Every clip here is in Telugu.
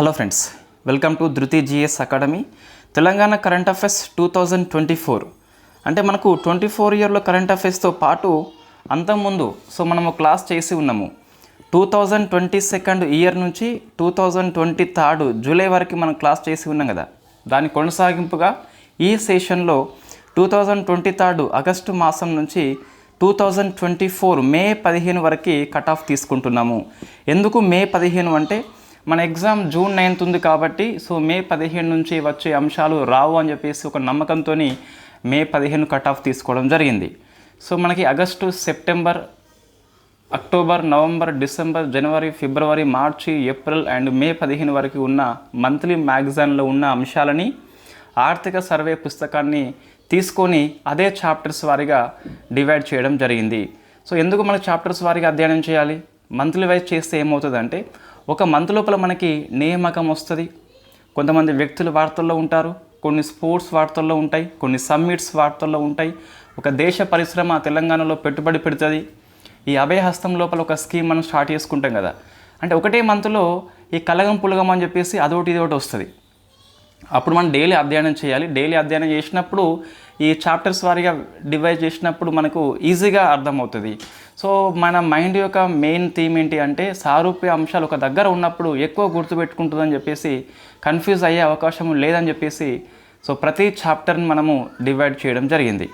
Hello friends, welcome to Dhruthi GS academy. Telangana current affairs 2024 అంటే మనకు 24 ఇయర్లో కరెంట్ అఫైర్స్తో పాటు అంతకుముందు మనము క్లాస్ చేసి ఉన్నాము. 2022 ఇయర్ నుంచి 2023 జూలై వరకు మనం క్లాస్ చేసి ఉన్నాం కదా. దాని కొనసాగింపుగా ఈ సెషన్లో 2023 ఆగస్టు మాసం నుంచి 2024 మే 15 వరకు కట్ ఆఫ్ తీసుకుంటున్నాము. ఎందుకు మే 15 అంటే మన ఎగ్జామ్ జూన్ 9th ఉంది కాబట్టి మే 15 నుంచి వచ్చే అంశాలు రావు అని చెప్పేసి ఒక నమ్మకంతో మే 15 కట్ ఆఫ్ తీసుకోవడం జరిగింది. మనకి August, September, October, November, December, జనవరి, ఫిబ్రవరి, మార్చి, ఏప్రిల్ అండ్ మే 15 వరకు ఉన్న మంత్లీ మ్యాగజైన్లో ఉన్న అంశాలని ఆర్థిక సర్వే పుస్తకాన్ని తీసుకొని అదే చాప్టర్స్ వారీగా డివైడ్ చేయడం జరిగింది. ఎందుకు మనకు చాప్టర్స్ వారీగా అధ్యయనం చేయాలి? మంత్లీ వైజ్ చేస్తే ఏమవుతుందంటే ఒక మంత్ లోపల మనకి నియామకం వస్తుంది. కొంతమంది వ్యక్తులు వార్తల్లో ఉంటారు, కొన్ని స్పోర్ట్స్ వార్తల్లో ఉంటాయి, కొన్ని సమ్మిట్స్ వార్తల్లో ఉంటాయి. ఒక దేశ పరిశ్రమ తెలంగాణలో పెట్టుబడి పెడుతుంది. ఈ అభయహస్తం లోపల ఒక స్కీమ్ మనం స్టార్ట్ చేసుకుంటాం కదా. అంటే ఒకటే మంత్లో ఈ కలగం పులగం అని చెప్పేసి అదొకటి ఇదొకటి వస్తుంది. అప్పుడు మనం డైలీ అధ్యయనం చేయాలి. డైలీ అధ్యయనం చేసినప్పుడు ఈ చాప్టర్స్ వారీగా డివైడ్ చేసినప్పుడు మనకు ఈజీగా అర్థమవుతుంది. మన మైండ్ యొక్క మెయిన్ థీమ్ ఏంటి అంటే సారూప్య అంశాలు ఒక దగ్గర ఉన్నప్పుడు ఎక్కువ గుర్తుపెట్టుకుంటుందని చెప్పేసి కన్ఫ్యూజ్ అయ్యే అవకాశం లేదని చెప్పేసి ప్రతి చాప్టర్ని మనము డివైడ్ చేయడం జరిగింది.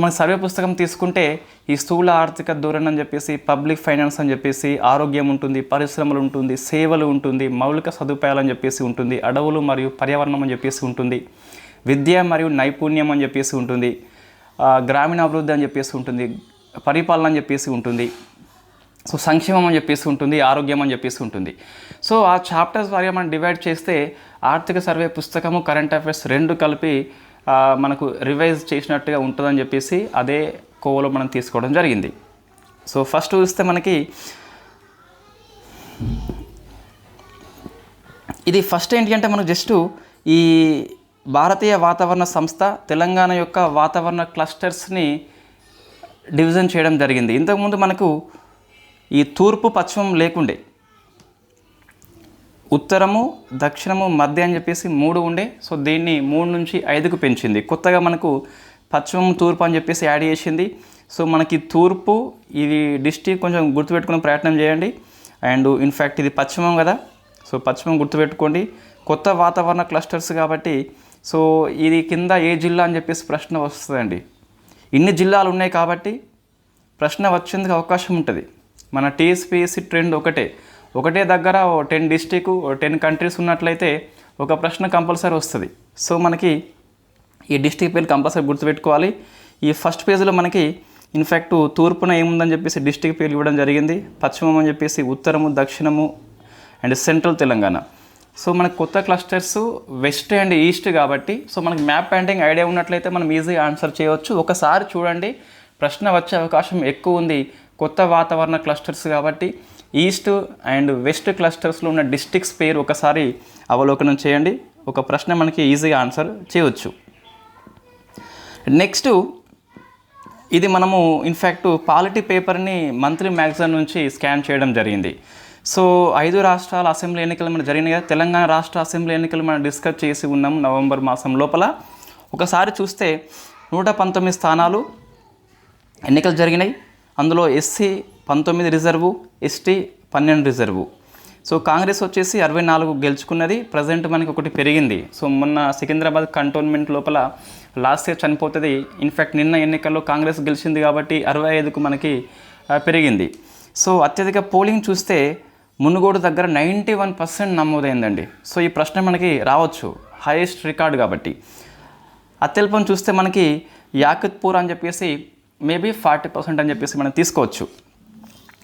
మన సర్వే పుస్తకం తీసుకుంటే ఈ స్థూల ఆర్థిక ధోరణి అని చెప్పేసి, పబ్లిక్ ఫైనాన్స్ అని చెప్పేసి, ఆరోగ్యం ఉంటుంది, పరిశ్రమలు ఉంటుంది, సేవలు ఉంటుంది, మౌలిక సదుపాయాలు అని చెప్పేసి ఉంటుంది, అడవులు మరియు పర్యావరణం అని చెప్పేసి ఉంటుంది, విద్య మరియు నైపుణ్యం అని చెప్పేసి ఉంటుంది, గ్రామీణ అభివృద్ధి అని చెప్పేసి ఉంటుంది, పరిపాలన అని చెప్పేసి ఉంటుంది, సంక్షేమం అని చెప్పేసి ఉంటుంది, ఆరోగ్యం అని చెప్పేసి ఉంటుంది. ఆ చాప్టర్స్ వారిగా మనం డివైడ్ చేస్తే ఆర్థిక సర్వే పుస్తకము, కరెంట్ అఫైర్స్ రెండు కలిపి మనకు రివైజ్ చేసినట్టుగా ఉంటుందని చెప్పేసి అదే కోవలో మనం తీసుకోవడం జరిగింది. ఫస్ట్ చూస్తే మనకి ఇది ఫస్ట్ ఏంటి అంటే మనకు జస్ట్ ఈ భారతీయ వాతావరణ సంస్థ తెలంగాణ యొక్క వాతావరణ క్లస్టర్స్ని డివిజన్ చేయడం జరిగింది. ఇంతకుముందు మనకు ఈ తూర్పు, పశ్చిమం లేకుండే, ఉత్తరము, దక్షిణము, మధ్య అని చెప్పేసి 3 ఉండే. దీన్ని 3 నుంచి 5కు పెంచింది. కొత్తగా మనకు పశ్చిమం, తూర్పు అని చెప్పేసి యాడ్ చేసింది. మనకి తూర్పు ఇది డిస్ట్రిక్ట్ కొంచెం గుర్తుపెట్టుకునే ప్రయత్నం చేయండి. అండ్ ఇన్ఫ్యాక్ట్ ఇది పశ్చిమం కదా, పశ్చిమం గుర్తుపెట్టుకోండి. కొత్త వాతావరణ క్లస్టర్స్ కాబట్టి ఇది కింద ఏ జిల్లా అని చెప్పేసి ప్రశ్న వస్తుందండి. ఇన్ని జిల్లాలు ఉన్నాయి కాబట్టి ప్రశ్న వచ్చేందుకు అవకాశం ఉంటుంది. మన టీఎస్పీఎస్సీ ట్రెండ్ ఒకటే దగ్గర 10 డిస్ట్రిక్ట్ 10 కంట్రీస్ ఉన్నట్లయితే ఒక ప్రశ్న కంపల్సరీ వస్తుంది. మనకి ఈ డిస్ట్రిక్ట్ పేరు కంపల్సరీ గుర్తుపెట్టుకోవాలి. ఈ ఫస్ట్ పేజ్లో మనకి ఇన్ఫ్యాక్ట్ తూర్పున ఏముందని చెప్పేసి డిస్ట్రిక్ట్ పేరు ఇవ్వడం జరిగింది, పశ్చిమం అని చెప్పేసి ఉత్తరము, దక్షిణము అండ్ సెంట్రల్ తెలంగాణ. మనకు కొత్త క్లస్టర్స్ వెస్ట్ అండ్ ఈస్ట్ కాబట్టి మనకి మ్యాప్ పెయింటింగ్ ఐడియా ఉన్నట్లయితే మనం ఈజీగా ఆన్సర్ చేయవచ్చు. ఒకసారి చూడండి, ప్రశ్న వచ్చే అవకాశం ఎక్కువ ఉంది. కొత్త వాతావరణ క్లస్టర్స్ కాబట్టి ఈస్ట్ అండ్ వెస్ట్ క్లస్టర్స్లో ఉన్న డిస్ట్రిక్ట్స్ పేరు ఒకసారి అవలోకనం చేయండి. ఒక ప్రశ్న మనకి ఈజీగా ఆన్సర్ చేయవచ్చు. నెక్స్ట్ ఇది మనము ఇన్ఫ్యాక్ట్ పాలిటీ పేపర్ని మంత్లీ మ్యాగజైన్ నుంచి స్కాన్ చేయడం జరిగింది. 5 రాష్ట్రాల అసెంబ్లీ ఎన్నికలు మనకు జరిగినాయి కదా. తెలంగాణ రాష్ట్ర అసెంబ్లీ ఎన్నికలు మనం డిస్కస్ చేసి ఉన్నాం నవంబర్ మాసం లోపల. ఒకసారి చూస్తే 119 స్థానాలు ఎన్నికలు జరిగినాయి. అందులో SC 19 reserve, ST 12 reserve. Congress వచ్చేసి 64 గెలుచుకున్నది. ప్రజెంట్ మనకి ఒకటి పెరిగింది. మొన్న సికింద్రాబాద్ కంటోన్మెంట్ లోపల లాస్ట్ ఇయర్ చనిపోతుంది. ఇన్ఫ్యాక్ట్ నిన్న ఎన్నికల్లో కాంగ్రెస్ గెలిచింది కాబట్టి 65కు మనకి పెరిగింది. అత్యధిక పోలింగ్ చూస్తే మునుగోడు దగ్గర 91% నమోదైందండి. ఈ ప్రశ్న మనకి రావచ్చు, హైయెస్ట్ రికార్డు కాబట్టి. అత్యల్పం చూస్తే మనకి యాకుత్పూర్ అని చెప్పేసి మేబీ 40% అని చెప్పేసి మనం తీసుకోవచ్చు.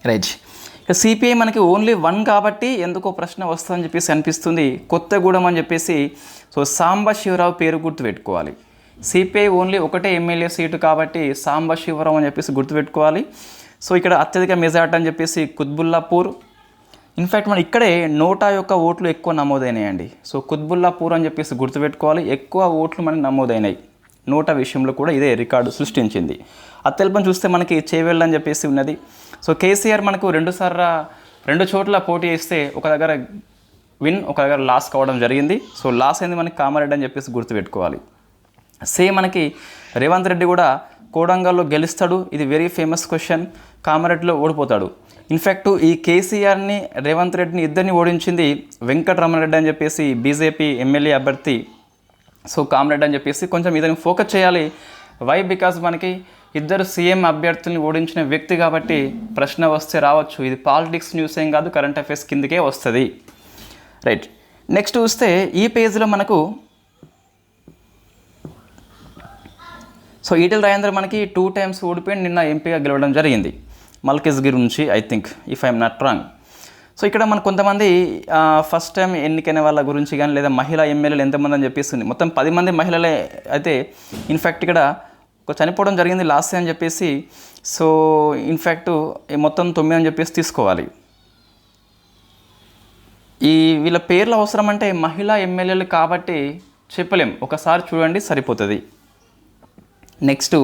రైట్. సిపిఐ మనకి ఓన్లీ 1 కాబట్టి ఎందుకో ప్రశ్న వస్తుందని చెప్పేసి అనిపిస్తుంది. కొత్తగూడెం అని చెప్పేసి సాంబశివరావు పేరు గుర్తుపెట్టుకోవాలి. సిపిఐ ఓన్లీ ఒకటే ఎమ్మెల్యే సీటు కాబట్టి సాంబశివరావు అని చెప్పేసి గుర్తుపెట్టుకోవాలి. ఇక్కడ అత్యధిక మెజార్టీ అని చెప్పేసి కుత్బుల్లాపూర్. ఇన్ఫ్యాక్ట్ మనం ఇక్కడే నోటా యొక్క ఓట్లు ఎక్కువ నమోదైనాయండి. కుత్బుల్లాపూర్ అని చెప్పేసి గుర్తుపెట్టుకోవాలి. ఎక్కువ ఓట్లు మనకి నమోదైనాయి. నోటా విషయంలో కూడా ఇదే రికార్డు సృష్టించింది. అత్యల్పం చూస్తే మనకి చేవెళ్ళ అని చెప్పేసి ఉన్నది. కేసీఆర్ మనకు 2 చోట్ల పోటీ చేస్తే ఒక దగ్గర విన్, ఒక దగ్గర లాస్ కావడం జరిగింది. సో లాస్ అయింది మనకి కామారెడ్డి అని చెప్పేసి గుర్తుపెట్టుకోవాలి. సేమ్ మనకి రేవంత్ రెడ్డి కూడా కోడంగల్లో గెలుస్తాడు, ఇది వెరీ ఫేమస్ క్వశ్చన్. కామారెడ్డిలో ఓడిపోతాడు. ఇన్ఫ్యాక్ట్ ఈ కేసీఆర్ని, రేవంత్ రెడ్డిని ఇద్దరిని ఓడించింది వెంకటరమణరెడ్డి అని చెప్పేసి బీజేపీ ఎమ్మెల్యే అభ్యర్థి. సో కామారెడ్డి అని చెప్పేసి కొంచెం ఇదని ఫోకస్ చేయాలి. వై? బికాజ్ మనకి ఇద్దరు సీఎం అభ్యర్థుల్ని ఓడించిన వ్యక్తి కాబట్టి ప్రశ్న వస్తే రావచ్చు. ఇది పాలిటిక్స్ న్యూస్ ఏం కాదు, కరెంట్ అఫైర్స్ కిందకే వస్తుంది. రైట్, నెక్స్ట్ చూస్తే ఈ పేజ్లో మనకు సో ఈటెల రాజేందర్ మనకి 2 times ఓడిపోయి నిన్న ఎంపీగా గెలవడం జరిగింది మల్కజ్గిరి నుంచి, I think, if I'm not wrong. So ఇక్కడ మనకు కొంతమంది ఫస్ట్ టైం ఎన్నికైన వాళ్ళ గురించి కానీ లేదా మహిళా ఎమ్మెల్యేలు ఎంతమంది అని చెప్పేసి మొత్తం 10 మంది మహిళలే అయితే ఇన్ఫ్యాక్ట్ ఇక్కడ ఒక చనిపోవడం జరిగింది లాస్ట్ అని చెప్పేసి. సో ఇన్ఫ్యాక్ట్ మొత్తం 9 అని చెప్పేసి తీసుకోవాలి. ఈ వీళ్ళ పేర్లు అవసరం అంటే మహిళా ఎమ్మెల్యేలు కాబట్టి చెప్పలేం, ఒకసారి చూడండి సరిపోతుంది. నెక్స్ట్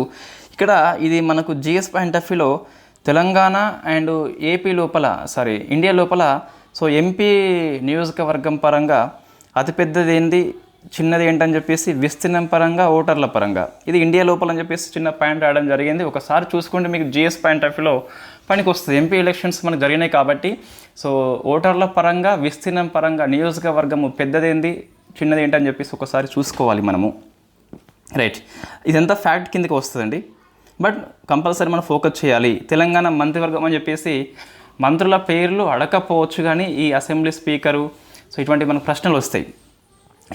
ఇక్కడ ఇది మనకు జిఎస్ పాయింట్ ఆఫ్ వ్యూలో తెలంగాణ అండ్ ఏపీ లోపల, ఇండియా లోపల సో ఎంపీ నియోజకవర్గం పరంగా అతిపెద్దది ఏంది, చిన్నది ఏంటని చెప్పేసి విస్తీర్ణం పరంగా, ఓటర్ల పరంగా ఇది ఇండియా లోపల అని చెప్పేసి చిన్న పాయింట్ రావడం జరిగింది. ఒకసారి చూసుకుంటే మీకు జిఎస్ పాయింట్ ఆఫ్ వ్యూలో పనికి వస్తుంది. ఎంపీ ఎలక్షన్స్ మనకు జరిగినాయి కాబట్టి సో ఓటర్ల పరంగా, విస్తీర్ణం పరంగా నియోజకవర్గము పెద్దదేంది, చిన్నది ఏంటని చెప్పేసి ఒకసారి చూసుకోవాలి మనము. రైట్, ఇదంతా ఫ్యాక్ట్ కిందకి వస్తుందండి. బట్ కంపల్సరీ మనం ఫోకస్ చేయాలి. తెలంగాణ మంత్రివర్గం అని చెప్పేసి మంత్రుల పేర్లు అడగకపోవచ్చు కానీ ఈ అసెంబ్లీ స్పీకరు సో ఇటువంటి మనకు ప్రశ్నలు వస్తాయి.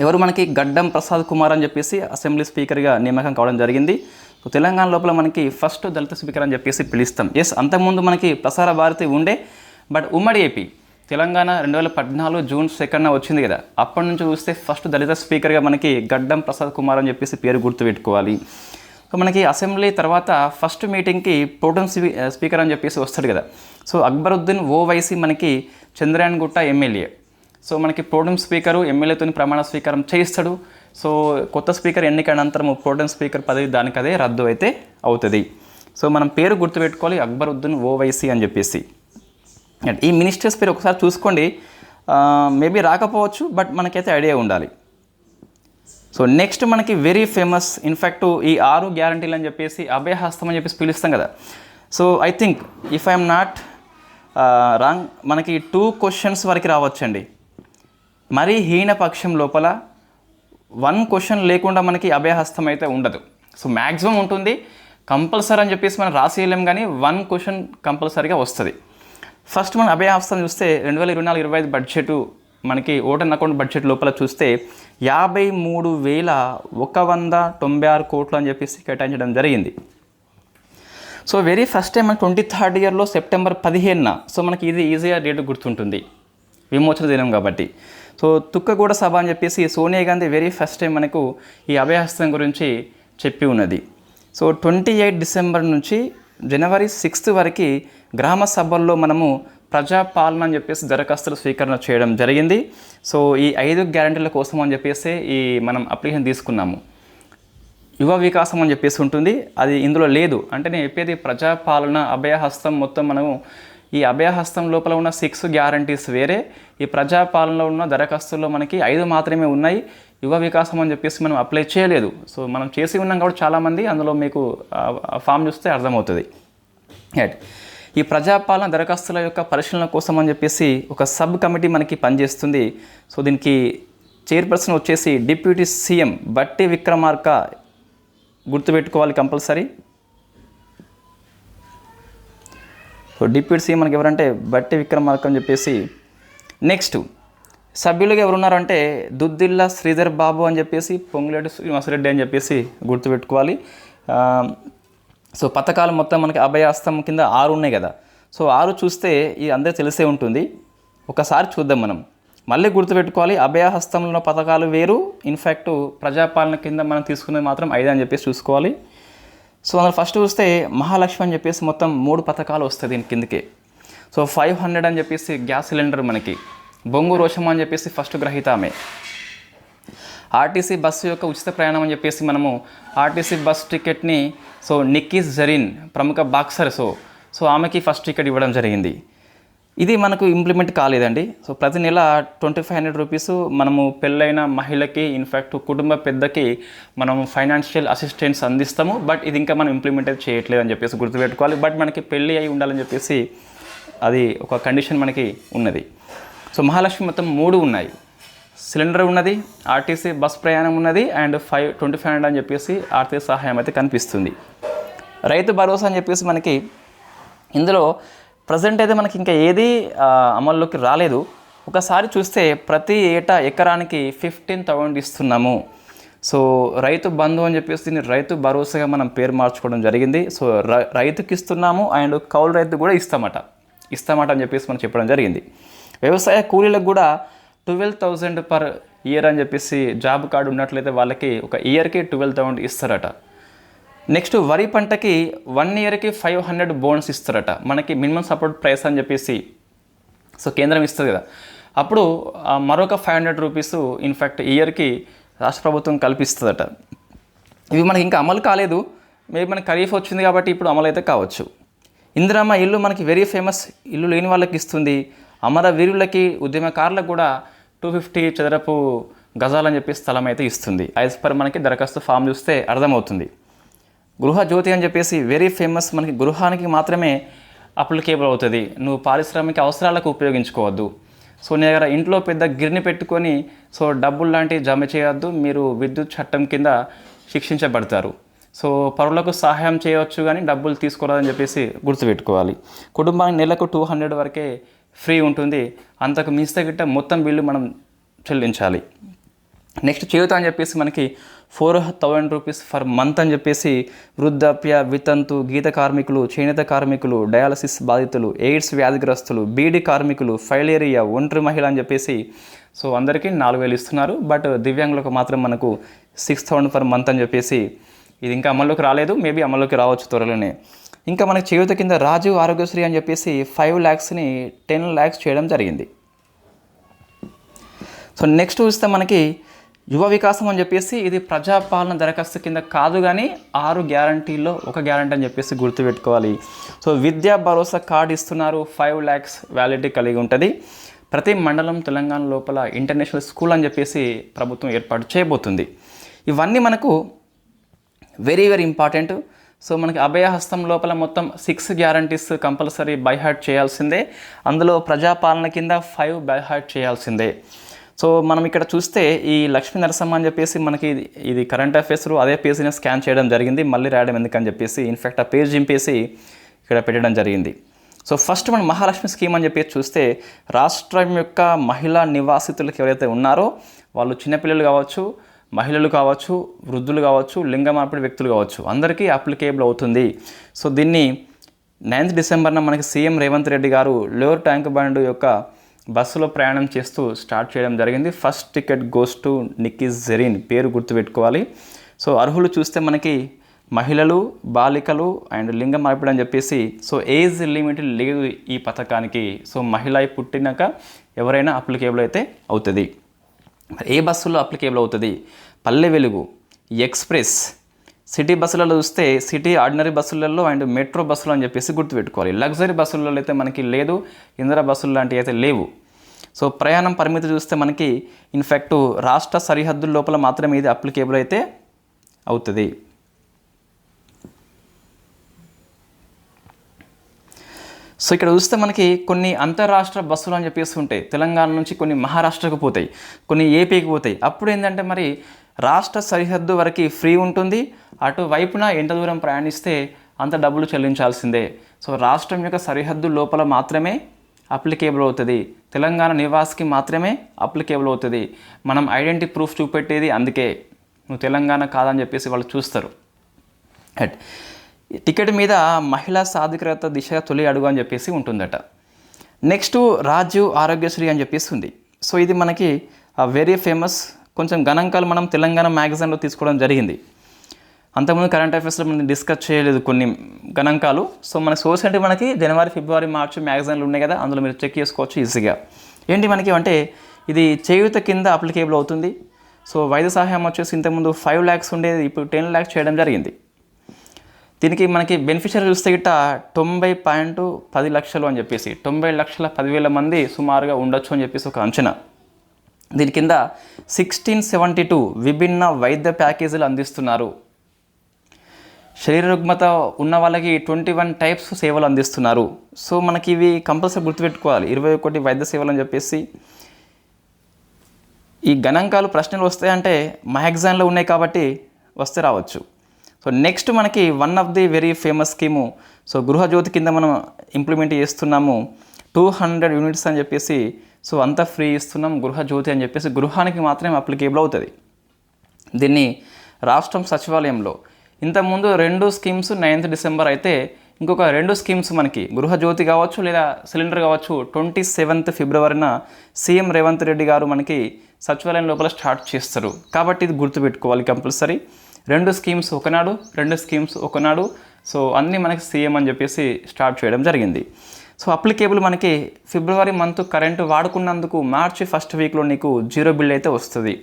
ఎవరు మనకి గడ్డం ప్రసాద్ కుమార్ అని చెప్పేసి అసెంబ్లీ స్పీకర్గా నియామకం కావడం జరిగింది. సో తెలంగాణ లోపల మనకి ఫస్ట్ దళిత స్పీకర్ అని చెప్పేసి పిలుస్తాం. ఎస్, అంతకుముందు మనకి ప్రసార భారతి ఉండే, బట్ ఉమ్మడి ఏపీ తెలంగాణ 2014 జూన్ 2న వచ్చింది కదా, అప్పటి నుంచి చూస్తే ఫస్ట్ దళిత స్పీకర్గా మనకి గడ్డం ప్రసాద్ కుమార్ అని చెప్పేసి పేరు గుర్తుపెట్టుకోవాలి. సో మనకి అసెంబ్లీ తర్వాత ఫస్ట్ మీటింగ్కి ప్రోటెం స్పీకర్ అని చెప్పేసి వస్తాడు కదా. సో అక్బరుద్దీన్ ఓవైసీ మనకి చంద్రాయణగుట్ట ఎమ్మెల్యే. సో మనకి ప్రోటెం స్పీకరు ఎమ్మెల్యేతో ప్రమాణ స్వీకారం చేయిస్తాడు. సో కొత్త స్పీకర్ ఎన్నిక అనంతరం ప్రోటెం స్పీకర్ పదవి దానికదే రద్దు అయితే అవుతుంది. సో మనం పేరు గుర్తుపెట్టుకోవాలి, అక్బరుద్దీన్ ఓవైసీ అని చెప్పేసి. ఈ మినిస్టర్స్ పేరు ఒకసారి చూసుకోండి, మేబీ రాకపోవచ్చు, బట్ మనకైతే ఐడియా ఉండాలి. సో నెక్స్ట్ మనకి వెరీ ఫేమస్, ఇన్ఫ్యాక్ట్ ఈ 6 గ్యారంటీలు అని చెప్పేసి అభయహస్తం అని చెప్పేసి పిలుస్తాం కదా. So I think if I'm not wrong మనకి 2 questions వరకు రావచ్చండి. మరీ హీనపక్షం లోపల 1 question లేకుండా మనకి అభయహస్తం అయితే ఉండదు. సో మ్యాక్సిమం ఉంటుంది, కంపల్సరీ అని చెప్పేసి మనం రాసేయలేం కానీ 1 question కంపల్సరీగా వస్తుంది. ఫస్ట్ మనం అభయహస్తం చూస్తే 2024-25 బడ్జెట్ మనకి ఓటన్ అకౌంట్ బడ్జెట్ లోపల చూస్తే 53,196 కోట్లు అని చెప్పేసి కేటాయించడం జరిగింది. సో వెరీ ఫస్ట్ టైం మన 23rd yearలో సెప్టెంబర్ 15న, సో మనకి ఇది ఈజీగా డేట్ గుర్తుంటుంది, విమోచన దినం కాబట్టి. సో తుక్కగూడ సభ అని చెప్పేసి Sonia Gandhi very first time మనకు ఈ అభయహస్తం గురించి చెప్పి ఉన్నది. సో 28 డిసెంబర్ నుంచి జనవరి 6th వరకు గ్రామ సభల్లో మనము ప్రజాపాలన అని చెప్పేసి దరఖాస్తుల స్వీకరణ చేయడం జరిగింది. సో ఈ 5 గ్యారంటీల కోసం అని చెప్పేసి ఈ మనం అప్లికేషన్ తీసుకున్నాము. యువ వికాసం అని చెప్పేసి ఉంటుంది, అది ఇందులో లేదు. అంటే నేను చెప్పేది ప్రజాపాలన, అభయహస్తం మొత్తం మనము ఈ అభయహస్తం లోపల ఉన్న 6 గ్యారంటీస్ వేరే, ఈ ప్రజాపాలనలో ఉన్న దరఖాస్తుల్లో మనకి 5 మాత్రమే ఉన్నాయి. యువ వికాసం అని చెప్పేసి మనం అప్లై చేయలేదు. సో మనం చేసి ఉన్నాం కాబట్టి చాలామంది, అందులో మీకు ఫామ్ చూస్తే అర్థమవుతుంది. రైట్, ఈ ప్రజాపాలన దరఖాస్తుల యొక్క పరిశీలన కోసం అని చెప్పేసి ఒక సబ్ కమిటీ మనకి పనిచేస్తుంది. సో దీనికి చైర్పర్సన్ వచ్చేసి డిప్యూటీ సీఎం బట్టి విక్రమార్క, గుర్తుపెట్టుకోవాలి కంపల్సరీ. సో డిప్యూటీ సీఎం మనకి ఎవరంటే బట్టి విక్రమార్క అని చెప్పేసి. నెక్స్ట్ సభ్యులుగా ఎవరున్నారంటే దుద్దిల్ల శ్రీధర్ బాబు అని చెప్పేసి, పొంగులేటి శ్రీనివాసరెడ్డి అని చెప్పేసి గుర్తుపెట్టుకోవాలి. సో పథకాలు మొత్తం మనకి అభయహస్తం కింద 6 ఉన్నాయి కదా. సో 6 చూస్తే ఇది అందరూ తెలిసే ఉంటుంది, ఒకసారి చూద్దాం మనం. మళ్ళీ గుర్తుపెట్టుకోవాలి, అభయహస్తంలో ఉన్న పథకాలు వేరు, ఇన్ఫ్యాక్ట్ ప్రజాపాలన కింద మనం తీసుకునేది మాత్రం 5 అని చెప్పేసి చూసుకోవాలి. సో అందులో ఫస్ట్ చూస్తే మహాలక్ష్మి అని చెప్పేసి మొత్తం 3 పథకాలు వస్తాయి దీని కిందకి. సో 500 అని చెప్పేసి గ్యాస్ సిలిండర్ మనకి, బొంగు రోషమ్మ అని చెప్పేసి ఫస్ట్ గ్రహీత ఆమె. ఆర్టీసీ బస్సు యొక్క ఉచిత ప్రయాణం అని చెప్పేసి మనము ఆర్టీసీ బస్ టికెట్ని సో నిక్కీ జరీన్ ప్రముఖ బాక్సర్, సో ఆమెకి ఫస్ట్ టికెట్ ఇవ్వడం జరిగింది. ఇది మనకు ఇంప్లిమెంట్ కాలేదండి. సో ప్రతి నెల 2500 రూపీస్ మనము పెళ్ళైన మహిళకి, ఇన్ఫ్యాక్ట్ కుటుంబ పెద్దకి మనం ఫైనాన్షియల్ అసిస్టెన్స్ అందిస్తాము. బట్ ఇది ఇంకా మనం ఇంప్లిమెంట్ అయితే చేయట్లేదు అని చెప్పేసి గుర్తుపెట్టుకోవాలి. బట్ మనకి పెళ్ళి అయి ఉండాలని చెప్పేసి అది ఒక కండిషన్ మనకి ఉన్నది. సో మహాలక్ష్మి మొత్తం 3 ఉన్నాయి. సిలిండర్ ఉన్నది, ఆర్టీసీ బస్ ప్రయాణం ఉన్నది, అండ్ 2500 అని చెప్పేసి ఆర్థిక సహాయం అయితే కనిపిస్తుంది. రైతు భరోసా అని చెప్పేసి మనకి ఇందులో ప్రజెంట్ అయితే మనకి ఇంకా ఏది అమల్లోకి రాలేదు. ఒకసారి చూస్తే ప్రతి ఏటా ఎకరానికి 15,000 ఇస్తున్నాము. సో రైతు బంధు అని చెప్పేసి దీన్ని రైతు భరోసాగా మనం పేరు మార్చుకోవడం జరిగింది. సో రైతుకి ఇస్తున్నాము, అండ్ కౌలు రైతు కూడా ఇస్తామట అని చెప్పేసి మనం చెప్పడం జరిగింది. వ్యవసాయ కూలీలకు కూడా 12,000 పర్ ఇయర్ అని చెప్పేసి జాబ్ కార్డు ఉన్నట్లయితే వాళ్ళకి ఒక ఇయర్కి 12,000 ఇస్తారట. నెక్స్ట్ వరి పంటకి 1 ఇయర్కి 500 బోనస్ ఇస్తారట. మనకి మినిమం సపోర్ట్ ప్రైస్ అని చెప్పేసి సో కేంద్రం ఇస్తుంది కదా, అప్పుడు మరొక 500 రూపీస్ ఇన్ఫ్యాక్ట్ ఇయర్కి రాష్ట్ర ప్రభుత్వం కల్పిస్తుందట. ఇవి మనకి ఇంకా అమలు కాలేదు. మేబీ మనకి ఖరీఫ్ వచ్చింది కాబట్టి ఇప్పుడు అమలు అయితే కావచ్చు. ఇందిరమ్మ ఇల్లు మనకి వెరీ ఫేమస్, ఇల్లు లేని వాళ్ళకి ఇస్తుంది. అమరవీరులకి, ఉద్యమకారులకు కూడా 250 చదరపు గజాలని చెప్పి స్థలం అయితే ఇస్తుంది. యాజ్ పర్ మనకి దరఖాస్తు ఫామ్ చూస్తే అర్థమవుతుంది. గృహజ్యోతి అని చెప్పేసి వెరీ ఫేమస్, మనకి గృహానికి మాత్రమే అప్లికేబుల్ అవుతుంది. నువ్వు పారిశ్రామిక అవసరాలకు ఉపయోగించుకోవద్దు. సో నీ దగ్గర ఇంట్లో పెద్ద గిరిని పెట్టుకొని సో డబ్బులు లాంటివి జమ చేయొద్దు, మీరు విద్యుత్ చట్టం కింద శిక్షించబడతారు. సో పరులకు సహాయం చేయవచ్చు కానీ డబ్బులు తీసుకోరాదని చెప్పేసి గుర్తుపెట్టుకోవాలి. కుటుంబానికి నెలకు 200 వరకే ఫ్రీ ఉంటుంది. అంతకు మించితే గిట్ట మొత్తం బిల్లు మనం చెల్లించాలి. నెక్స్ట్ చేయూత అని చెప్పేసి మనకి 4,000 రూపీస్ ఫర్ మంత్ అని చెప్పేసి వృద్ధాప్య, వితంతు, గీత కార్మికులు, చేనేత కార్మికులు, డయాలసిస్ బాధితులు, ఎయిడ్స్ వ్యాధిగ్రస్తులు, బీడీ కార్మికులు, ఫైలేరియా, ఒంటరి మహిళ అని చెప్పేసి సో అందరికీ 4,000 ఇస్తున్నారు. బట్ దివ్యాంగులకు మాత్రం మనకు 6,000 పర్ మంత్ అని చెప్పేసి ఇది ఇంకా అమల్లోకి రాలేదు. మేబీ అమల్లోకి రావచ్చు త్వరలోనే. ఇంకా మనకి చేయూత కింద రాజీవ్ ఆరోగ్యశ్రీ అని చెప్పేసి 5 lakhsని 10 lakhs చేయడం జరిగింది. సో నెక్స్ట్ చూస్తే మనకి యువ వికాసం అని చెప్పేసి ఇది ప్రజాపాలన దరఖాస్తు కింద కాదు కానీ 6 గ్యారంటీల్లో ఒక గ్యారంటీ అని చెప్పేసి గుర్తుపెట్టుకోవాలి. సో విద్యా భరోసా కార్డు ఇస్తున్నారు. 5 lakhs వ్యాలిడిటీ కలిగి ఉంటుంది. ప్రతి మండలం తెలంగాణ లోపల ఇంటర్నేషనల్ స్కూల్ అని చెప్పేసి ప్రభుత్వం ఏర్పాటు చేయబోతుంది. ఇవన్నీ మనకు వెరీ ఇంపార్టెంట్. సో మనకి అభయహస్తం లోపల మొత్తం 6 గ్యారంటీస్ కంపల్సరీ బై హార్ట్ చేయాల్సిందే. అందులో ప్రజాపాలన కింద 5 బై హార్ట్ చేయాల్సిందే. సో మనం ఇక్కడ చూస్తే ఈ లక్ష్మీ నరసింహ అని చెప్పేసి మనకి ఇది కరెంట్ అఫైర్స్లో అదే పేజీని స్కాన్ చేయడం జరిగింది. మళ్ళీ రాయడం ఎందుకని చెప్పేసి ఇన్ఫ్యాక్ట్ ఆ పేజ్ చింపేసి ఇక్కడ పెట్టడం జరిగింది. సో ఫస్ట్ మనం మహాలక్ష్మి స్కీమ్ అని చెప్పేసి చూస్తే రాష్ట్రం యొక్క మహిళా నివాసితులకు ఎవరైతే ఉన్నారో వాళ్ళు చిన్నపిల్లలు కావచ్చు, మహిళలు కావచ్చు, వృద్ధులు కావచ్చు, లింగ మార్పిడి వ్యక్తులు కావచ్చు, అందరికీ అప్లికేబుల్ అవుతుంది. సో దీన్ని 9th డిసెంబర్న మనకి సీఎం రేవంత్ రెడ్డి గారు లోయర్ ట్యాంక్ బండ్ యొక్క బస్సులో ప్రయాణం చేస్తూ స్టార్ట్ చేయడం జరిగింది. First ticket goes to Nikki Zareen, పేరు గుర్తుపెట్టుకోవాలి. సో అర్హులు చూస్తే మనకి మహిళలు, బాలికలు అండ్ లింగ మార్పిడి అని చెప్పేసి సో ఏజ్ లిమిట్ లేదు ఈ పథకానికి. సో మహిళ పుట్టినాక ఎవరైనా అప్లికేబుల్ అయితే అవుతుంది. ఏ బస్సుల్లో అప్లికేబుల్ అవుతుంది? పల్లె వెలుగు, ఎక్స్ప్రెస్, సిటీ బస్సులలో చూస్తే సిటీ ఆర్డినరీ బస్సులలో అండ్ మెట్రో బస్సులు అని చెప్పేసి గుర్తుపెట్టుకోవాలి. లగ్జరీ బస్సులలో అయితే మనకి లేదు, ఇందిరా బస్సులు లాంటివి అయితే లేవు. సో ప్రయాణం పరిమితి చూస్తే మనకి ఇన్ఫ్యాక్ట్ రాష్ట్ర సరిహద్దుల లోపల మాత్రమే ఇది అప్లికేబుల్ అయితే అవుతుంది. సో ఇక్కడ చూస్తే మనకి కొన్ని అంతర్రాష్ట్ర బస్సులు అని చెప్పేసి ఉంటాయి. తెలంగాణ నుంచి కొన్ని మహారాష్ట్రకు పోతాయి, కొన్ని ఏపీకి పోతాయి. అప్పుడు ఏంటంటే మరి రాష్ట్ర సరిహద్దు వరకు ఫ్రీ ఉంటుంది. అటువైపున ఎంత దూరం ప్రయాణిస్తే అంత డబ్బులు చెల్లించాల్సిందే. సో రాష్ట్రం యొక్క సరిహద్దు లోపల మాత్రమే అప్లికేబుల్ అవుతుంది. తెలంగాణ నివాసికి మాత్రమే అప్లికేబుల్ అవుతుంది. మనం ఐడెంటిటీ ప్రూఫ్ చూపెట్టేది అందుకే, నువ్వు తెలంగాణ కాదని చెప్పేసి వాళ్ళు చూస్తారు. టికెట్ మీద మహిళా సాధికారత దిశగా తొలి అడుగు అని చెప్పేసి ఉంటుందట. నెక్స్ట్ రాజీవ్ ఆరోగ్యశ్రీ అని చెప్పేసి ఉంది. సో ఇది మనకి వెరీ ఫేమస్. కొంచెం గణాంకాలు మనం తెలంగాణ మ్యాగజైన్లో తీసుకోవడం జరిగింది. అంతకుముందు కరెంట్ అఫైర్స్లో మనం డిస్కస్ చేయలేదు కొన్ని గణాంకాలు. సో మన సోర్స్ అంటే మనకి జనవరి, ఫిబ్రవరి, మార్చి మ్యాగజైన్లు ఉన్నాయి కదా, అందులో మీరు చెక్ చేసుకోవచ్చు ఈజీగా. ఏంటి మనకి అంటే ఇది చేయూత కింద అప్లికేబుల్ అవుతుంది. సో వైద్య సహాయం వచ్చేసి ఇంతకుముందు 5 lakhs ఉండేది, ఇప్పుడు 10 lakhs చేయడం జరిగింది. దీనికి మనకి బెనిఫిషియరీ చూస్తే గిట్ట 90.10 లక్షలు అని చెప్పేసి 90,10,000 మంది సుమారుగా ఉండొచ్చు అని చెప్పేసి ఒక అంచనా. దీని కింద 1672 విభిన్న వైద్య ప్యాకేజీలు అందిస్తున్నారు. శరీర రుగ్మత ఉన్న వాళ్ళకి 21 టైప్స్ సేవలు అందిస్తున్నారు. సో మనకి ఇవి కంపల్సరీ గుర్తుపెట్టుకోవాలి. 21 వైద్య సేవలు అని చెప్పేసి. ఈ గణాంకాలు ప్రశ్నలు వస్తాయంటే మా ఎగ్జామ్లో ఉన్నాయి కాబట్టి వస్తే రావచ్చు. సో నెక్స్ట్ మనకి one of the very famous scheme, so Gruhajyothi కింద మనం ఇంప్లిమెంట్ చేస్తున్నాము. 200 యూనిట్స్ అని చెప్పేసి, సో అంతా ఫ్రీ ఇస్తున్నాం గృహజ్యోతి అని చెప్పేసి. గృహానికి మాత్రమే అప్లికేబుల్ అవుతుంది. దీన్ని రాష్ట్రం సచివాలయంలో ఇంతకుముందు 2 స్కీమ్స్ 9th డిసెంబర్ అయితే ఇంకొక 2 స్కీమ్స్ మనకి గృహజ్యోతి కావచ్చు లేదా సిలిండర్ కావచ్చు 27th ఫిబ్రవరిన సీఎం రేవంత్ రెడ్డి గారు మనకి సచివాలయం లోపల స్టార్ట్ చేస్తారు. కాబట్టి ఇది గుర్తుపెట్టుకోవాలి కంపల్సరీ. 2 స్కీమ్స్ ఒకనాడు, 2 స్కీమ్స్ ఒకనాడు. సో అన్నీ మనకి సీఎం అని చెప్పేసి స్టార్ట్ చేయడం జరిగింది. సో అప్లికేబుల్ మనకి ఫిబ్రవరి మంత్ కరెంటు వాడుకున్నందుకు మార్చి ఫస్ట్ వీక్లో నీకు 0 బిల్ అయితే వస్తుంది.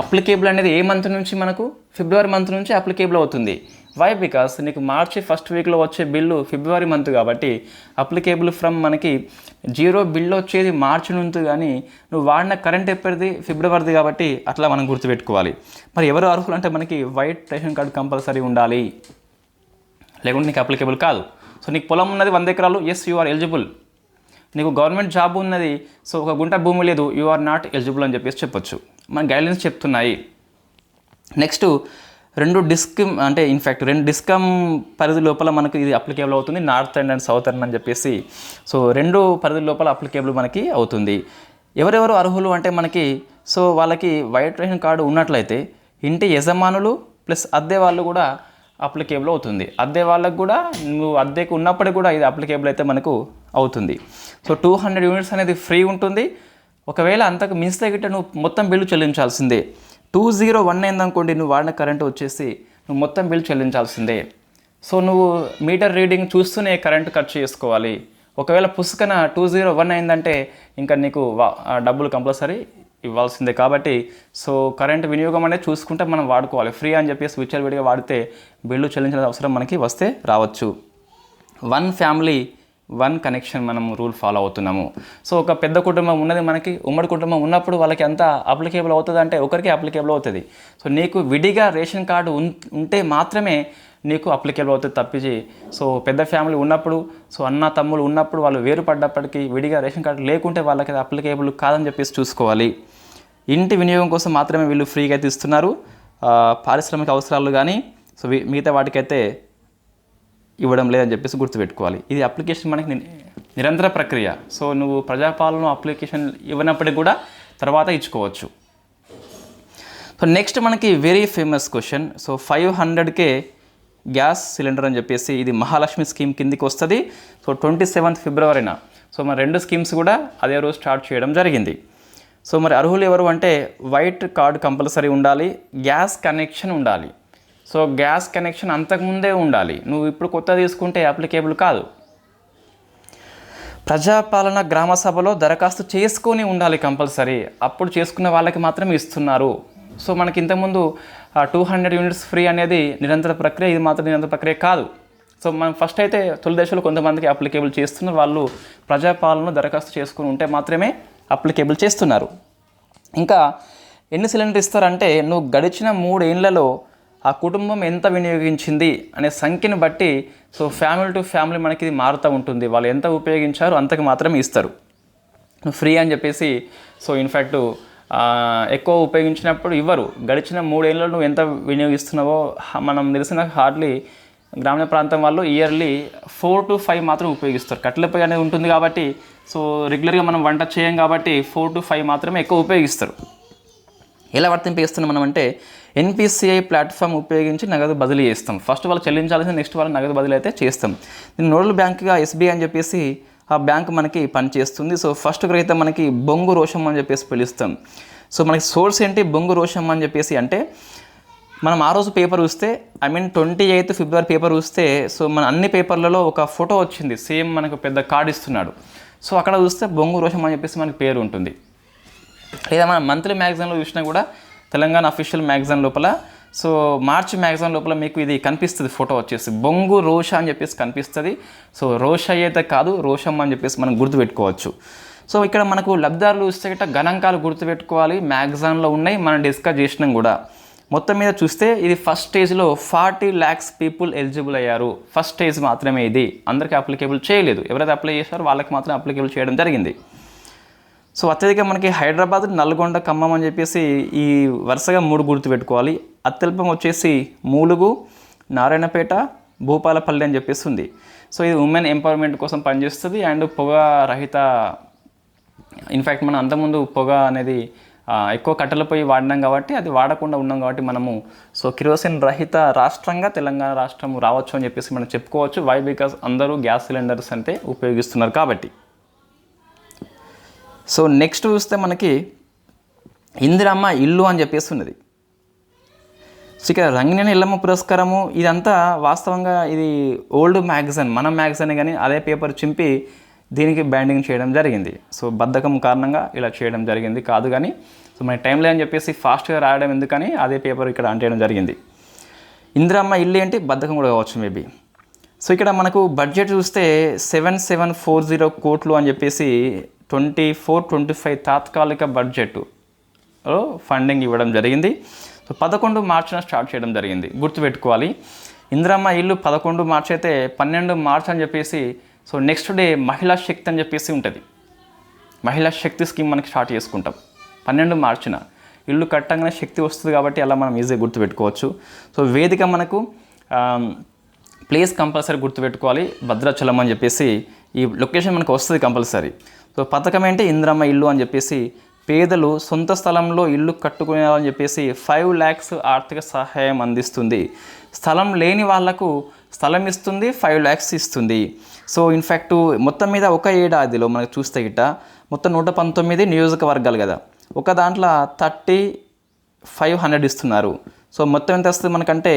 అప్లికేబుల్ అనేది ఏ మంత్ నుంచి మనకు ఫిబ్రవరి మంత్ నుంచి అప్లికేబుల్ అవుతుంది. వై? బికాస్ నీకు మార్చి ఫస్ట్ వీక్లో వచ్చే బిల్లు ఫిబ్రవరి మంత్ కాబట్టి అప్లికేబుల్ ఫ్రమ్ మనకి 0 బిల్లు వచ్చేది మార్చి నుంచి, కానీ నువ్వు వాడిన కరెంట్ ఎప్పటిది ఫిబ్రవరిది కాబట్టి అట్లా మనం గుర్తుపెట్టుకోవాలి. మరి ఎవరు అర్హులు అంటే మనకి వైట్ రేషన్ కార్డు కంపల్సరీ ఉండాలి, లేకుంటే నీకు అప్లికేబుల్ కాదు. సో నీకు పొలం ఉన్నది 100 ఎకరాలు, ఎస్ యు ఆర్ ఎలిజిబుల్. నీకు గవర్నమెంట్ జాబ్ ఉన్నది, సో 1 గుంట భూమి లేదు, యు ఆర్ నాట్ ఎలిజిబుల్ అని చెప్పేసి చెప్పొచ్చు. మన గైడ్లైన్స్ చెప్తున్నాయి. నెక్స్ట్ 2 డిస్కమ్ అంటే ఇన్ఫ్యాక్ట్ 2 డిస్కమ్ పరిధి లోపల మనకు ఇది అప్లికేబుల్ అవుతుంది, నార్త్ అండ్ సౌతర్న్ అని చెప్పేసి. సో 2 పరిధి లోపల అప్లికేబుల్ మనకి అవుతుంది. ఎవరెవరు అర్హులు అంటే మనకి, సో వాళ్ళకి వైట్ రేషన్ కార్డు ఉన్నట్లయితే ఇంటి యజమానులు ప్లస్ అద్దె వాళ్ళు కూడా అప్లికేబుల్ అవుతుంది. అద్దె వాళ్ళకు కూడా నువ్వు అద్దెకు ఉన్నప్పటికీ కూడా ఇది అప్లికేబుల్ అయితే మనకు అవుతుంది. సో 200 యూనిట్స్ అనేది ఫ్రీ ఉంటుంది. ఒకవేళ అంతకు మించితే గిట్ట నువ్వు మొత్తం బిల్లు చెల్లించాల్సిందే. 201 అయిందనుకోండి, నువ్వు వాడిన కరెంటు వచ్చేసి నువ్వు మొత్తం బిల్ చెల్లించాల్సిందే. సో నువ్వు మీటర్ రీడింగ్ చూస్తూనే కరెంటు ఖర్చు చేసుకోవాలి. ఒకవేళ పుసుకన 201 అయిందంటే ఇంకా నీకు డబ్బులు కంపల్సరీ ఇవ్వాల్సిందే. కాబట్టి సో కరెంటు వినియోగం అనేది చూసుకుంటే మనం వాడుకోవాలి. ఫ్రీ అని చెప్పేసి విచ్చలవిడిగా వాడితే బిల్లు చెల్లించాల్సిన అవసరం మనకి వస్తే రావచ్చు. 1 ఫ్యామిలీ 1 కనెక్షన్ మనం రూల్ ఫాలో అవుతున్నాము. సో ఒక పెద్ద కుటుంబం ఉన్నది మనకి, ఉమ్మడి కుటుంబం ఉన్నప్పుడు వాళ్ళకి ఎంత అప్లికేబుల్ అవుతుంది అంటే ఒకరికి అప్లికేబుల్ అవుతుంది. సో నీకు విడిగా రేషన్ కార్డు ఉంటే మాత్రమే నీకు అప్లికేబుల్ అవుతుంది తప్పించి, సో పెద్ద ఫ్యామిలీ ఉన్నప్పుడు, సో అన్న తమ్ముళ్ళు ఉన్నప్పుడు వాళ్ళు వేరుపడ్డప్పటికీ విడిగా రేషన్ కార్డు లేకుంటే వాళ్ళకి అప్లికేబుల్ కాదని చెప్పేసి చూసుకోవాలి. ఇంటి వినియోగం కోసం మాత్రమే వీళ్ళు ఫ్రీగా అయితే ఇస్తున్నారు. పారిశ్రామిక అవసరాలు కానీ సో మిగతా వాటికైతే ఇవ్వడం లేదని చెప్పేసి గుర్తుపెట్టుకోవాలి. ఇది అప్లికేషన్ మనకి నిరంతర ప్రక్రియ. సో నువ్వు ప్రజాపాలన అప్లికేషన్ ఇవ్వనప్పటికీ కూడా తర్వాత ఇచ్చుకోవచ్చు. సో నెక్స్ట్ మనకి very famous question. So 500K gas cylinder అని చెప్పేసి ఇది మహాలక్ష్మి స్కీమ్ కిందికి వస్తుంది. సో 27th ఫిబ్రవరిన సో మన 2 స్కీమ్స్ కూడా అదే రోజు స్టార్ట్ చేయడం జరిగింది. సో మరి అర్హులు ఎవరు అంటే వైట్ కార్డు కంపల్సరీ ఉండాలి, గ్యాస్ కనెక్షన్ ఉండాలి. సో గ్యాస్ కనెక్షన్ అంతకుముందే ఉండాలి, నువ్వు ఇప్పుడు కొత్త తీసుకుంటే అప్లికేబుల్ కాదు. ప్రజాపాలన గ్రామ సభలో దరఖాస్తు చేసుకొని ఉండాలి కంపల్సరీ, అప్పుడు చేసుకున్న వాళ్ళకి మాత్రమే ఇస్తున్నారు. సో మనకి ఇంతకుముందు 200 యూనిట్స్ ఫ్రీ అనేది నిరంతర ప్రక్రియ, ఇది మాత్రం నిరంతర ప్రక్రియ కాదు. సో మనం ఫస్ట్ అయితే తొలి దశలో కొంతమందికి అప్లికేబుల్ చేస్తున్నారు, వాళ్ళు ప్రజాపాలన దరఖాస్తు చేసుకుని ఉంటే మాత్రమే అప్లికేబుల్ చేస్తున్నారు. ఇంకా ఎన్ని సిలిండర్ ఇస్తారంటే నువ్వు గడిచిన 3 ఏళ్లలో ఆ కుటుంబం ఎంత వినియోగించింది అనే సంఖ్యను బట్టి సో ఫ్యామిలీ టు ఫ్యామిలీ మనకి ఇది మారుతూ ఉంటుంది. వాళ్ళు ఎంత ఉపయోగించారో అంతకు మాత్రమే ఇస్తారు. నువ్వు ఫ్రీ అని చెప్పేసి సో ఇన్ఫ్యాక్ట్ ఎక్కువ ఉపయోగించినప్పుడు ఇవ్వరు. గడిచిన 3 ఏళ్ళలో నువ్వు ఎంత వినియోగిస్తున్నావో మనం తెలిసిన హార్డ్లీ గ్రామీణ ప్రాంతం వాళ్ళు ఇయర్లీ 4 to 5 మాత్రం ఉపయోగిస్తారు. కట్టెల పొయ్యి అనేది ఉంటుంది కాబట్టి సో రెగ్యులర్గా మనం వంట చేయం కాబట్టి 4 to 5 మాత్రమే ఎక్కువ ఉపయోగిస్తారు. ఎలా వర్తింపేస్తున్నాం మనం అంటే ఎన్పిసిఐ ప్లాట్ఫామ్ ఉపయోగించి నగదు బదిలీ చేస్తాం. ఫస్ట్ వాళ్ళు చెల్లించాల్సిన నెక్స్ట్ వాళ్ళు నగదు బదిలీ అయితే చేస్తాం. దీన్ని నోడల్ బ్యాంక్గా ఎస్బీఐ అని చెప్పేసి ఆ బ్యాంక్ మనకి పనిచేస్తుంది. సో ఫస్ట్ అయితే మనకి బొంగు రోషం అని చెప్పేసి పిలుస్తాం. సో మనకి సోర్స్ ఏంటి బొంగు రోషం అని చెప్పేసి అంటే మనం ఆ రోజు పేపర్ చూస్తే 28th ఫిబ్రవరి పేపర్ చూస్తే సో మన అన్ని పేపర్లలో ఒక ఫోటో వచ్చింది, సేమ్ మనకు పెద్ద కార్డు ఇస్తున్నాడు. సో అక్కడ చూస్తే బొంగు రోషం అని చెప్పేసి మనకి పేరు ఉంటుంది. లేదా మనం మంత్లీ మ్యాగజైన్లో చూసినా కూడా తెలంగాణ అఫీషియల్ మ్యాగజైన్ లోపల సో మార్చ్ మ్యాగజైన్ లోపల మీకు ఇది కనిపిస్తుంది ఫోటో వచ్చేసి బొంగు రోష అని చెప్పేసి కనిపిస్తుంది. సో రోష అయితే కాదు, రోషమ్మ అని చెప్పేసి మనం గుర్తుపెట్టుకోవచ్చు. సో ఇక్కడ మనకు లబ్ధిదారులు చూస్తే గట్ట గణాంకాలు గుర్తుపెట్టుకోవాలి, మ్యాగజైన్లో ఉన్నాయి, మనం డిస్కస్ చేసినాం కూడా. మొత్తం మీద చూస్తే ఇది ఫస్ట్ స్టేజ్లో 40 lakhs పీపుల్ ఎలిజిబుల్ అయ్యారు. ఫస్ట్ స్టేజ్ మాత్రమే ఇది, అందరికీ అప్లికేబుల్ చేయలేదు. ఎవరైతే అప్లై చేశారో వాళ్ళకి మాత్రం అప్లికేబుల్ చేయడం జరిగింది. సో అత్యధిక మనకి హైదరాబాద్, నల్గొండ, ఖమ్మం అని చెప్పేసి ఈ వరుసగా 3 గుర్తుపెట్టుకోవాలి. అత్యల్పం వచ్చేసి మూలుగు, నారాయణపేట, భూపాలపల్లి అని చెప్పేసి ఉంది. సో ఇది ఉమెన్ ఎంపవర్మెంట్ కోసం పనిచేస్తుంది అండ్ పొగ రహిత. ఇన్ఫ్యాక్ట్ మనం అంతకుముందు పొగ అనేది ఎక్కువ కట్టెల పొయ్యి వాడినాం కాబట్టి అది వాడకుండా ఉన్నాం కాబట్టి మనము సో కిరోసిన్ రహిత రాష్ట్రంగా తెలంగాణ రాష్ట్రం రావచ్చు అని చెప్పేసి మనం చెప్పుకోవచ్చు. వై? బికాస్ అందరూ గ్యాస్ సిలిండర్స్ అంటే ఉపయోగిస్తున్నారు కాబట్టి. సో నెక్స్ట్ చూస్తే మనకి ఇందిరమ్మ ఇల్లు అని చెప్పేసి ఉన్నది. సో ఇక రంగినేని ఎల్లమ్మ పురస్కారము ఇదంతా వాస్తవంగా ఇది ఓల్డ్ మ్యాగజైన్, మన మ్యాగజైన్ కానీ అదే పేపర్ చింపి దీనికి బ్యాండింగ్ చేయడం జరిగింది. సో బద్ధకం కారణంగా ఇలా చేయడం జరిగింది కాదు కానీ, సో మన టైంలో అని చెప్పేసి ఫాస్ట్గా రాయడం ఎందుకని అదే పేపర్ ఇక్కడ అంటేయడం జరిగింది. ఇందిరమ్మ ఇల్లు ఏంటి, బద్ధకం కూడా కావచ్చు మేబీ. సో ఇక్కడ మనకు బడ్జెట్ చూస్తే 7740 కోట్లు అని చెప్పేసి 24-25 తాత్కాలిక బడ్జెట్ ఫండింగ్ ఇవ్వడం జరిగింది. సో 11 మార్చిన స్టార్ట్ చేయడం జరిగింది. గుర్తుపెట్టుకోవాలి, ఇందిరమ్మ ఇల్లు 11 మార్చి అయితే 12 మార్చ్ అని చెప్పేసి సో నెక్స్ట్ డే మహిళా శక్తి అని చెప్పేసి ఉంటుంది. మహిళా శక్తి స్కీమ్ మనకి స్టార్ట్ చేసుకుంటాం 12 మార్చిన. ఇల్లు కట్టంగానే శక్తి వస్తుంది కాబట్టి అలా మనం ఈజీగా గుర్తుపెట్టుకోవచ్చు. సో వేదిక మనకు ప్లేస్ కంపల్సరీ గుర్తుపెట్టుకోవాలి, భద్రాచలం అని చెప్పేసి ఈ లొకేషన్ మనకు వస్తుంది కంపల్సరీ. సో పథకం ఏంటి, ఇందిరమ్మ ఇల్లు అని చెప్పేసి పేదలు సొంత స్థలంలో ఇల్లు కట్టుకునేవాళ్ళని చెప్పేసి 5 lakhs ఆర్థిక సహాయం అందిస్తుంది. స్థలం లేని వాళ్లకు స్థలం ఇస్తుంది, 5 lakhs ఇస్తుంది. సో ఇన్ఫ్యాక్ట్ మొత్తం మీద ఒక ఏడాదిలో మనకు చూస్తే గిట్ట మొత్తం 119 నియోజకవర్గాలు కదా, ఒక దాంట్లో 3500 ఇస్తున్నారు. సో మొత్తం ఎంత వస్తుంది మనకంటే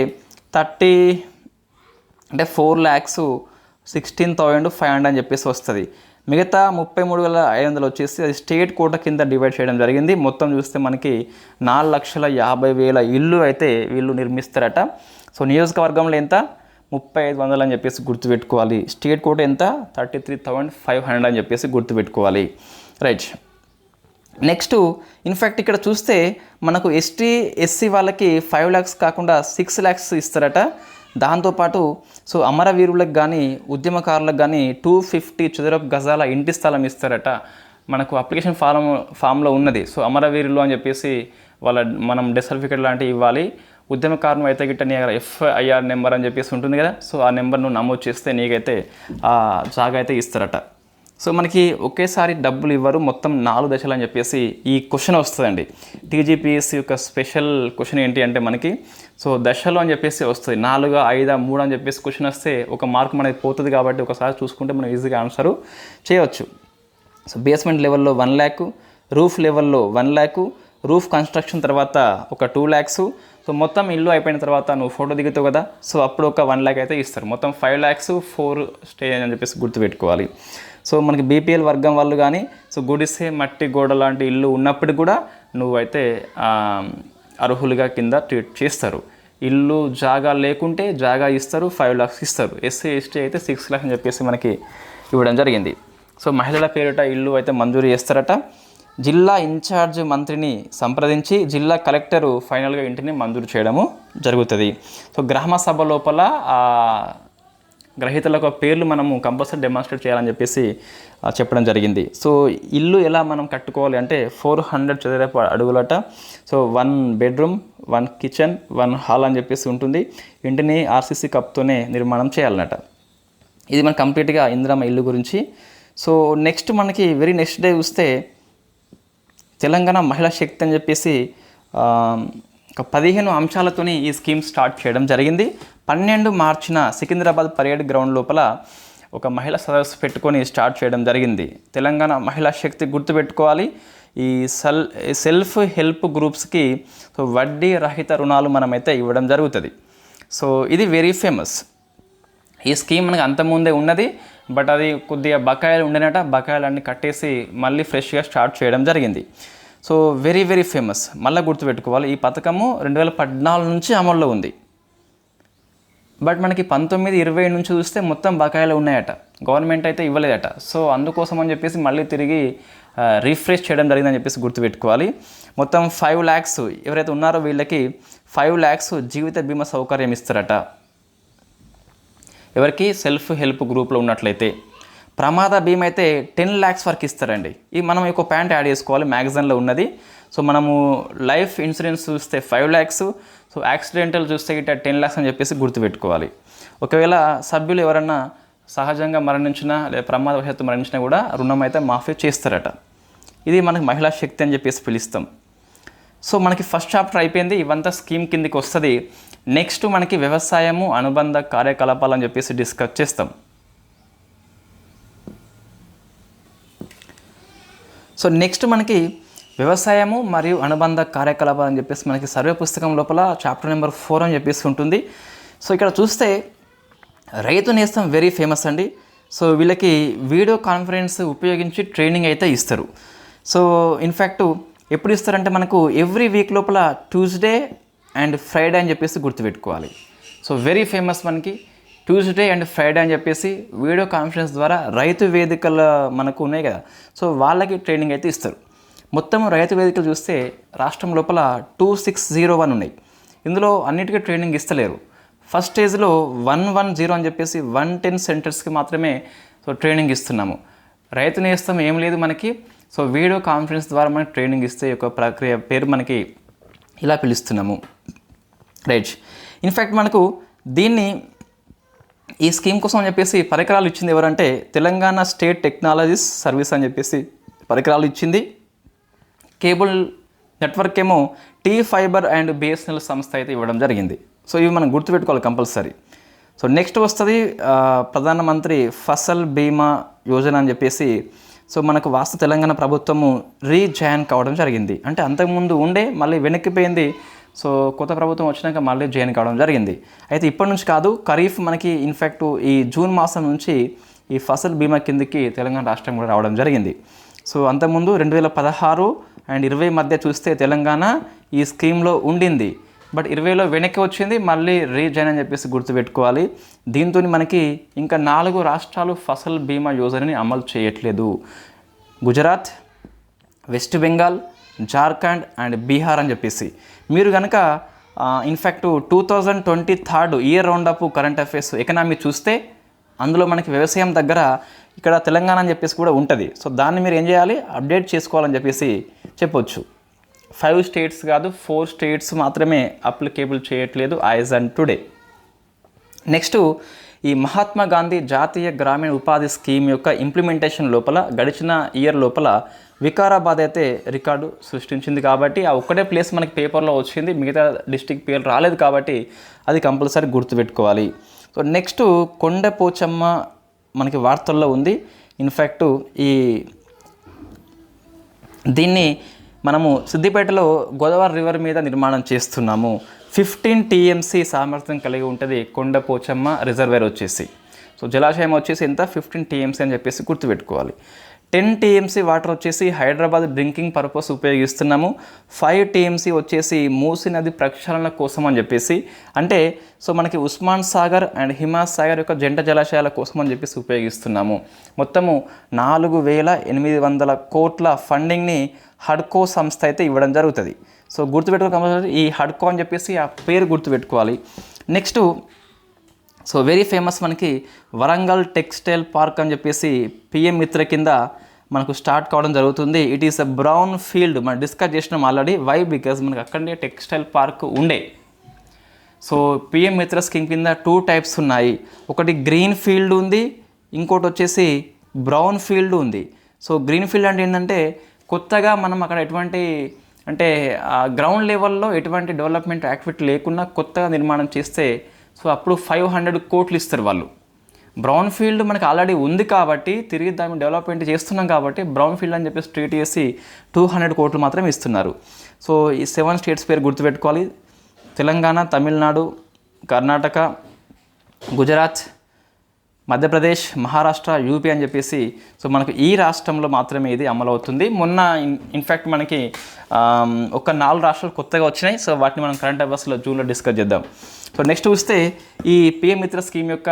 4,16,500 అని చెప్పేసి వస్తుంది. మిగతా 33,500 వచ్చేసి అది స్టేట్ కోట కింద డివైడ్ చేయడం జరిగింది. మొత్తం చూస్తే మనకి 4,50,000 ఇల్లు అయితే వీళ్ళు నిర్మిస్తారట. సో నియోజకవర్గంలో ఎంత, 3,500 అని చెప్పేసి గుర్తుపెట్టుకోవాలి. స్టేట్ కోట ఎంత, 33,500 అని చెప్పేసి గుర్తుపెట్టుకోవాలి. రైట్. నెక్స్ట్ ఇన్ఫ్యాక్ట్ ఇక్కడ చూస్తే మనకు ఎస్టీ ఎస్సీ వాళ్ళకి 5 lakhs కాకుండా 6 lakhs ఇస్తారట. దాంతోపాటు సో అమరవీరులకు కానీ ఉద్యమకారులకు కానీ 250 చదరపు గజాల ఇంటి స్థలం ఇస్తారట. మనకు అప్లికేషన్ ఫామ్లో ఉన్నది. సో అమరవీరులు అని చెప్పేసి మనం డెత్ సర్టిఫికేట్ లాంటివి ఇవ్వాలి. ఉద్యమకారణం అయితే గిట్ట నీ FIR నెంబర్ అని చెప్పేసి ఉంటుంది కదా, సో ఆ నెంబర్ నువ్వు నమోదు చేస్తే నీకైతే ఆ జాగా అయితే ఇస్తారట. సో మనకి ఒకేసారి డబ్బులు ఇవ్వరు, మొత్తం 4 దశలు అని చెప్పేసి ఈ క్వశ్చన్ వస్తుందండి. TGPSC యొక్క స్పెషల్ క్వశ్చన్ ఏంటి అంటే మనకి సో దశలు అని చెప్పేసి వస్తుంది. 4, 5, 3 అని చెప్పేసి క్వశ్చన్ వస్తే ఒక మార్క్ మనకి పోతుంది కాబట్టి ఒకసారి చూసుకుంటే మనం ఈజీగా ఆన్సరు చేయవచ్చు. సో బేస్మెంట్ లెవెల్లో 1 lakh, రూఫ్ లెవెల్లో 1 lakh, రూఫ్ కన్స్ట్రక్షన్ తర్వాత ఒక 2 lakhs. సో మొత్తం ఇల్లు అయిపోయిన తర్వాత నువ్వు ఫోటో దిగుతావు కదా, సో అప్పుడు ఒక 1 lakh అయితే ఇస్తారు. మొత్తం 5 lakhs 4 స్టేజ్ అని చెప్పేసి గుర్తుపెట్టుకోవాలి. సో మనకి BPL వర్గం వాళ్ళు కానీ సో గుడిసె మట్టి గోడ లాంటి ఇల్లు ఉన్నప్పుడు కూడా నువ్వైతే అర్హులుగా కింద ట్రీట్ చేస్తారు. ఇల్లు జాగా లేకుంటే జాగా ఇస్తారు, 5 lakhs ఇస్తారు. SC ST అయితే 6 lakhs అని చెప్పేసి మనకి ఇవ్వడం జరిగింది. సో మహిళల పేరిట ఇల్లు అయితే మంజూరు చేస్తారట. జిల్లా ఇన్ఛార్జ్ మంత్రిని సంప్రదించి జిల్లా కలెక్టరు ఫైనల్గా ఇంటిని మంజూరు చేయడము జరుగుతుంది. సో గ్రామ సభ లోపల గ్రహీతలకు పేర్లు మనము కంపల్సరీ డెమాన్స్ట్రేట్ చేయాలని చెప్పేసి చెప్పడం జరిగింది. సో ఇల్లు ఎలా మనం కట్టుకోవాలి అంటే 400 చదరపు అడుగులట. సో 1 bedroom, 1 kitchen, 1 hall అని చెప్పేసి ఉంటుంది. ఇంటిని RCC కప్తోనే నిర్మాణం చేయాలన్నట. ఇది మన కంప్లీట్గా ఇందిరమ్మ ఇల్లు గురించి. సో నెక్స్ట్ మనకి వెరీ నెక్స్ట్ డే చూస్తే తెలంగాణ మహిళా శక్తి అని చెప్పేసి ఒక 15 అంశాలతోని ఈ స్కీమ్ స్టార్ట్ చేయడం జరిగింది. 12 మార్చిన సికింద్రాబాద్ పరేడ్ గ్రౌండ్ లోపల ఒక మహిళా సదస్సు పెట్టుకొని స్టార్ట్ చేయడం జరిగింది. తెలంగాణ మహిళా శక్తి గుర్తుపెట్టుకోవాలి. ఈ సెల్ఫ్ హెల్ప్ గ్రూప్స్కి సో వడ్డీ రహిత రుణాలు మనమైతే ఇవ్వడం జరుగుతుంది. సో ఇది వెరీ ఫేమస్. ఈ స్కీమ్ మనకు అంతకుముందే ఉన్నది, బట్ అది కొద్దిగా బకాయిలు ఉండేనట, బకాయిలన్నీ కట్టేసి మళ్ళీ ఫ్రెష్గా స్టార్ట్ చేయడం జరిగింది. So very very famous. మళ్ళీ గుర్తుపెట్టుకోవాలి, ఈ పథకము 2014 నుంచి అమల్లో ఉంది. బట్ మనకి 19-20 నుంచి చూస్తే మొత్తం బకాయిలు ఉన్నాయట, గవర్నమెంట్ అయితే ఇవ్వలేదట. సో అందుకోసం అని చెప్పేసి మళ్ళీ తిరిగి రీఫ్రెష్ చేయడం జరిగిందని చెప్పేసి గుర్తుపెట్టుకోవాలి. మొత్తం 5 lakhs ఎవరైతే ఉన్నారో వీళ్ళకి 5 lakhs జీవిత బీమా సౌకర్యం ఇస్తారట. ఎవరికి? సెల్ఫ్ హెల్ప్ గ్రూప్లో ఉన్నట్లయితే. ప్రమాద బీమా అయితే 10 lakhs వరకు ఇస్తారండి. ఈ మనం ఒక పాయింట్ యాడ్ చేసుకోవాలి, మ్యాగజైన్లో ఉన్నది. సో మనము లైఫ్ ఇన్సూరెన్స్ చూస్తే 5 lakhs, సో యాక్సిడెంటల్ చూస్తే ఇట్లా 10 lakhs అని చెప్పేసి గుర్తుపెట్టుకోవాలి. ఒకవేళ సభ్యులు ఎవరన్నా సహజంగా మరణించినా లేదా ప్రమాదవశాత్తు మరణించినా కూడా రుణం అయితే మాఫీ చేస్తారట. ఇది మనకి మహిళా శక్తి అని చెప్పేసి పిలుస్తాం. సో మనకి ఫస్ట్ చాప్టర్ అయిపోయింది, ఇవంతా స్కీమ్ కిందికి వస్తుంది. నెక్స్ట్ మనకి వ్యవసాయము అనుబంధ కార్యకలాపాలు అని చెప్పేసి డిస్కస్ చేస్తాం. సో నెక్స్ట్ మనకి వ్యవసాయము మరియు అనుబంధ కార్యకలాపాలు అని చెప్పేసి మనకి సర్వే పుస్తకం లోపల చాప్టర్ నెంబర్ 4 అని చెప్పేసి ఉంటుంది. సో ఇక్కడ చూస్తే రైతు నేస్తం వెరీ ఫేమస్ అండి. సో వీళ్ళకి వీడియో కాన్ఫరెన్స్ ఉపయోగించి ట్రైనింగ్ అయితే ఇస్తారు. సో ఇన్ఫ్యాక్ట్ ఎప్పుడు ఇస్తారంటే మనకు ఎవ్రీ వీక్ లోపల ట్యూస్డే అండ్ ఫ్రైడే అని చెప్పేసి గుర్తుపెట్టుకోవాలి. సో వెరీ ఫేమస్ మనకి ట్యూస్డే అండ్ ఫ్రైడే అని చెప్పేసి వీడియో కాన్ఫరెన్స్ ద్వారా రైతు వేదికలు మనకు ఉన్నాయి కదా, సో వాళ్ళకి ట్రైనింగ్ అయితే ఇస్తారు. మొత్తం రైతు వేదికలు చూస్తే రాష్ట్రం లోపల 2601 ఉన్నాయి. ఇందులో అన్నిటికీ ట్రైనింగ్ ఇస్తలేరు. ఫస్ట్ స్టేజ్లో 110 అని చెప్పేసి 110 సెంటర్స్కి మాత్రమే సో ట్రైనింగ్ ఇస్తున్నాము. రైతు నేస్తం ఏం లేదు మనకి. సో వీడియో కాన్ఫరెన్స్ ద్వారా మనకి ట్రైనింగ్ ఇస్తే ఒక ప్రక్రియ పేరు మనకి ఇలా పిలుస్తున్నాము. రైట్. ఇన్ఫ్యాక్ట్ మనకు దీన్ని ఈ స్కీమ్ కోసం అని చెప్పేసి పరికరాలు ఇచ్చింది ఎవరంటే తెలంగాణ స్టేట్ టెక్నాలజీస్ సర్వీస్ అని చెప్పేసి పరికరాలు ఇచ్చింది. కేబుల్ నెట్వర్క్ ఏమో టీ ఫైబర్ అండ్ బిఎస్ఎన్ఎల్ సంస్థ అయితే ఇవ్వడం జరిగింది. సో ఇవి మనం గుర్తుపెట్టుకోవాలి కంపల్సరీ. సో నెక్స్ట్ వస్తుంది ప్రధానమంత్రి ఫసల్ బీమా యోజన అని చెప్పేసి. సో మనకు వాస్తు తెలంగాణ ప్రభుత్వము రీజాయిన్ కావడం జరిగింది. అంటే అంతకుముందు ఉండే మళ్ళీ వెనక్కిపోయింది. సో కొత్త ప్రభుత్వం వచ్చినాక మళ్ళీ జాయిన్ కావడం జరిగింది. అయితే ఇప్పటి నుంచి కాదు, ఖరీఫ్ మనకి ఇన్ఫ్యాక్ట్ ఈ జూన్ మాసం నుంచి ఈ ఫసల్ బీమా కిందకి తెలంగాణ రాష్ట్రం కూడా రావడం జరిగింది. సో అంతకుముందు 2016 అండ్ 20 మధ్య చూస్తే తెలంగాణ ఈ స్కీమ్లో ఉండింది. బట్ 20లో వెనక్కి వచ్చింది, మళ్ళీ రీజాయిన్ అని చెప్పేసి గుర్తుపెట్టుకోవాలి. దీంతో మనకి ఇంకా 4 రాష్ట్రాలు ఫసల్ బీమా యోజనని అమలు చేయట్లేదు. గుజరాత్, వెస్ట్ బెంగాల్, జార్ఖండ్ అండ్ బీహార్ అని చెప్పేసి. మీరు కనుక in fact 2023 year round up current affairs economy చూస్తే అందులో మనకి వ్యవసాయం దగ్గర ఇక్కడ తెలంగాణ అని చెప్పేసి కూడా ఉంటుంది. సో దాన్ని మీరు ఏం చేయాలి, అప్డేట్ చేసుకోవాలని చెప్పేసి చెప్పొచ్చు. 5 స్టేట్స్ కాదు 4 స్టేట్స్ మాత్రమే అప్లికేబుల్ చేయట్లేదు యాజ్ అండ్ టుడే. నెక్స్ట్ ఈ మహాత్మా గాంధీ జాతీయ గ్రామీణ ఉపాధి స్కీమ్ యొక్క ఇంప్లిమెంటేషన్ లోపల గడిచిన ఇయర్ లోపల వికారాబాద్ అయితే రికార్డు సృష్టించింది. కాబట్టి ఆ ఒక్కటే ప్లేస్ మనకి పేపర్లో వచ్చింది, మిగతా డిస్టిక్ పేరు రాలేదు. కాబట్టి అది కంపల్సరీ గుర్తుపెట్టుకోవాలి. సో నెక్స్ట్ కొండపోచమ్మ మనకి వార్తల్లో ఉంది. ఇన్ఫ్యాక్ట్ దీన్ని మనము సిద్దిపేటలో గోదావరి రివర్ మీద నిర్మాణం చేస్తున్నాము. 15 TMC సామర్థ్యం కలిగి ఉంటుంది కొండపోచమ్మ రిజర్వేర్ వచ్చేసి. సో జలాశయం వచ్చేసి ఎంత 15 TMC అని చెప్పేసి గుర్తుపెట్టుకోవాలి. 10 TMC వాటర్ వచ్చేసి హైదరాబాద్ డ్రింకింగ్ పర్పస్ ఉపయోగిస్తున్నాము. 5 TMC వచ్చేసి మూసీ నది ప్రక్షాళన కోసం అని చెప్పేసి, అంటే సో మనకి ఉస్మాన్ సాగర్ అండ్ హిమాయత్ సాగర్ యొక్క జంట జలాశయాల కోసం అని చెప్పేసి ఉపయోగిస్తున్నాము. మొత్తము 4800 కోట్ల ఫండింగ్ని హడ్కో సంస్థ అయితే ఇవ్వడం జరుగుతుంది. సో గుర్తుపెట్టుకోవాలి, ఈ హడ్కో అని చెప్పేసి ఆ పేరు గుర్తుపెట్టుకోవాలి. నెక్స్ట్ సో వెరీ ఫేమస్ మనకి వరంగల్ టెక్స్టైల్ పార్క్ అని చెప్పేసి పిఎం మిత్ర కింద మనకు స్టార్ట్ కావడం జరుగుతుంది. It is a brown field. మనం డిస్కస్ చేసినాం ఆల్రెడీ. వై? బికాజ్ మనకి అక్కడే టెక్స్టైల్ పార్క్ ఉండే. సో పిఎం మిత్ర స్కీమ్ కింద 2 టైప్స్ ఉన్నాయి. ఒకటి గ్రీన్ ఫీల్డ్ ఉంది, ఇంకోటి వచ్చేసి బ్రౌన్ ఫీల్డ్ ఉంది. సో గ్రీన్ ఫీల్డ్ అంటే ఏంటంటే కొత్తగా మనం అక్కడ ఎటువంటి అంటే గ్రౌండ్ లెవెల్లో ఎటువంటి డెవలప్మెంట్ యాక్టివిటీ లేకుండా కొత్తగా నిర్మాణం చేస్తే సో అప్పుడు 500 కోట్లు ఇస్తారు వాళ్ళు. బ్రౌన్ ఫీల్డ్ మనకి ఆల్రెడీ ఉంది కాబట్టి తిరిగి దాన్ని డెవలప్మెంట్ చేస్తున్నాం కాబట్టి బ్రౌన్ ఫీల్డ్ అని చెప్పేసి ట్రీట్ చేసి 200 కోట్లు మాత్రమే ఇస్తున్నారు. సో ఈ 7 స్టేట్స్ పేరు గుర్తుపెట్టుకోవాలి. తెలంగాణ, తమిళనాడు, కర్ణాటక, గుజరాత్, మధ్యప్రదేశ్, మహారాష్ట్ర, యూపీ అని చెప్పేసి సో మనకు ఈ రాష్ట్రంలో మాత్రమే ఇది అమలవుతుంది. మొన్న ఇన్ఫ్యాక్ట్ మనకి ఒక 4 రాష్ట్రాలు కొత్తగా వచ్చినాయి. సో వాటిని మనం కరెంట్ అఫైర్స్లో జూన్లో డిస్కస్ చేద్దాం. సో నెక్స్ట్ చూస్తే ఈ పిఎం మిత్ర స్కీమ్ యొక్క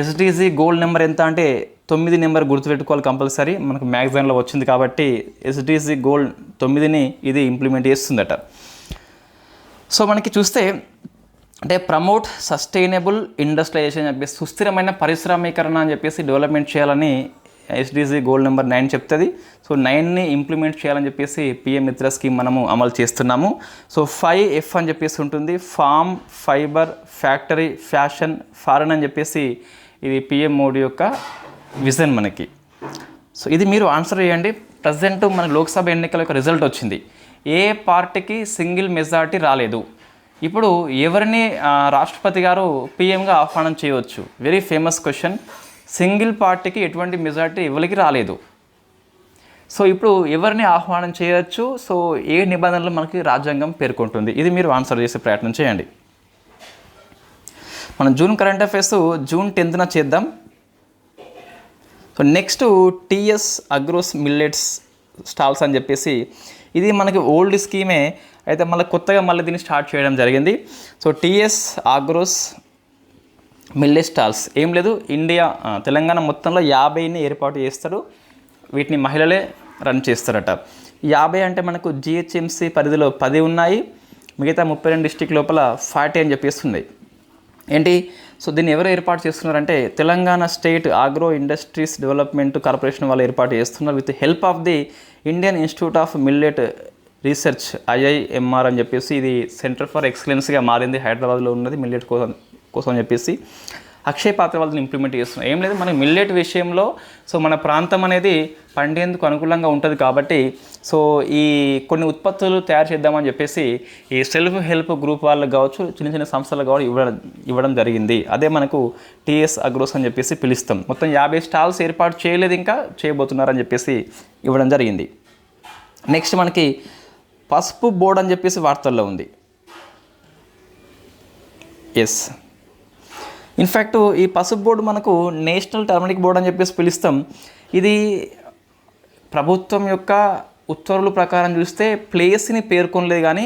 ఎస్డిజి గోల్ నెంబర్ ఎంత అంటే 9 నెంబర్ గుర్తుపెట్టుకోవాలి కంపల్సరీ. మనకు మ్యాగజైన్లో వచ్చింది కాబట్టి ఎస్డిజి గోల్ 9ని ఇది ఇంప్లిమెంట్ చేస్తుందట. సో మనకి చూస్తే అంటే ప్రమోట్ సస్టైనబుల్ ఇండస్ట్రియలైజేషన్ అని చెప్పేసి సుస్థిరమైన పరిశ్రమీకరణ అని చెప్పేసి డెవలప్మెంట్ చేయాలని ఎస్డిజి గోల్ నెంబర్ 9 చెప్తుంది. సో 9ని ఇంప్లిమెంట్ చేయాలని చెప్పేసి పిఎం మిత్ర స్కీమ్ మనము అమలు చేస్తున్నాము. సో 5F అని చెప్పేసి ఉంటుంది, farm, fibre, factory, fashion, foreign అని చెప్పేసి ఇది పిఎం మోడీ యొక్క విజన్ మనకి. సో ఇది మీరు ఆన్సర్ చేయండి. ప్రజెంట్ మన లోక్సభ ఎన్నికల యొక్క రిజల్ట్ వచ్చింది. ఏ పార్టీకి సింగిల్ మెజారిటీ రాలేదు. ఇప్పుడు ఎవరిని రాష్ట్రపతి గారు పిఎంగా ఆహ్వానం చేయవచ్చు? Very famous question. సింగిల్ పార్టీకి ఎటువంటి మెజారిటీ ఎవరికి రాలేదు. సో ఇప్పుడు ఎవరిని ఆహ్వానం చేయవచ్చు? సో ఏ నిబంధనలు మనకి రాజ్యాంగం పేర్కొంటుంది? ఇది మీరు ఆన్సర్ చేసే ప్రయత్నం చేయండి. మనం జూన్ కరెంట్ అఫైర్స్ జూన్ 10న చేద్దాం. So next TS agros millets stalls అని చెప్పేసి ఇది మనకి ఓల్డ్ స్కీమే, అయితే మళ్ళీ కొత్తగా మళ్ళీ దీన్ని స్టార్ట్ చేయడం జరిగింది. So TS agros millet stalls ఏం లేదు, ఇండియా తెలంగాణ మొత్తంలో 50ని ఏర్పాటు చేస్తారు. వీటిని మహిళలే రన్ చేస్తారట. 50 అంటే మనకు జిహెచ్ఎంసీ పరిధిలో 10 ఉన్నాయి, మిగతా 32 డిస్టిక్ లోపల 40 అని చెప్పేస్తుంది. ఏంటి? సో దీన్ని ఎవరు ఏర్పాటు చేస్తున్నారంటే Telangana state agro industries development corporation వాళ్ళు ఏర్పాటు చేస్తున్నారు with help of the Indian institute of millet research IIMR అని చెప్పేసి. ఇది సెంటర్ ఫర్ ఎక్సలెన్స్గా మారింది, హైదరాబాద్లో ఉన్నది మిల్లెట్ కోసం అని చెప్పేసి. అక్షయ్ పాత్ర వాళ్ళని ఇంప్లిమెంట్ చేస్తున్నాం. ఏం లేదు, మన మిల్లెట్ విషయంలో సో మన ప్రాంతం అనేది పండేందుకు అనుకూలంగా ఉంటుంది కాబట్టి సో ఈ కొన్ని ఉత్పత్తులు తయారు చేద్దామని చెప్పేసి ఈ సెల్ఫ్ హెల్ప్ గ్రూప్ వాళ్ళకి కావచ్చు, చిన్న చిన్న సంస్థలు కావచ్చు ఇవ్వడం జరిగింది. అదే మనకు టీఎస్ అగ్రోస్ అని చెప్పేసి పిలుస్తాం. మొత్తం 50 స్టాల్స్ ఏర్పాటు చేయలేదు, ఇంకా చేయబోతున్నారని చెప్పేసి ఇవ్వడం జరిగింది. నెక్స్ట్ మనకి పసుపు బోర్డు అని చెప్పేసి వార్తల్లో ఉంది. ఎస్, ఇన్ఫ్యాక్ట్ ఈ పసుపు బోర్డు మనకు నేషనల్ టర్మరిక్ బోర్డు అని చెప్పేసి పిలుస్తాం. ఇది ప్రభుత్వం యొక్క ఉత్తర్వుల ప్రకారం చూస్తే ప్లేస్ని పేర్కొనలేదు, కానీ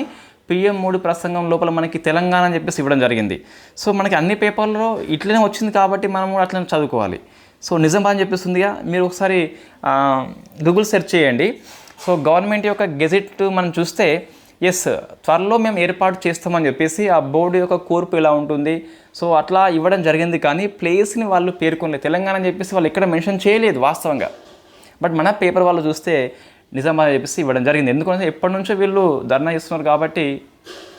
పిఎం మోడీ ప్రసంగం లోపల మనకి తెలంగాణ అని చెప్పేసి ఇవ్వడం జరిగింది. సో మనకి అన్ని పేపర్లలో ఇట్లనే వచ్చింది కాబట్టి మనం కూడా అట్లనే చదువుకోవాలి. సో నిజం అని చెప్పేస్తుందిగా, మీరు ఒకసారి గూగుల్ సెర్చ్ చేయండి. సో గవర్నమెంట్ యొక్క గెజెట్ మనం చూస్తే ఎస్ త్వరలో మేము ఏర్పాటు చేస్తామని చెప్పేసి ఆ బోర్డు యొక్క కూర్పు ఎలా ఉంటుంది సో అట్లా ఇవ్వడం జరిగింది, కానీ ప్లేస్ని వాళ్ళు పేర్కొనలేదు. తెలంగాణ అని చెప్పేసి వాళ్ళు ఎక్కడ మెన్షన్ చేయలేదు వాస్తవంగా. బట్ మన పేపర్ వాళ్ళు చూస్తే నిజామాబాద్ చెప్పేసి ఇవ్వడం జరిగింది. ఎందుకంటే ఎప్పటి నుంచో వీళ్ళు ధర్నా చేస్తున్నారు కాబట్టి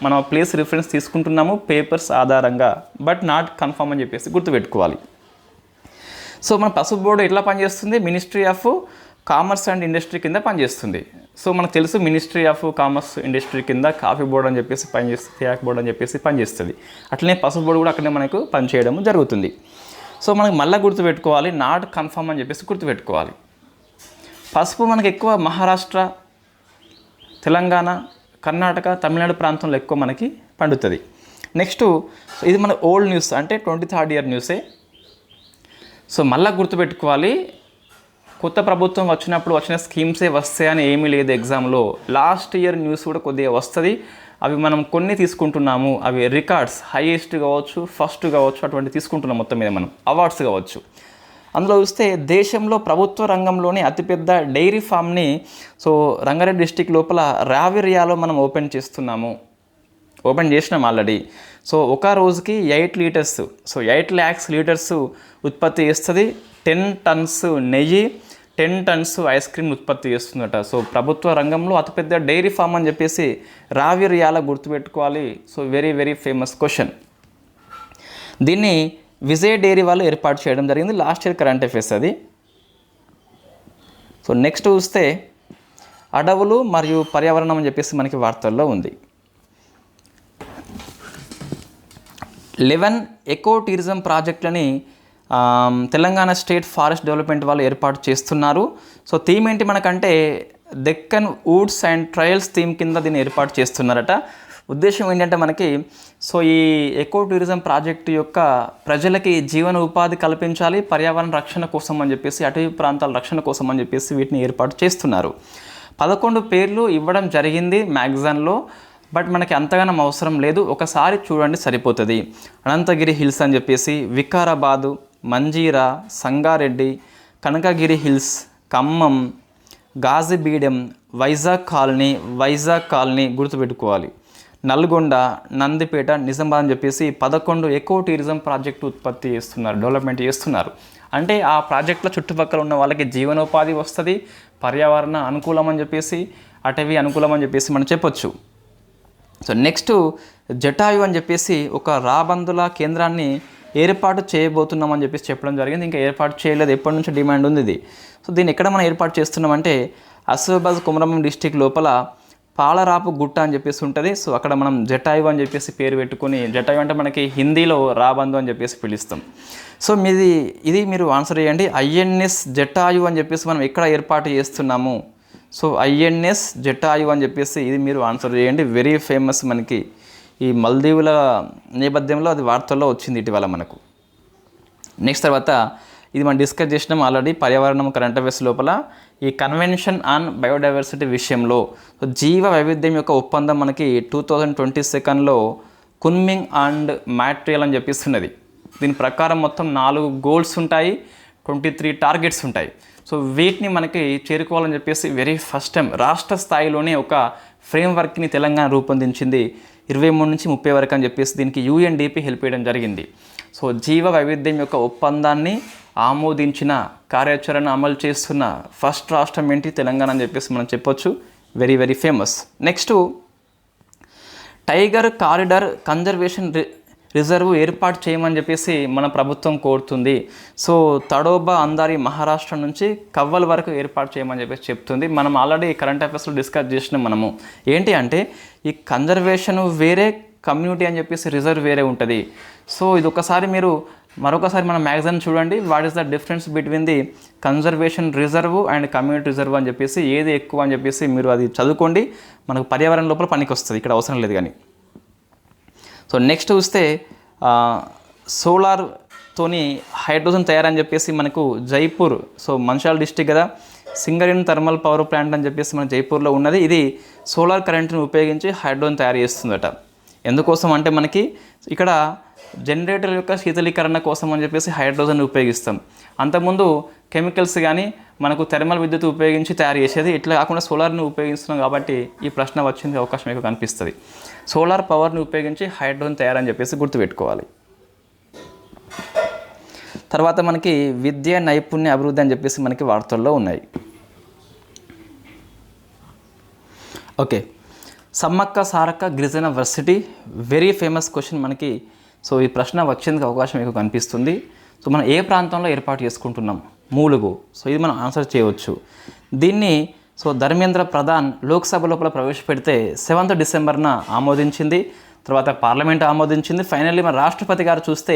మనం ప్లేస్ రిఫరెన్స్ తీసుకుంటున్నాము పేపర్స్ ఆధారంగా, బట్ నాట్ కన్ఫర్మ్ అని చెప్పేసి గుర్తుపెట్టుకోవాలి. సో మన పసుపు బోర్డు ఎట్లా పనిచేస్తుంది? Ministry of commerce and industry కింద పనిచేస్తుంది. సో మనకు తెలుసు మినిస్ట్రీ ఆఫ్ కామర్స్ ఇండస్ట్రీ కింద కాఫీ బోర్డు అని చెప్పేసి పనిచేస్తుంది, థియాక్ బోర్డు అని చెప్పేసి పనిచేస్తుంది. అట్లనే పసుపు బోర్డు కూడా అక్కడనే మనకు పనిచేయడం జరుగుతుంది. సో మనకు మళ్ళీ గుర్తుపెట్టుకోవాలి, నాట్ కన్ఫర్మ్ అని చెప్పేసి గుర్తుపెట్టుకోవాలి. పసుపు మనకు ఎక్కువ మహారాష్ట్ర, తెలంగాణ, కర్ణాటక, తమిళనాడు ప్రాంతంలో ఎక్కువ మనకి పండుతుంది. నెక్స్ట్ ఇది మన ఓల్డ్ న్యూస్, అంటే 23rd ఇయర్ న్యూసే. సో మళ్ళీ గుర్తుపెట్టుకోవాలి, కొత్త ప్రభుత్వం వచ్చినప్పుడు వచ్చిన స్కీమ్సే వస్తాయని ఏమీ లేదు ఎగ్జామ్లో. లాస్ట్ ఇయర్ న్యూస్ కూడా కొద్దిగా వస్తుంది. అవి మనం కొన్ని తీసుకుంటున్నాము, అవి రికార్డ్స్ హైయెస్ట్ కావచ్చు, ఫస్ట్ కావచ్చు, అటువంటి తీసుకుంటున్నాం. మొత్తం మీద మనం అవార్డ్స్ కావచ్చు. అందులో చూస్తే దేశంలో ప్రభుత్వ రంగంలోని అతిపెద్ద డైరీ ఫామ్ని సో రంగారెడ్డి డిస్టిక్ లోపల రావిరియాలో మనం ఓపెన్ చేసినాం ఆల్రెడీ. సో ఒక రోజుకి 8 లీటర్స్, సో 8 lakhs లీటర్స్ ఉత్పత్తి చేస్తుంది. 10 tons నెయ్యి, 10 tons ఐస్ క్రీమ్ ఉత్పత్తి చేస్తుందట. సో ప్రభుత్వ రంగంలో అతిపెద్ద డైరీ ఫామ్ అని చెప్పేసి రావిరియాల గుర్తుపెట్టుకోవాలి. So very very famous question. దీన్ని విజయ్ డైరీ వాళ్ళు ఏర్పాటు చేయడం జరిగింది. లాస్ట్ ఇయర్ కరెంట్ అఫైర్స్ అది. సో నెక్స్ట్ చూస్తే అడవులు మరియు పర్యావరణం అని చెప్పేసి మనకి వార్తల్లో ఉంది. 11 ఎకో టూరిజం ప్రాజెక్టులని తెలంగాణ స్టేట్ ఫారెస్ట్ డెవలప్మెంట్ వాళ్ళు ఏర్పాటు చేస్తున్నారు. సో థీమ్ ఏంటి మనకంటే Deccan woods and trails theme కింద దీన్ని ఏర్పాటు చేస్తున్నారట. ఉద్దేశం ఏంటంటే మనకి సో ఈ ఎకో టూరిజం ప్రాజెక్టు యొక్క ప్రజలకి జీవన ఉపాధి కల్పించాలి, పర్యావరణ రక్షణ కోసం అని చెప్పేసి, అటవీ ప్రాంతాల రక్షణ కోసం అని చెప్పేసి వీటిని ఏర్పాటు చేస్తున్నారు. 11 పేర్లు ఇవ్వడం జరిగింది మ్యాగజైన్లో, బట్ మనకి అంతగానం అవసరం లేదు, ఒకసారి చూడండి సరిపోతుంది. అనంతగిరి హిల్స్ అని చెప్పేసి, వికారాబాదు, మంజీరా, సంగారెడ్డి, కనకగిరి హిల్స్, ఖమ్మం, గాజిబీడెం, వైజాగ్ కాలనీ గుర్తుపెట్టుకోవాలి, నల్గొండ, నందిపేట, నిజామాబాద్ అని చెప్పేసి 11 ఎకో టూరిజం ప్రాజెక్టు ఉత్పత్తి చేస్తున్నారు, డెవలప్మెంట్ చేస్తున్నారు. అంటే ఆ ప్రాజెక్టుల చుట్టుపక్కల ఉన్న వాళ్ళకి జీవనోపాధి వస్తుంది, పర్యావరణ అనుకూలం అని చెప్పేసి, అటవీ అనుకూలం అని చెప్పేసి మనం చెప్పొచ్చు. సో నెక్స్ట్ జటాయు అని చెప్పేసి ఒక రాబందుల కేంద్రాన్ని ఏర్పాటు చేయబోతున్నామని చెప్పేసి చెప్పడం జరిగింది. ఇంకా ఏర్పాటు చేయలేదు, ఎప్పటి నుంచో డిమాండ్ ఉంది ఇది. సో దీన్ని ఎక్కడ మనం ఏర్పాటు చేస్తున్నామంటే ఆసిఫాబాద్ కుమరంభీం డిస్టిక్ లోపల పాలరాపు గుట్ట అని చెప్పేసి ఉంటుంది. సో అక్కడ మనం జటాయు అని చెప్పేసి పేరు పెట్టుకొని, జటాయు అంటే మనకి హిందీలో రాబందు అని చెప్పేసి పిలుస్తాం. సో ఇది మీరు ఆన్సర్ చేయండి. ఐఎన్ఎస్ జటాయు అని చెప్పేసి మనం ఎక్కడ ఏర్పాటు చేస్తున్నాము? సో ఐఎన్ఎస్ జటాయు అని చెప్పేసి ఇది మీరు ఆన్సర్ చేయండి. వెరీ ఫేమస్, మనకి ఈ మల్దీవుల నేపథ్యంలో అది వార్తల్లో వచ్చింది ఇటీవల మనకు. నెక్స్ట్ తర్వాత ఇది మనం డిస్కస్ చేసినాం ఆల్రెడీ పర్యావరణం కరెంట్ అఫైర్స్ లోపల. ఈ కన్వెన్షన్ ఆన్ బయోడైవర్సిటీ విషయంలో జీవ వైవిధ్యం యొక్క ఒప్పందం మనకి 2022లో కున్మింగ్ అండ్ మాట్రియల్ అని చెప్పిస్తున్నది. దీని ప్రకారం మొత్తం 4 గోల్స్ ఉంటాయి, 23 టార్గెట్స్ ఉంటాయి. సో వీటిని మనకి చేరుకోవాలని చెప్పేసి వెరీ ఫస్ట్ టైం రాష్ట్ర స్థాయిలోనే ఒక ఫ్రేమ్వర్క్ని తెలంగాణ రూపొందించింది 23 నుంచి 30 వరకు అని చెప్పేసి. దీనికి UNDP హెల్ప్ చేయడం జరిగింది. సో జీవ వైవిధ్యం యొక్క ఒప్పందాన్ని ఆమోదించిన, కార్యాచరణ అమలు చేస్తున్న ఫస్ట్ రాష్ట్రం ఏంటి? తెలంగాణ అని చెప్పేసి మనం చెప్పొచ్చు. Very very famous. Next tiger corridor conservation reserve ఏర్పాటు చేయమని చెప్పేసి మన ప్రభుత్వం కోరుతుంది. సో తడోబా అందారి మహారాష్ట్ర నుంచి కవ్వల్ వరకు ఏర్పాటు చేయమని చెప్పేసి చెప్తుంది. మనం ఆల్రెడీ కరెంట్ అఫైర్స్లో డిస్కస్ చేసినాం మనము. ఏంటి అంటే ఈ కన్జర్వేషన్ వేరే, కమ్యూనిటీ అని చెప్పేసి రిజర్వ్ వేరే ఉంటుంది. సో ఇది మీరు మరొకసారి మన మ్యాగజైన్ చూడండి. What is the difference between the conservation reserve and community reserve అని చెప్పేసి, ఏది ఎక్కువ అని చెప్పేసి మీరు అది చదువుకోండి. మనకు పర్యావరణ లోపల పనికి వస్తుంది, ఇక్కడ అవసరం లేదు కానీ. సో నెక్స్ట్ చూస్తే సోలార్తోని హైడ్రోజన్ తయారని చెప్పేసి మనకు జైపూర్, సో మంచిర్యాల డిస్టిక్ కదా, సింగరేణి థర్మల్ పవర్ ప్లాంట్ అని చెప్పేసి మన జైపూర్లో ఉన్నది. ఇది సోలార్ కరెంట్ని ఉపయోగించి హైడ్రోజన్ తయారు చేస్తుందట. ఎందుకోసం అంటే మనకి ఇక్కడ జనరేటర్ యొక్క శీతలీకరణ కోసం అని చెప్పేసి హైడ్రోజన్ ఉపయోగిస్తాం. అంతకుముందు కెమికల్స్ కానీ మనకు థర్మల్ విద్యుత్ ఉపయోగించి తయారు చేసేది. ఇట్లా కాకుండా సోలార్ని ఉపయోగిస్తున్నాం కాబట్టి ఈ ప్రశ్న వచ్చింది, అవకాశం ఎక్కువ కనిపిస్తుంది. సోలార్ పవర్ని ఉపయోగించి హైడ్రోజన్ తయారని చెప్పేసి గుర్తుపెట్టుకోవాలి. తర్వాత మనకి విద్య నైపుణ్య అభివృద్ధి అని చెప్పేసి మనకి వార్తల్లో ఉన్నాయి. ఓకే, సమ్మక్క సారక్క గిరిజన వర్సిటీ వెరీ ఫేమస్ క్వశ్చన్ మనకి. సో ఈ ప్రశ్న వచ్చేందుకు అవకాశం ఎక్కువ కనిపిస్తుంది. సో మనం ఏ ప్రాంతంలో ఏర్పాటు చేసుకుంటున్నాం? మూలుగు. సో ఇది మనం ఆన్సర్ చేయవచ్చు. దీన్ని ధర్మేంద్ర ప్రధాన్ లోక్సభ లోపల ప్రవేశపెడితే 7th డిసెంబర్న ఆమోదించింది. తర్వాత పార్లమెంట్ ఆమోదించింది. ఫైనల్లీ మన రాష్ట్రపతి గారు చూస్తే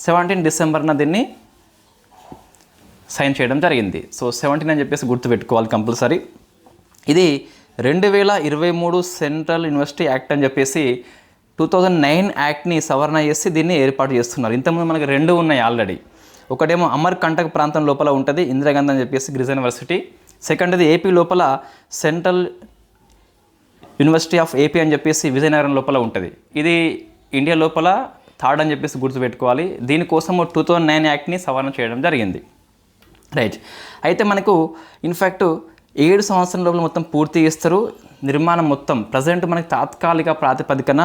17 డిసెంబర్న దీన్ని సైన్ చేయడం జరిగింది. సో 17 అని చెప్పేసి గుర్తుపెట్టుకోవాలి కంపల్సరీ. ఇది 2023 సెంట్రల్ యూనివర్సిటీ యాక్ట్ అని చెప్పేసి 2009 యాక్ట్ని సవరణ చేసి దీన్ని ఏర్పాటు చేస్తున్నారు. ఇంతకుముందు మనకి 2 ఉన్నాయి ఆల్రెడీ. ఒకటేమో అమర్ కంటక్ ప్రాంతం లోపల ఉంటుంది ఇందిరాగాంధీ అని చెప్పేసి గిరిజన యూనివర్సిటీ. సెకండ్ది ఏపీ లోపల సెంట్రల్ యూనివర్సిటీ ఆఫ్ ఏపీ అని చెప్పేసి విజయనగరం లోపల ఉంటుంది. ఇది ఇండియా లోపల 3rd అని చెప్పేసి గుర్తుపెట్టుకోవాలి. దీనికోసం 2009 యాక్ట్ని సవరణ చేయడం జరిగింది. రైట్. అయితే మనకు ఇన్ఫ్యాక్ట్ 7 సంవత్సరాల లోపల మొత్తం పూర్తి చేస్తారు. నిర్మాణం మొత్తం ప్రజెంట్ మనకి తాత్కాలిక ప్రాతిపదికన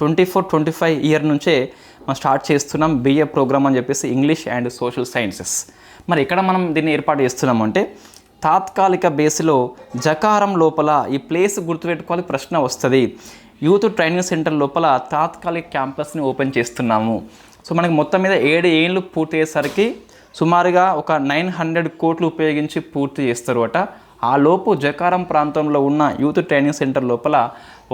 24-25 ఇయర్ నుంచే మనం స్టార్ట్ చేస్తున్నాం BA ప్రోగ్రామ్ అని చెప్పేసి ఇంగ్లీష్ అండ్ సోషల్ సైన్సెస్. మరి ఎక్కడ మనం దీన్ని ఏర్పాటు చేస్తున్నాము అంటే తాత్కాలిక బేస్లో జకారం లోపల, ఈ ప్లేస్ గుర్తుపెట్టుకోవాలి, ప్రశ్న వస్తుంది. యూత్ ట్రైనింగ్ సెంటర్ లోపల తాత్కాలిక క్యాంపస్ని ఓపెన్ చేస్తున్నాము. సో మనకి మొత్తం మీద 7 ఏళ్ళు పూర్తి అయ్యేసరికి సుమారుగా ఒక 900 కోట్లు ఉపయోగించి పూర్తి చేస్తారు అట. ఆ లోపు జకారం ప్రాంతంలో ఉన్న యూత్ ట్రైనింగ్ సెంటర్ లోపల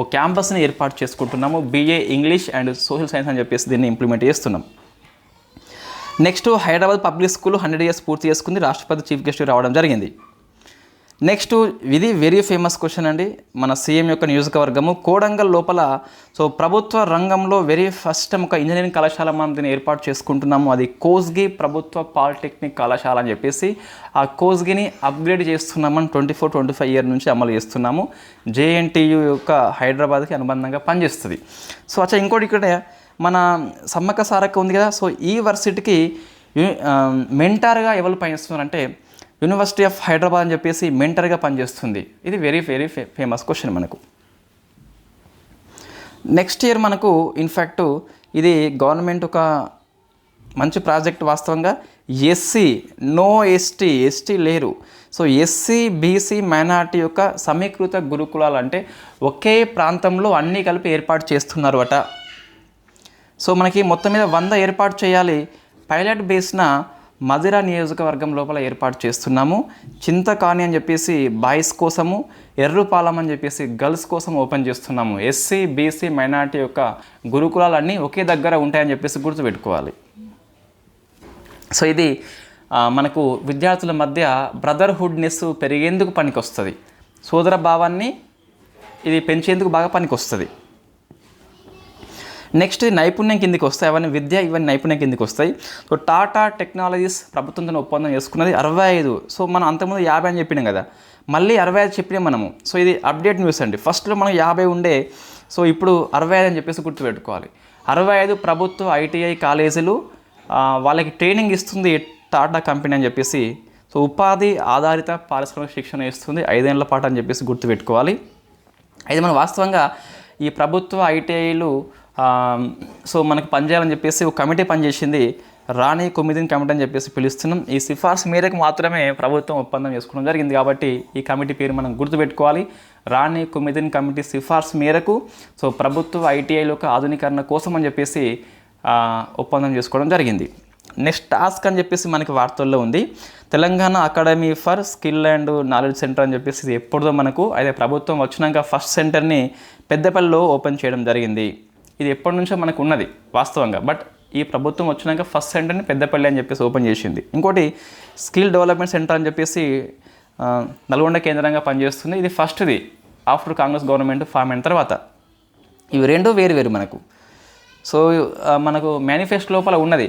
ఓ క్యాంపస్ని ఏర్పాటు చేసుకుంటున్నాము. BA English and social science అని చెప్పేసి దీన్ని ఇంప్లిమెంట్ చేస్తున్నాం. Next Hyderabad public school 100 years పూర్తి చేసుకుంది. రాష్ట్రపతి చీఫ్ గెస్ట్ రావడం జరిగింది. నెక్స్ట్ ఇది వెరీ ఫేమస్ క్వశ్చన్ అండి. మన సీఎం యొక్క నియోజకవర్గము కోడంగల్ లోపల సో ప్రభుత్వ రంగంలో వెరీ ఫస్ట్ టైం ఒక ఇంజనీరింగ్ కళాశాల మనం దీన్ని ఏర్పాటు చేసుకుంటున్నాము. అది కోస్గి ప్రభుత్వ పాలిటెక్నిక్ కళాశాల అని చెప్పేసి ఆ కోస్గిని అప్గ్రేడ్ చేస్తున్నామని 24-25 ఇయర్ నుంచి అమలు చేస్తున్నాము. జేఎన్టీయు యొక్క హైదరాబాద్కి అనుబంధంగా పనిచేస్తుంది. సో అచ్చా ఇంకోటి ఇక్కడ మన సమ్మక్క సారక్క ఉంది కదా, సో ఈ వర్సిటీకి మెంటార్గా ఎవరు పనిచేస్తున్నారంటే యూనివర్సిటీ ఆఫ్ హైదరాబాద్ అని చెప్పేసి మెంటర్గా పనిచేస్తుంది. ఇది వెరీ వెరీ ఫేమస్ క్వశ్చన్ మనకు. నెక్స్ట్ ఇయర్ మనకు ఇన్ఫ్యాక్ట్ ఇది గవర్నమెంట్ ఒక మంచి ప్రాజెక్ట్ వాస్తవంగా. ఎస్సీ నో ఎస్టీ లేరు. సో ఎస్సీ బీసీ మైనారిటీ యొక్క సమీకృత గురుకులాలు అంటే ఒకే ప్రాంతంలో అన్నీ కలిపి ఏర్పాటు చేస్తున్నారు అట. సో మనకి మొత్తం మీద 100 ఏర్పాటు చేయాలి. పైలట్ బేస్న మధిర నియోజకవర్గం లోపల ఏర్పాటు చేస్తున్నాము. చింతకాని అని చెప్పేసి బాయ్స్ కోసము, ఎర్రుపాలెం అని చెప్పేసి గర్ల్స్ కోసం ఓపెన్ చేస్తున్నాము. ఎస్సీ బీసీ మైనారిటీ యొక్క గురుకులాలన్నీ ఒకే దగ్గర ఉంటాయని చెప్పేసి గుర్తుపెట్టుకోవాలి. సో ఇది మనకు విద్యార్థుల మధ్య బ్రదర్హుడ్నెస్ పెరిగేందుకు పనికొస్తుంది. సోదర భావాన్ని ఇది పెంచేందుకు బాగా పనికొస్తుంది. నెక్స్ట్ నైపుణ్యం కిందికి వస్తాయి. అవన్నీ విద్య, ఇవన్నీ నైపుణ్యం కిందికి వస్తాయి. సో టాటా టెక్నాలజీస్ ప్రభుత్వంతో ఒప్పందం చేసుకున్నది 65. సో మనం అంతకుముందు 50 అని చెప్పినాం కదా, మళ్ళీ 65 చెప్పినాం మనము. సో ఇది అప్డేట్ న్యూస్ అండి. ఫస్ట్లో మనం 50 ఉండే, సో ఇప్పుడు 65 అని చెప్పేసి గుర్తుపెట్టుకోవాలి. 65 ప్రభుత్వ ఐటీఐ కాలేజీలు వాళ్ళకి ట్రైనింగ్ ఇస్తుంది టాటా కంపెనీ అని చెప్పేసి. సో ఉపాధి ఆధారిత పారిశ్రామిక శిక్షణ ఇస్తుంది 5 ఏళ్ల పాటు అని చెప్పేసి గుర్తుపెట్టుకోవాలి. అయితే మనం వాస్తవంగా ఈ ప్రభుత్వ ఐటీఐలు సో మనకు పనిచేయాలని చెప్పేసి ఒక కమిటీ పనిచేసింది. రాణి కుమిదిన్ కమిటీ అని చెప్పేసి పిలుస్తున్నాం. ఈ సిఫార్సు మేరకు మాత్రమే ప్రభుత్వం ఒప్పందం చేసుకోవడం జరిగింది కాబట్టి ఈ కమిటీ పేరు మనం గుర్తుపెట్టుకోవాలి. రాణి కుమిదిన్ కమిటీ సిఫార్సు మేరకు సో ప్రభుత్వ ఐటీఐల యొక్క ఆధునీకరణ కోసం అని చెప్పేసి ఒప్పందం చేసుకోవడం జరిగింది. నెక్స్ట్ టాస్క్ అని చెప్పేసి మనకి వార్తల్లో ఉంది. Telangana academy for skill and knowledge centre అని చెప్పేసి ఇది ఎప్పుడుదో మనకు, అయితే ప్రభుత్వం వచ్చినాక ఫస్ట్ సెంటర్ని పెద్దపల్లిలో ఓపెన్ చేయడం జరిగింది. ఇది ఎప్పటి నుంచో మనకు ఉన్నది వాస్తవంగా, బట్ ఈ ప్రభుత్వం వచ్చినాక ఫస్ట్ సెంటర్ని పెద్దపల్లి అని చెప్పేసి ఓపెన్ చేసింది. ఇంకోటి స్కిల్ డెవలప్మెంట్ సెంటర్ అని చెప్పేసి నల్గొండ కేంద్రంగా పనిచేస్తుంది. ఇది ఫస్ట్ది ఆఫ్టర్ కాంగ్రెస్ గవర్నమెంట్ ఫామ్ అయిన తర్వాత. ఇవి రెండు వేరు మనకు. సో మనకు మేనిఫెస్టో లోపల ఉన్నది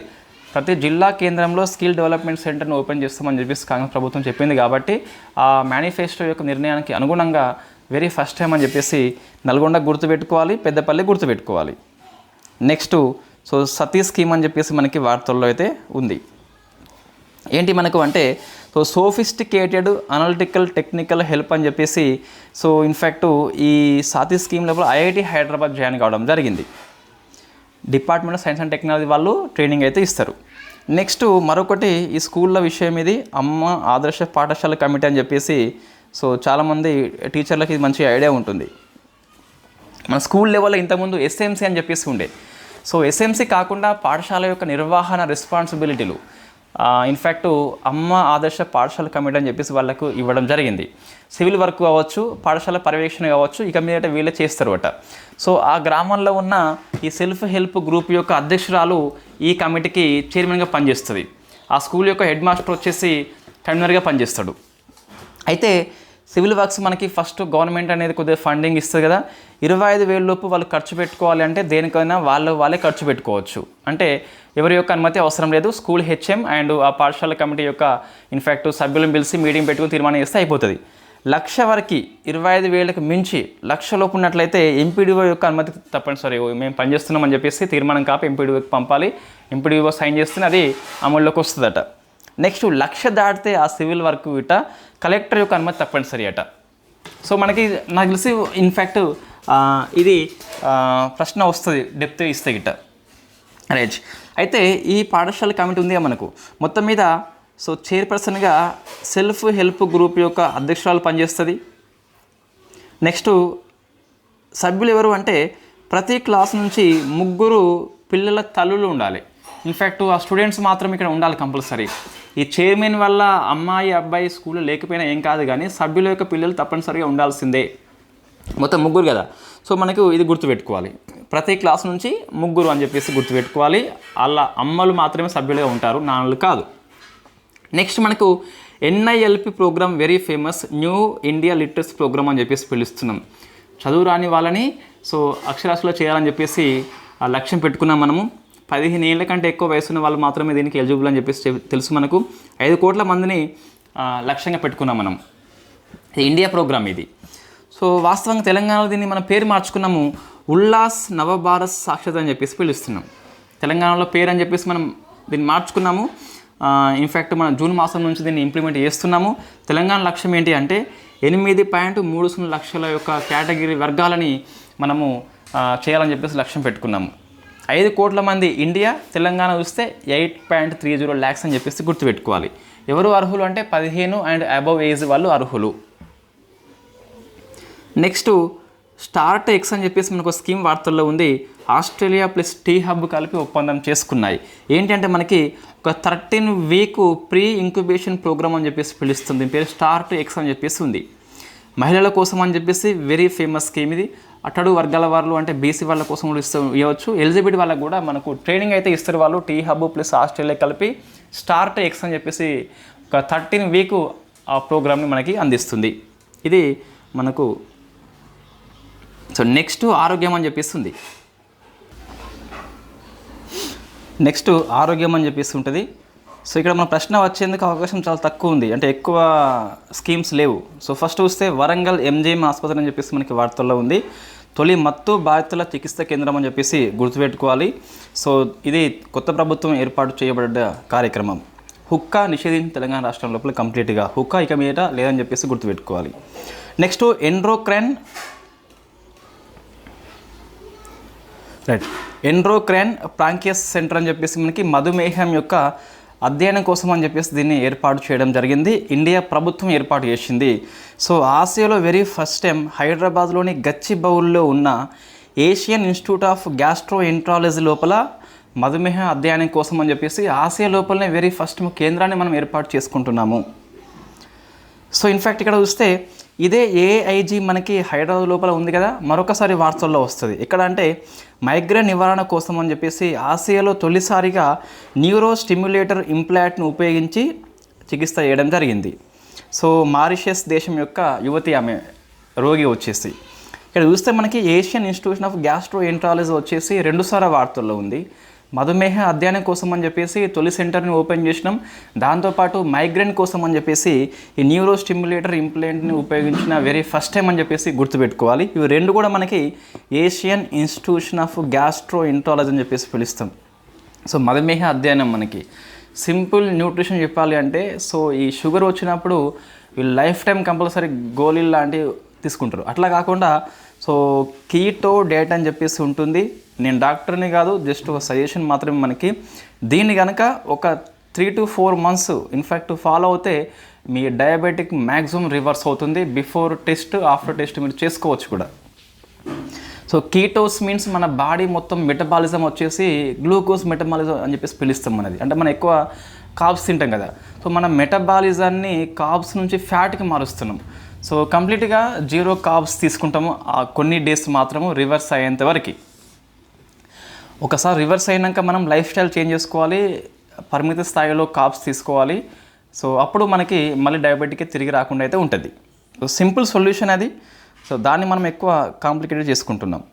ప్రతి జిల్లా కేంద్రంలో స్కిల్ డెవలప్మెంట్ సెంటర్ని ఓపెన్ చేస్తామని చెప్పేసి కాంగ్రెస్ ప్రభుత్వం చెప్పింది కాబట్టి ఆ మేనిఫెస్టో యొక్క నిర్ణయానికి అనుగుణంగా వెరీ ఫస్ట్ టైం అని చెప్పేసి నల్గొండ గుర్తుపెట్టుకోవాలి, పెద్దపల్లి గుర్తుపెట్టుకోవాలి. నెక్స్ట్ సో సతీ స్కీమ్ అని చెప్పేసి మనకి వార్తల్లో అయితే ఉంది. ఏంటి మనకు అంటే so sophisticated analytical technical help అని చెప్పేసి సో ఇన్ఫ్యాక్ట్ ఈ సతీ స్కీమ్ లోపల ఐఐటి హైదరాబాద్ జాయిన్ కావడం జరిగింది. Department of science and technology వాళ్ళు ట్రైనింగ్ అయితే ఇస్తారు. నెక్స్ట్ మరొకటి ఈ స్కూళ్ళ విషయం ఇది అమ్మ ఆదర్శ పాఠశాల కమిటీ అని చెప్పేసి సో చాలామంది టీచర్లకి ఇది మంచి ఐడియా ఉంటుంది. మన స్కూల్ లెవెల్లో ఇంతకుముందు ఎస్ఎంసీ అని చెప్పేసి ఉండే. సో ఎస్ఎంసీ కాకుండా పాఠశాల యొక్క నిర్వహణ రెస్పాన్సిబిలిటీలు ఇన్ఫ్యాక్ట్ అమ్మ ఆదర్శ పాఠశాల కమిటీ అని చెప్పేసి వాళ్ళకు ఇవ్వడం జరిగింది. సివిల్ వర్క్ కావచ్చు, పాఠశాల పర్యవేక్షణ కావచ్చు, ఇక మీద వీళ్ళే చేస్తారు అట. సో ఆ గ్రామంలో ఉన్న ఈ సెల్ఫ్ హెల్ప్ గ్రూప్ యొక్క అధ్యక్షురాలు ఈ కమిటీకి చైర్మన్గా పనిచేస్తుంది. ఆ స్కూల్ యొక్క హెడ్ మాస్టర్ వచ్చేసి కన్వీనర్గా పనిచేస్తాడు. అయితే సివిల్ వర్క్స్ మనకి ఫస్ట్ గవర్నమెంట్ అనేది కొద్దిగా ఫండింగ్ ఇస్తుంది కదా, 25,000 లోపు వాళ్ళు ఖర్చు పెట్టుకోవాలి అంటే దేనికైనా వాళ్ళే ఖర్చు పెట్టుకోవచ్చు. అంటే ఎవరి యొక్క అనుమతి అవసరం లేదు. స్కూల్ హెచ్ఎం అండ్ ఆ పాఠశాల కమిటీ యొక్క ఇన్ఫ్యాక్ట్ సభ్యులను పిలిచి మీటింగ్ పెట్టుకుని తీర్మానం చేస్తే అయిపోతుంది. 1,00,000 వరకు 25,000కి మించి 1,00,000 లోపు ఉన్నట్లయితే ఎంపీడీఓ యొక్క అనుమతి తప్పనిసరి. మేము పనిచేస్తున్నామని చెప్పేసి తీర్మానం కాపీ ఎంపీడీఓకి పంపాలి. ఎంపీడీఓ సైన్ చేస్తేనే అది అమల్లోకి వస్తుందట. నెక్స్ట్ 1,00,000 దాటితే ఆ సివిల్ వర్క్ ఇట కలెక్టర్ యొక్క అనుమతి తప్పనిసరి అట. సో మనకి నాకు తెలిసి ఇన్ఫ్యాక్ట్ ఇది ప్రశ్న వస్తుంది, డెప్త్ ఇస్తే గిట్ట రైట్. అయితే ఈ పాఠశాల కమిటీ ఉంది మనకు మొత్తం మీద. సో చైర్పర్సన్గా సెల్ఫ్ హెల్ప్ గ్రూప్ యొక్క అధ్యక్షురాలు పనిచేస్తుంది. నెక్స్ట్ సభ్యులు ఎవరు అంటే ప్రతి క్లాస్ నుంచి 3 పిల్లల తల్లులు ఉండాలి. ఇన్ఫ్యాక్ట్ ఆ స్టూడెంట్స్ మాత్రం ఇక్కడ ఉండాలి కంపల్సరీ. ఈ చైర్మన్ వల్ల అమ్మాయి అబ్బాయి స్కూల్లో లేకపోయినా ఏం కాదు, కానీ సభ్యుల యొక్క పిల్లలు తప్పనిసరిగా ఉండాల్సిందే. మొత్తం 3 కదా. సో మనకు ఇది గుర్తుపెట్టుకోవాలి, ప్రతి క్లాస్ నుంచి 3 అని చెప్పేసి గుర్తుపెట్టుకోవాలి. అలా అమ్మలు మాత్రమే సభ్యులుగా ఉంటారు, నాన్నలు కాదు. నెక్స్ట్ మనకు NILP programme very famous, new India literacy programme అని చెప్పేసి పిలుస్తున్నాం. చదువు రాని వాళ్ళని సో అక్షరాస్యలో చేయాలని చెప్పేసి ఆ లక్ష్యం పెట్టుకున్నాం మనము. 15 ఏళ్ళ కంటే ఎక్కువ వయసున్న వాళ్ళు మాత్రమే దీనికి ఎలిజిబుల్ అని చెప్పేసి తెలుసు మనకు. 5 కోట్ల మందిని లక్ష్యంగా పెట్టుకున్నాం మనం. ఇండియా ప్రోగ్రామ్ ఇది. సో వాస్తవంగా తెలంగాణలో దీన్ని మనం పేరు మార్చుకున్నాము, ఉల్లాస్ నవభారత్ సాక్షరత అని చెప్పేసి పిలుస్తున్నాం. తెలంగాణలో పేరు అని చెప్పేసి మనం దీన్ని మార్చుకున్నాము. ఇన్ఫ్యాక్ట్ మనం జూన్ మాసం నుంచి దీన్ని ఇంప్లిమెంట్ చేస్తున్నాము. తెలంగాణ లక్ష్యం ఏంటి అంటే 8.30 లక్షల యొక్క కేటగిరీ వర్గాలని మనము చేయాలని చెప్పేసి లక్ష్యం పెట్టుకున్నాము. 5 కోట్ల మంది ఇండియా, తెలంగాణ చూస్తే 8.30 lakhs అని చెప్పేసి గుర్తుపెట్టుకోవాలి. ఎవరు అర్హులు అంటే 15 అండ్ అబవ్ ఏజ్ వాళ్ళు అర్హులు. నెక్స్ట్ స్టార్ట్ ఎక్స్ అని చెప్పేసి మనకు స్కీమ్ వార్తల్లో ఉంది. ఆస్ట్రేలియా ప్లస్ టీ హబ్ కలిపి ఒప్పందం చేసుకున్నాయి. ఏంటంటే మనకి ఒక 13 వీక్ ప్రీ ఇంక్యుబేషన్ ప్రోగ్రామ్ అని చెప్పేసి పిలుస్తుంది. దీని పేరు స్టార్ట్ ఎక్స్ అని చెప్పేసి ఉంది. మహిళల కోసం అని చెప్పేసి వెరీ ఫేమస్ స్కీమ్ ఇది. అట్టడు వర్గాల వాళ్ళు అంటే బీసీ వాళ్ళ కోసం కూడా ఇవ్వచ్చు. ఎలిజిబిలిటీ వాళ్ళకు కూడా మనకు ట్రైనింగ్ అయితే ఇస్తారు వాళ్ళు. టీ హబ్ ప్లస్ ఆస్ట్రేలియా కలిపి స్టార్ట్ ఎక్స్ అని చెప్పేసి ఒక 13 వీక్ ఆ ప్రోగ్రామ్ని మనకి అందిస్తుంది. ఇది మనకు. సో నెక్స్ట్ ఆరోగ్యం అని చెప్పేస్తుంది. నెక్స్ట్ ఆరోగ్యం అని చెప్పేసి ఉంటుంది. సో ఇక్కడ మన ప్రశ్న వచ్చేందుకు అవకాశం చాలా తక్కువ ఉంది, అంటే ఎక్కువ స్కీమ్స్ లేవు. సో ఫస్ట్ వస్తే వరంగల్ MGM ఆసుపత్రి అని చెప్పేసి మనకి వార్తల్లో ఉంది. తొలి మత్తు బాధితుల చికిత్స కేంద్రం అని చెప్పేసి గుర్తుపెట్టుకోవాలి. సో ఇది కొత్త ప్రభుత్వం ఏర్పాటు చేయబడ్డ కార్యక్రమం. హుక్కా నిషేధించిన తెలంగాణ రాష్ట్రం లోపల కంప్లీట్గా హుక్కా ఇక మీద లేదని చెప్పేసి గుర్తుపెట్టుకోవాలి. నెక్స్ట్ ఎండ్రోక్రైన్ ప్రాంకియస్ సెంటర్ అని చెప్పేసి మనకి మధుమేహం యొక్క అధ్యయనం కోసం అని చెప్పేసి దీన్ని ఏర్పాటు చేయడం జరిగింది. ఇండియా ప్రభుత్వం ఏర్పాటు చేసింది. సో ఆసియాలో వెరీ ఫస్ట్ టైం హైదరాబాద్లోని గచ్చిబౌలిలో ఉన్న ఏషియన్ ఇన్స్టిట్యూట్ ఆఫ్ గ్యాస్ట్రోఎంట్రాలజీ లోపల మధుమేహ అధ్యయనం కోసం అని చెప్పేసి ఆసియా లోపలనే వెరీ ఫస్ట్ కేంద్రాన్ని మనం ఏర్పాటు చేసుకుంటున్నాము. సో ఇన్ఫ్యాక్ట్ ఇక్కడ చూస్తే ఇదే AIG మనకి హైదరాబాద్ లోపల ఉంది కదా, మరొకసారి వార్తల్లో వస్తుంది. ఎక్కడ అంటే మైగ్రేన్ నివారణ కోసం అని చెప్పేసి ఆసియాలో తొలిసారిగా న్యూరో స్టిమ్యులేటర్ ఇంప్లాంట్ను ఉపయోగించి చికిత్స చేయడం జరిగింది. సో మారిషస్ దేశం యొక్క యువతి ఆమె రోగి వచ్చేసి. ఇక్కడ చూస్తే మనకి ఏషియన్ ఇన్స్టిట్యూషన్ ఆఫ్ గ్యాస్ట్రోఎంట్రాలజీ వచ్చేసి 2సార్లు వార్తల్లో ఉంది. మధుమేహ అధ్యయనం కోసం అని చెప్పేసి తొలి సెంటర్ని ఓపెన్ చేసినాం. దాంతోపాటు మైగ్రేన్ కోసం అని చెప్పేసి ఈ న్యూరో స్టిమ్యులేటర్ ఇంప్లాంట్ని ఉపయోగించిన వెరీ ఫస్ట్ టైం అని చెప్పేసి గుర్తుపెట్టుకోవాలి. ఇవి 2 కూడా మనకి ఏషియన్ ఇన్స్టిట్యూషన్ ఆఫ్ గ్యాస్ట్రోఎంట్రాలజీ అని చెప్పేసి పిలుస్తాం. సో మధుమేహ అధ్యయనం మనకి సింపుల్ న్యూట్రిషన్ చెప్పాలి అంటే, సో ఈ షుగర్ వచ్చినప్పుడు వీళ్ళు లైఫ్ టైం కంపల్సరీ గోళీలు లాంటివి తీసుకుంటారు. అట్లా కాకుండా సో కీటో డైట్ అని చెప్పేసి ఉంటుంది. నేను డాక్టర్ని కాదు, జస్ట్ ఒక సజెషన్ మాత్రమే మనకి. దీన్ని కనుక ఒక 3 to 4 months ఇన్ఫ్యాక్ట్ ఫాలో అవుతే మీ డయాబెటిక్ మ్యాక్సిమం రివర్స్ అవుతుంది. బిఫోర్ టెస్ట్, ఆఫ్టర్ టెస్ట్ మీరు చేసుకోవచ్చు కూడా. సో కీటోస్ మీన్స్ మన బాడీ మొత్తం మెటబాలిజం వచ్చేసి గ్లూకోజ్ మెటబాలిజం అని చెప్పేసి పిలుస్తాం మనది. అంటే మనం ఎక్కువ కార్బ్స్ తింటాం కదా, సో మన మెటబాలిజాన్ని కార్బ్స్ నుంచి ఫ్యాట్కి మారుస్తున్నాం. సో కంప్లీట్గా 0 కార్బ్స్ తీసుకుంటాము కొన్ని డేస్ మాత్రము రివర్స్ అయ్యేంత వరకు. ఒకసారి రివర్స్ అయినాక మనం లైఫ్ స్టైల్ చేంజ్ చేసుకోవాలి, పరిమిత స్థాయిలో కార్బ్స్ తీసుకోవాలి. సో అప్పుడు మనకి మళ్ళీ డయాబెటిక్ తిరిగి రాకుండా అయితే ఉంటుంది. సో సింపుల్ సొల్యూషన్ అది. సో దాన్ని మనం ఎక్కువ కాంప్లికేటెడ్ చేసుకుంటున్నాం.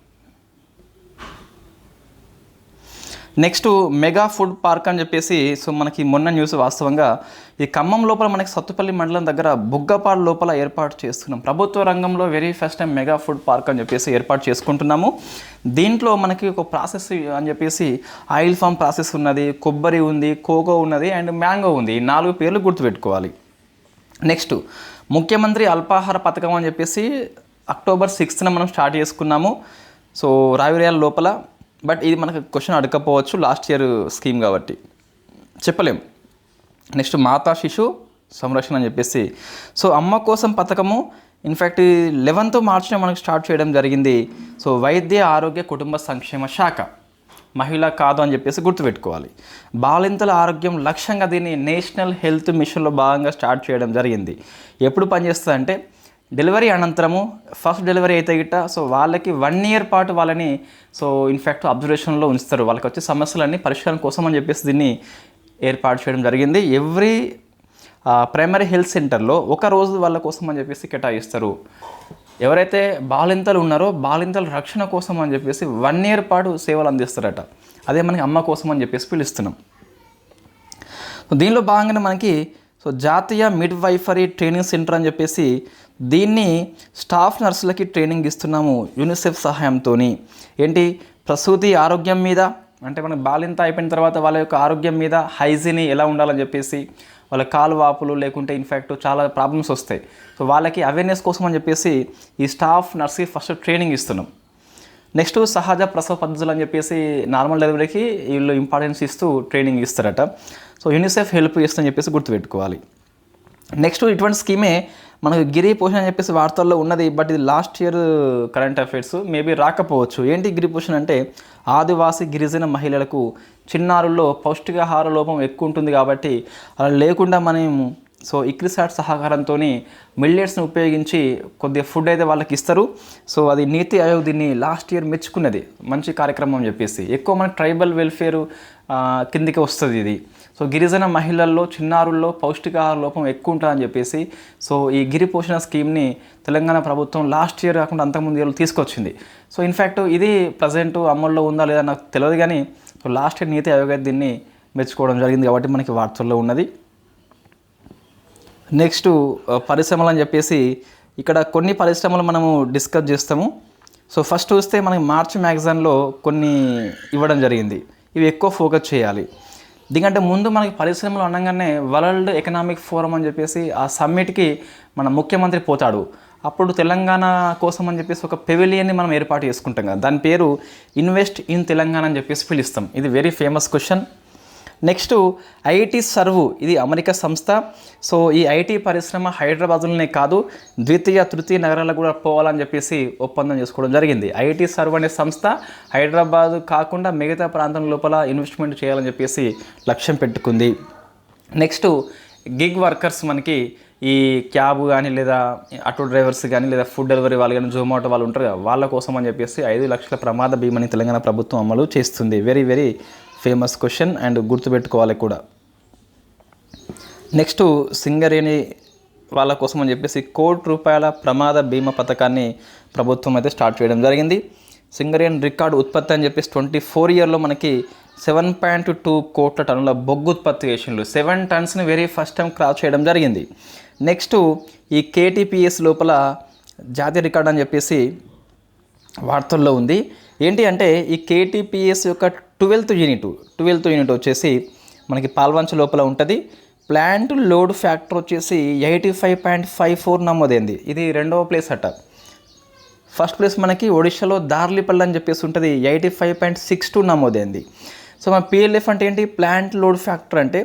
నెక్స్ట్ మెగా ఫుడ్ పార్క్ అని చెప్పేసి సో మనకి మొన్న న్యూస్ వాస్తవంగా ఈ ఖమ్మం లోపల మనకి సత్తుపల్లి మండలం దగ్గర బుగ్గపాడు లోపల ఏర్పాటు చేస్తున్నాం. ప్రభుత్వ రంగంలో very first time mega food park అని చెప్పేసి ఏర్పాటు చేసుకుంటున్నాము. దీంట్లో మనకి ఒక ప్రాసెస్ అని చెప్పేసి ఆయిల్ ఫామ్ ప్రాసెస్ ఉన్నది, కొబ్బరి ఉంది, కోకో ఉన్నది అండ్ మ్యాంగో ఉంది. ఈ 4 పేర్లు గుర్తుపెట్టుకోవాలి. నెక్స్ట్ ముఖ్యమంత్రి అల్పాహార పథకం అని చెప్పేసి October 6th మనం స్టార్ట్ చేసుకున్నాము. సో రావిర్యాల లోపల. బట్ ఇది మనకు క్వశ్చన్ అడగకపోవచ్చు, లాస్ట్ ఇయర్ స్కీమ్ కాబట్టి చెప్పలేం. నెక్స్ట్ మాతా శిశు సంరక్షణ అని చెప్పేసి సో అమ్మ కోసం పథకము ఇన్ఫ్యాక్ట్ 11th March మనకు స్టార్ట్ చేయడం జరిగింది. సో వైద్య ఆరోగ్య కుటుంబ సంక్షేమ శాఖ, మహిళ కాదు అని చెప్పేసి గుర్తుపెట్టుకోవాలి. బాలింతల ఆరోగ్యం లక్ష్యంగా దీన్ని నేషనల్ హెల్త్ మిషన్లో భాగంగా స్టార్ట్ చేయడం జరిగింది. ఎప్పుడు పనిచేస్తుంది అంటే డెలివరీ అనంతరము, ఫస్ట్ డెలివరీ అయితే గిట్ట సో వాళ్ళకి 1 year పాటు వాళ్ళని సో ఇన్ఫ్యాక్ట్ అబ్జర్వేషన్లో ఉంచుతారు. వాళ్ళకి వచ్చే సమస్యలన్నీ పరిష్కారం కోసం అని చెప్పేసి దీన్ని ఏర్పాటు చేయడం జరిగింది. ఎవ్రీ ప్రైమరీ హెల్త్ సెంటర్లో ఒక రోజు వాళ్ళ కోసం అని చెప్పేసి కేటాయిస్తారు. ఎవరైతే బాలింతలు ఉన్నారో బాలింతల రక్షణ కోసం అని చెప్పేసి 1 year పాటు సేవలు అందిస్తారట. అదే మనకి అమ్మ కోసం అని చెప్పేసి పిలుస్తున్నాం. దీనిలో భాగంగానే మనకి జాతీయ మిడ్ వైఫరీ ట్రైనింగ్ సెంటర్ అని చెప్పేసి దీన్ని స్టాఫ్ నర్సులకి ట్రైనింగ్ ఇస్తున్నాము యూనిసెఫ్ సహాయంతో. ఏంటి, ప్రసూతి ఆరోగ్యం మీద, అంటే మనకు బాలింత అయిపోయిన తర్వాత వాళ్ళ యొక్క ఆరోగ్యం మీద, హైజీని ఎలా ఉండాలని చెప్పేసి, వాళ్ళ కాలు వాపులు లేకుంటే ఇన్ఫ్యాక్ట్ చాలా ప్రాబ్లమ్స్ వస్తాయి. సో వాళ్ళకి అవేర్నెస్ కోసం అని చెప్పేసి ఈ స్టాఫ్ నర్స్కి ఫస్ట్ ట్రైనింగ్ ఇస్తున్నాం. నెక్స్ట్ సహజ ప్రసవ పద్ధతులు అని చెప్పేసి నార్మల్ డెలివరీకి వీళ్ళు ఇంపార్టెన్స్ ఇస్తూ ట్రైనింగ్ ఇస్తారట. సో యూనిసెఫ్ హెల్ప్ చేస్తుందని చెప్పేసి గుర్తుపెట్టుకోవాలి. నెక్స్ట్ ఇటువంటి స్కీమే మనకు గిరి పోషణ అని చెప్పేసి వార్తల్లో ఉన్నది, బట్ ఇది last year current affairs, maybe రాకపోవచ్చు. ఏంటి గిరి పోషణ అంటే ఆదివాసీ గిరిజన మహిళలకు చిన్నారుల్లో పౌష్టికాహార లోపం ఎక్కువ ఉంటుంది కాబట్టి అలా లేకుండా మనం ఇక్రిసాట్ సహకారంతో మిల్లెట్స్ని ఉపయోగించి కొద్దిగా ఫుడ్ అయితే వాళ్ళకి ఇస్తారు. సో అది నీతి ఆయోగ్ దీన్ని లాస్ట్ ఇయర్ మెచ్చుకున్నది, మంచి కార్యక్రమం అని చెప్పేసి. ఎక్కువ మనకి ట్రైబల్ వెల్ఫేర్ కిందికి వస్తుంది ఇది. సో గిరిజన మహిళల్లో చిన్నారుల్లో పౌష్టికాహార లోపం ఎక్కువ ఉంటుందని చెప్పేసి సో ఈ గిరి పోషణ స్కీమ్ని తెలంగాణ ప్రభుత్వం లాస్ట్ ఇయర్ కాకుండా అంతకుముందు ఇయర్లో తీసుకొచ్చింది. సో ఇన్ఫ్యాక్ట్ ఇది ప్రజెంట్ అమల్లో ఉందా లేదా నాకు తెలియదు, కానీ సో లాస్ట్ ఇయర్ నీతి ఆయోగ్ దీన్ని మెచ్చుకోవడం జరిగింది కాబట్టి మనకి వార్తల్లో ఉన్నది. నెక్స్ట్ పరిశ్రమలు అని చెప్పేసి ఇక్కడ కొన్ని పరిశ్రమలు మనము డిస్కస్ చేస్తాము. సో ఫస్ట్ చూస్తే మనకి మార్చ్ మ్యాగజైన్లో కొన్ని ఇవ్వడం జరిగింది, ఇవి ఎక్కువ ఫోకస్ చేయాలి. దీనికంటే ముందు మనకి పరిశ్రమలు అనగానే వరల్డ్ ఎకనామిక్ ఫోరం అని చెప్పేసి ఆ సమ్మిట్కి మన ముఖ్యమంత్రి పోతాడు. అప్పుడు తెలంగాణ కోసం అని చెప్పేసి ఒక పెవిలియన్ని మనం ఏర్పాటు చేసుకుంటాం కదా, దాని పేరు ఇన్వెస్ట్ ఇన్ తెలంగాణ అని చెప్పేసి పిలుస్తాం. ఇది very famous question. Next IIT serve, ఇది అమెరికా సంస్థ. సో ఈ ఐటీ పరిశ్రమ హైదరాబాద్లోనే కాదు ద్వితీయ తృతీయ నగరాలకు కూడా పోవాలని చెప్పేసి ఒప్పందం చేసుకోవడం జరిగింది. ఐఐటి సర్వ్ అనే సంస్థ హైదరాబాద్ కాకుండా మిగతా ప్రాంతం లోపల ఇన్వెస్ట్మెంట్ చేయాలని చెప్పేసి లక్ష్యం పెట్టుకుంది. నెక్స్ట్ గిగ్ వర్కర్స్, మనకి ఈ క్యాబ్ కానీ లేదా ఆటో డ్రైవర్స్ కానీ లేదా ఫుడ్ డెలివరీ వాళ్ళు కానీ జొమాటో వాళ్ళు ఉంటారు కదా, వాళ్ళ కోసం అని చెప్పేసి 5 లక్షల ప్రమాద బీమాని తెలంగాణ ప్రభుత్వం అమలు చేస్తుంది. Very very famous question and గుర్తుపెట్టుకోవాలి కూడా. నెక్స్ట్ సింగరేణి వాళ్ళ కోసం అని చెప్పేసి ₹1,00,00,000 ప్రమాద బీమా పథకాన్ని ప్రభుత్వం అయితే స్టార్ట్ చేయడం జరిగింది. సింగరేణి రికార్డు ఉత్పత్తి అని చెప్పేసి 24 yearలో మనకి 7.2 కోట్ల టన్నుల బొగ్గు ఉత్పత్తి చేసిండ్రు. 7 టన్స్ని వెరీ ఫస్ట్ టైం క్రాస్ చేయడం జరిగింది. నెక్స్ట్ ఈ కేటీపీఎస్ లోపల జాతీయ రికార్డు అని చెప్పేసి వార్తల్లో ఉంది. ఏంటి అంటే ఈ కేటీపీఎస్ యొక్క 12th యూనిట్ వచ్చేసి మనకి పాల్వంచ లోపల ఉంటుంది. ప్లాంట్ లోడ్ ఫ్యాక్టర్ వచ్చేసి 85.54 నమోదైంది. ఇది 2వ ప్లేస్ అట. ఫస్ట్ ప్లేస్ మనకి ఒడిశాలో దార్లిపల్లి అని చెప్పేసి ఉంటుంది, 85.62 నమోదైంది. సో మన పిఎల్ఎఫ్ అంటే ఏంటి, ప్లాంట్ లోడ్ ఫ్యాక్టర్ అంటే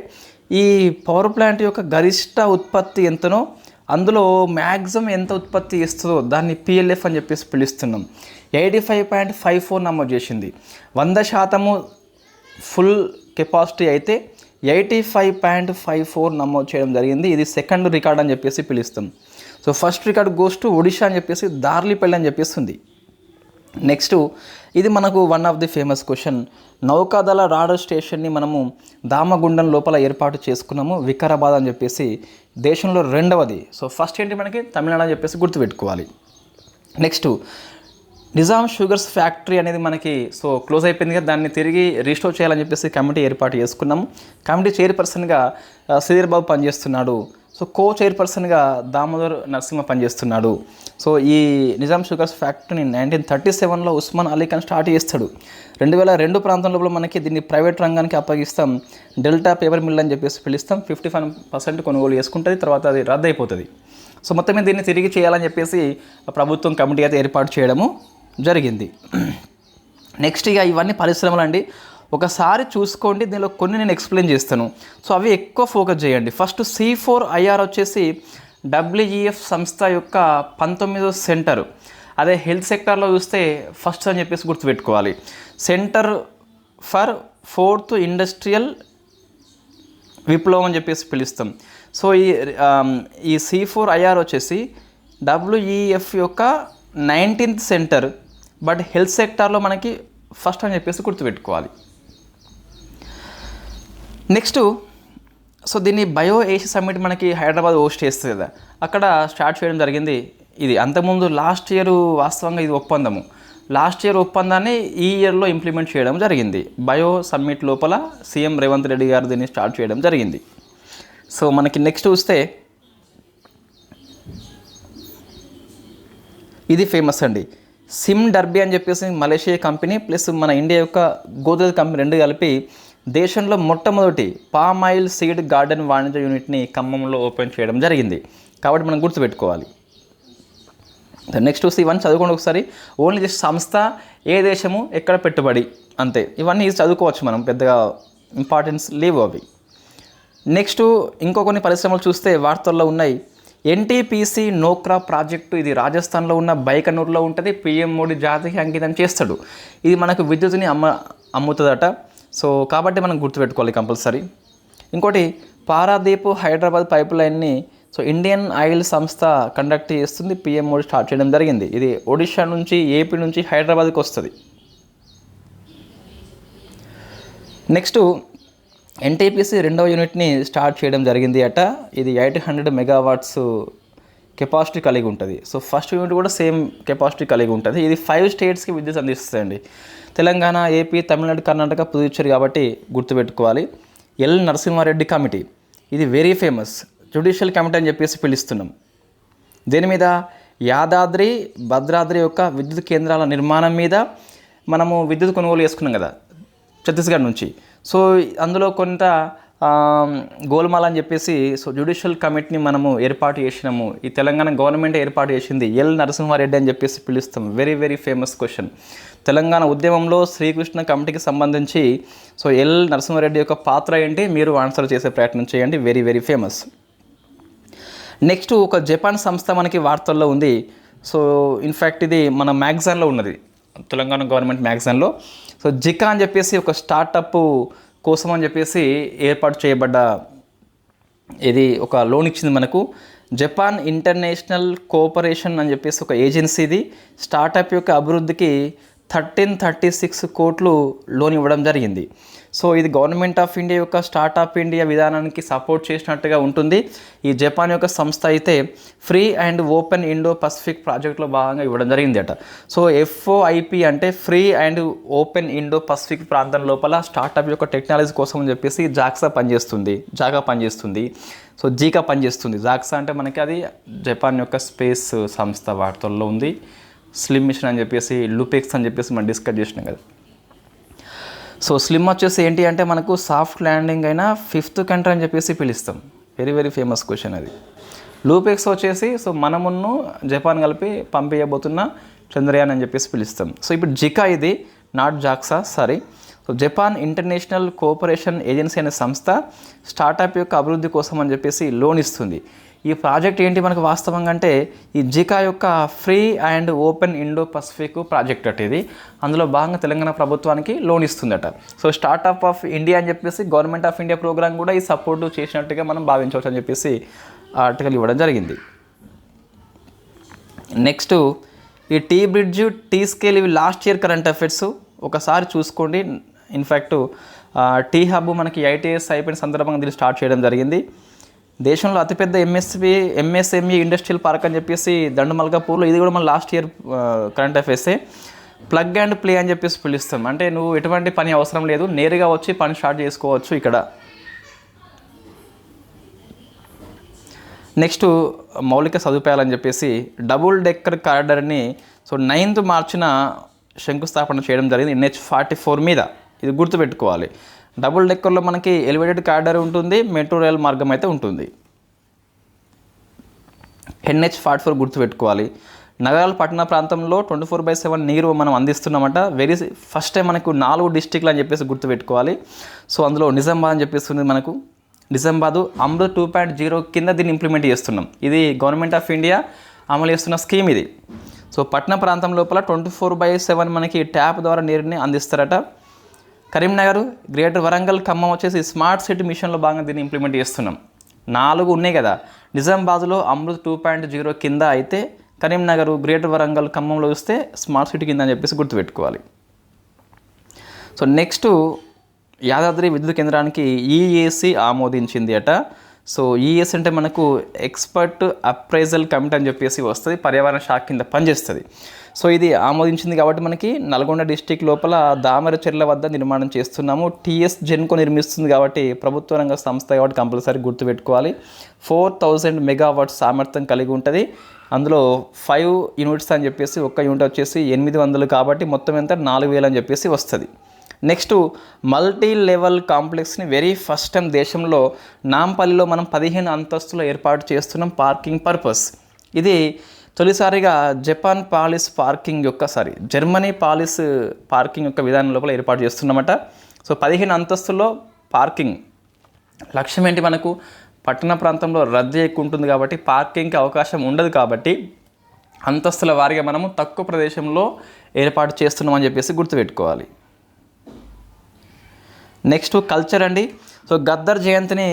ఈ పవర్ ప్లాంట్ యొక్క గరిష్ట ఉత్పత్తి ఎంతనో అందులో మ్యాక్సిమం ఎంత ఉత్పత్తి ఇస్తుందో దాన్ని పిఎల్ఎఫ్ అని చెప్పేసి పిలుస్తున్నాం. 85.54 నమోదు చేసింది. 100% ఫుల్ కెపాసిటీ అయితే 85.54 నమోదు చేయడం జరిగింది. ఇది సెకండ్ రికార్డ్ అని చెప్పేసి పిలుస్తాం. So first record goes to Odisha అని చెప్పేసి దార్లిపల్లి అని చెప్పేసి ఉంది. నెక్స్ట్ ఇది మనకు one of the famous question. నౌకాదళ రాడర్ స్టేషన్ని మనము దామగుండం లోపల ఏర్పాటు చేసుకున్నాము, వికారాబాద్ అని చెప్పేసి దేశంలో 2వది. సో ఫస్ట్ ఏంటి మనకి తమిళనాడు అని చెప్పేసి గుర్తుపెట్టుకోవాలి. నెక్స్ట్ నిజాం షుగర్స్ ఫ్యాక్టరీ అనేది మనకి క్లోజ్ అయిపోయింది కదా, దాన్ని తిరిగి రీస్టోర్ చేయాలని చెప్పేసి కమిటీ ఏర్పాటు చేసుకున్నాము. కమిటీ చైర్పర్సన్గా శ్రీధర్ బాబు పనిచేస్తున్నాడు. కో చైర్పర్సన్గా దామోదర్ నరసింహ పనిచేస్తున్నాడు. ఈ నిజాం షుగర్స్ ఫ్యాక్టరీని 1937లో ఉస్మాన్ అలీ ఖాన్ స్టార్ట్ చేస్తాడు. 2002 ప్రాంతంలో మనకి దీన్ని ప్రైవేట్ రంగానికి అప్పగిస్తాం. డెల్టా పేపర్ మిల్ అని చెప్పేసి పిలుస్తాం. 55% కొనుగోలు చేసుకుంటుంది, తర్వాత అది రద్దు అయిపోతుంది. మొత్తం మీద దీన్ని తిరిగి చేయాలని చెప్పేసి ప్రభుత్వం కమిటీ అయితే ఏర్పాటు చేయడము జరిగింది. నెక్స్ట్ ఇక ఇవన్నీ పరిశ్రమలు అండి, ఒకసారి చూసుకోండి. దీనిలో కొన్ని నేను ఎక్స్ప్లెయిన్ చేస్తాను. అవి ఎక్కువ ఫోకస్ చేయండి. ఫస్ట్ C4IR వచ్చేసి WEF సంస్థ యొక్క 19వ సెంటర్. అదే హెల్త్ సెక్టార్లో చూస్తే ఫస్ట్ అని చెప్పేసి గుర్తుపెట్టుకోవాలి. సెంటర్ ఫర్ 4th ఇండస్ట్రియల్ విప్లవం అని చెప్పేసి పిలుస్తాం. ఈ C4IR వచ్చేసి WEF యొక్క 19th సెంటర్, బట్ హెల్త్ సెక్టార్లో మనకి ఫస్ట్ అని చెప్పేసి గుర్తుపెట్టుకోవాలి. నెక్స్ట్ సో దీన్ని బయో ఏషియా సమ్మిట్ మనకి హైదరాబాద్ హోస్ట్ చేస్తుంది కదా, అక్కడ స్టార్ట్ చేయడం జరిగింది. ఇది అంతకుముందు లాస్ట్ ఇయర్ వాస్తవంగా ఇది ఒప్పందము, లాస్ట్ ఇయర్ ఒప్పందాన్ని ఈ ఇయర్లో ఇంప్లిమెంట్ చేయడం జరిగింది. బయో సమ్మిట్ లోపల సీఎం రేవంత్ రెడ్డి గారు దీన్ని స్టార్ట్ చేయడం జరిగింది. సో మనకి నెక్స్ట్ చూస్తే ఇది ఫేమస్ అండి, సిమ్ డర్బీ అని చెప్పేసి మలేషియా కంపెనీ ప్లస్ మన ఇండియా యొక్క గోద్రేజ్ కంపెనీ రెండు కలిపి దేశంలో మొట్టమొదటి పామ్ ఆయిల్ సీడ్ గార్డెన్ వాణిజ్య యూనిట్ని ఖమ్మంలో ఓపెన్ చేయడం జరిగింది. కాబట్టి మనం గుర్తుపెట్టుకోవాలి. నెక్స్ట్ చూసి ఇవన్నీ చదువుకోండి ఒకసారి. ఓన్లీ జస్ట్ సంస్థ, ఏ దేశము, ఎక్కడ పెట్టుబడి, అంతే. ఇవన్నీ చదువుకోవచ్చు మనం, పెద్దగా ఇంపార్టెన్స్ లేవు అవి. నెక్స్ట్ ఇంకో కొన్ని పరిశ్రమలు చూస్తే వార్తల్లో ఉన్నాయి. ఎన్టీపీసీ నోక్రా ప్రాజెక్టు, ఇది రాజస్థాన్లో ఉన్న బైకనూర్లో ఉంటుంది. పిఎం మోడీ జాతికి అంకితం చేస్తాడు. ఇది మనకు విద్యుత్ని అమ్ముతుందట. సో కాబట్టి మనం గుర్తుపెట్టుకోవాలి కంపల్సరీ. ఇంకోటి పారాదీప్ హైదరాబాద్ పైప్ లైన్ని సో ఇండియన్ ఆయిల్ సంస్థ కండక్ట్ చేస్తుంది. పిఎం మోడీ స్టార్ట్ చేయడం జరిగింది. ఇది ఒడిషా నుంచి, ఏపీ నుంచి హైదరాబాద్కి వస్తుంది. నెక్స్ట్ ఎన్టీపీసీ రెండవ యూనిట్ని స్టార్ట్ చేయడం జరిగింది అట. ఇది 800 మెగావాట్స్ కెపాసిటీ కలిగి ఉంటుంది. సో ఫస్ట్ యూనిట్ కూడా సేమ్ కెపాసిటీ కలిగి ఉంటుంది. ఇది 5 స్టేట్స్కి విద్యుత్ అందిస్తుందండి. తెలంగాణ, ఏపీ, తమిళనాడు, కర్ణాటక, పుదుచ్చేరి. కాబట్టి గుర్తుపెట్టుకోవాలి. ఎల్ నరసింహారెడ్డి కమిటీ, ఇది వెరీ ఫేమస్, జ్యుడిషియల్ కమిటీ అని చెప్పేసి పిలుస్తున్నాం. దీని మీద యాదాద్రి, భద్రాద్రి యొక్క విద్యుత్ కేంద్రాల నిర్మాణం మీద మనము విద్యుత్ కొనుగోలు చేసుకున్నాం కదా ఛత్తీస్గఢ్ నుంచి. సో అందులో కొంత గోల్మాల్ అని చెప్పేసి సో జ్యుడిషియల్ కమిటీని మనము ఏర్పాటు చేసినాము. ఈ తెలంగాణ గవర్నమెంట్ ఏర్పాటు చేసింది. ఎల్ నరసింహారెడ్డి అని చెప్పేసి పిలుస్తాం. Very very famous question. Telangana ఉద్యమంలో శ్రీకృష్ణ కమిటీకి సంబంధించి సో ఎల్ నరసింహారెడ్డి యొక్క పాత్ర ఏంటి, మీరు ఆన్సర్ చేసే ప్రయత్నం చేయండి. Very very famous. నెక్స్ట్ ఒక జపాన్ సంస్థ మనకి వార్తల్లో ఉంది. సో ఇన్ఫ్యాక్ట్ ఇది మన మ్యాగజైన్లో ఉన్నది, తెలంగాణ గవర్నమెంట్ మ్యాగజైన్లో. సో జికా అని చెప్పేసి ఒక స్టార్టప్ కోసం అని చెప్పేసి ఏర్పాటు చేయబడ్డ ఇది ఒక లోన్ ఇచ్చింది మనకు. జపాన్ ఇంటర్నేషనల్ కోఆపరేషన్ అని చెప్పేసి ఒక ఏజెన్సీ. ఇది స్టార్టప్ యొక్క అభివృద్ధికి 1336 కోట్లు లోన్ ఇవ్వడం జరిగింది. సో ఇది గవర్నమెంట్ ఆఫ్ ఇండియా యొక్క స్టార్టప్ ఇండియా విధానానికి సపోర్ట్ చేసినట్టుగా ఉంటుంది. ఈ జపాన్ యొక్క సంస్థ అయితే free and open Indo Pacific ప్రాజెక్ట్లో భాగంగా ఇవ్వడం జరిగింది అట. సో FOIP అంటే free and open Indo Pacific ప్రాంతం లోపల స్టార్టప్ యొక్క టెక్నాలజీ కోసం అని చెప్పేసి జాగా పనిచేస్తుంది. సో జీకా పనిచేస్తుంది. జాక్సా అంటే మనకి అది జపాన్ యొక్క స్పేస్ సంస్థ వార్తల్లో ఉంది. స్లిమ్ మిషన్ అని చెప్పేసి, లూపెక్స్ అని చెప్పేసి మనం డిస్కస్ చేసినాం కదా. సో స్లిమ్ వచ్చేసి ఏంటి అంటే మనకు సాఫ్ట్ ల్యాండింగ్ అయినా 5th కంట్రీ అని చెప్పేసి పిలుస్తాం. వెరీ వెరీ ఫేమస్ క్వశ్చన్ అది. లూపెక్స్ వచ్చేసి సో మనమున్ను జపాన్ కలిపి పంపించబోతున్న చంద్రయాన్ అని చెప్పేసి పిలుస్తాం. సో ఇప్పుడు జికా, ఇది not JAXA, sorry. So Japan international cooperation agency అనే సంస్థ స్టార్టప్ యొక్క అభివృద్ధి కోసం అని చెప్పేసి లోన్ ఇస్తుంది. ఈ ప్రాజెక్ట్ ఏంటి మనకు వాస్తవంగా అంటే ఈ జికా యొక్క free and open Indo Pacific project అట. ఇది అందులో భాగంగా తెలంగాణ ప్రభుత్వానికి లోన్ ఇస్తుందట. సో స్టార్టప్ ఆఫ్ ఇండియా అని చెప్పేసి గవర్నమెంట్ ఆఫ్ ఇండియా ప్రోగ్రామ్ కూడా ఈ సపోర్ట్ చేసినట్టుగా మనం భావించవచ్చు అని చెప్పేసి ఆర్టికల్ ఇవ్వడం జరిగింది. నెక్స్ట్ ఈ టీ బ్రిడ్జ్, టీ స్కేల్, ఇవి లాస్ట్ ఇయర్ కరెంట్ అఫైర్స్ ఒకసారి చూసుకోండి. ఇన్ఫ్యాక్ట్ టీ హబ్ మనకి ITS అయిపోయిన సందర్భంగా దీన్ని స్టార్ట్ చేయడం జరిగింది. దేశంలో అతిపెద్ద MSME ఇండస్ట్రియల్ పార్క్ అని చెప్పేసి దండుమల్కాపూర్లో, ఇది కూడా మన లాస్ట్ ఇయర్ కరెంట్ అఫైర్సే. ప్లగ్ అండ్ ప్లే అని చెప్పేసి పిలుస్తాం. అంటే నువ్వు ఎటువంటి పని అవసరం లేదు, నేరుగా వచ్చి పని స్టార్ట్ చేసుకోవచ్చు ఇక్కడ. నెక్స్ట్ మౌలిక సదుపాయాలని చెప్పేసి డబుల్ డెక్కర్ కారిడార్ని సో 9th మార్చిన శంకుస్థాపన చేయడం జరిగింది NH44 మీద. ఇది గుర్తుపెట్టుకోవాలి. డబుల్ డెక్కర్లో మనకి ఎలివేటెడ్ కారిడార్ ఉంటుంది, మెట్రో రైల్ మార్గం అయితే ఉంటుంది. NH44 గుర్తుపెట్టుకోవాలి. నగరాల పట్టణ ప్రాంతంలో 24/7 నీరు మనం అందిస్తున్నామట. వెరీ ఫస్ట్ టైం మనకు 4 డిస్టిక్లు అని చెప్పేసి గుర్తుపెట్టుకోవాలి. సో అందులో నిజామాబాద్ అని చెప్పేసి ఉంది మనకు. నిజామాబాద్ అమృత్ 2.0 కింద దీన్ని ఇంప్లిమెంట్ చేస్తున్నాం. ఇది గవర్నమెంట్ ఆఫ్ ఇండియా అమలు చేస్తున్న స్కీమ్ ఇది. సో పట్టణ ప్రాంతం లోపల 24/7 మనకి ట్యాప్ ద్వారా నీరుని అందిస్తారట. కరీంనగర్, గ్రేటర్ వరంగల్, ఖమ్మం వచ్చేసి స్మార్ట్ సిటీ మిషన్లో భాగంగా దీన్ని ఇంప్లిమెంట్ చేస్తున్నాం. 4 ఉన్నాయి కదా. నిజామాబాద్లో అమృత్ 2.0 కింద అయితే, కరీంనగర్, గ్రేటర్ వరంగల్, ఖమ్మంలో చూస్తే స్మార్ట్ సిటీ కింద అని చెప్పేసి గుర్తుపెట్టుకోవాలి. సో నెక్స్ట్ యాదాద్రి విద్యుత్ కేంద్రానికి ఈఏసీ ఆమోదించింది అట. సో ఈఏసీ అంటే మనకు ఎక్స్పర్ట్ అప్రైజల్ కమిటీ అని చెప్పేసి వస్తుంది, పర్యావరణ శాఖ కింద పనిచేస్తుంది. సో ఇది ఆమోదించింది కాబట్టి మనకి నల్గొండ డిస్టిక్ లోపల దామరచెర్ల వద్ద నిర్మాణం చేస్తున్నాము. టీఎస్ జెన్కో నిర్మిస్తుంది కాబట్టి ప్రభుత్వ రంగ సంస్థ కాబట్టి కంపల్సరీ గుర్తుపెట్టుకోవాలి. 4000 మెగావాట్స్ సామర్థ్యం కలిగి ఉంటుంది. అందులో 5 యూనిట్స్ అని చెప్పేసి, ఒక్క యూనిట్ వచ్చేసి 800 కాబట్టి మొత్తం ఎంత 4000 అని చెప్పేసి వస్తుంది. నెక్స్ట్ మల్టీ లెవెల్ కాంప్లెక్స్ని వెరీ ఫస్ట్ టైం దేశంలో నాంపల్లిలో మనం 15 అంతస్తులో ఏర్పాటు చేస్తున్నాం పార్కింగ్ పర్పస్. ఇది తొలిసారిగా జర్మనీ పాలిస్ పార్కింగ్ యొక్క విధానం లోపల ఏర్పాటు చేస్తున్నామట. సో 15 అంతస్తుల్లో పార్కింగ్ లక్ష్యం ఏంటి, మనకు పట్టణ ప్రాంతంలో రద్దీ ఎక్కువ ఉంటుంది కాబట్టి పార్కింగ్కి అవకాశం ఉండదు కాబట్టి అంతస్తుల వారీగా మనము తక్కువ ప్రదేశంలో ఏర్పాటు చేస్తున్నామని చెప్పేసి గుర్తుపెట్టుకోవాలి. నెక్స్ట్ కల్చర్ అండి. సో గద్దర్ జయంతిని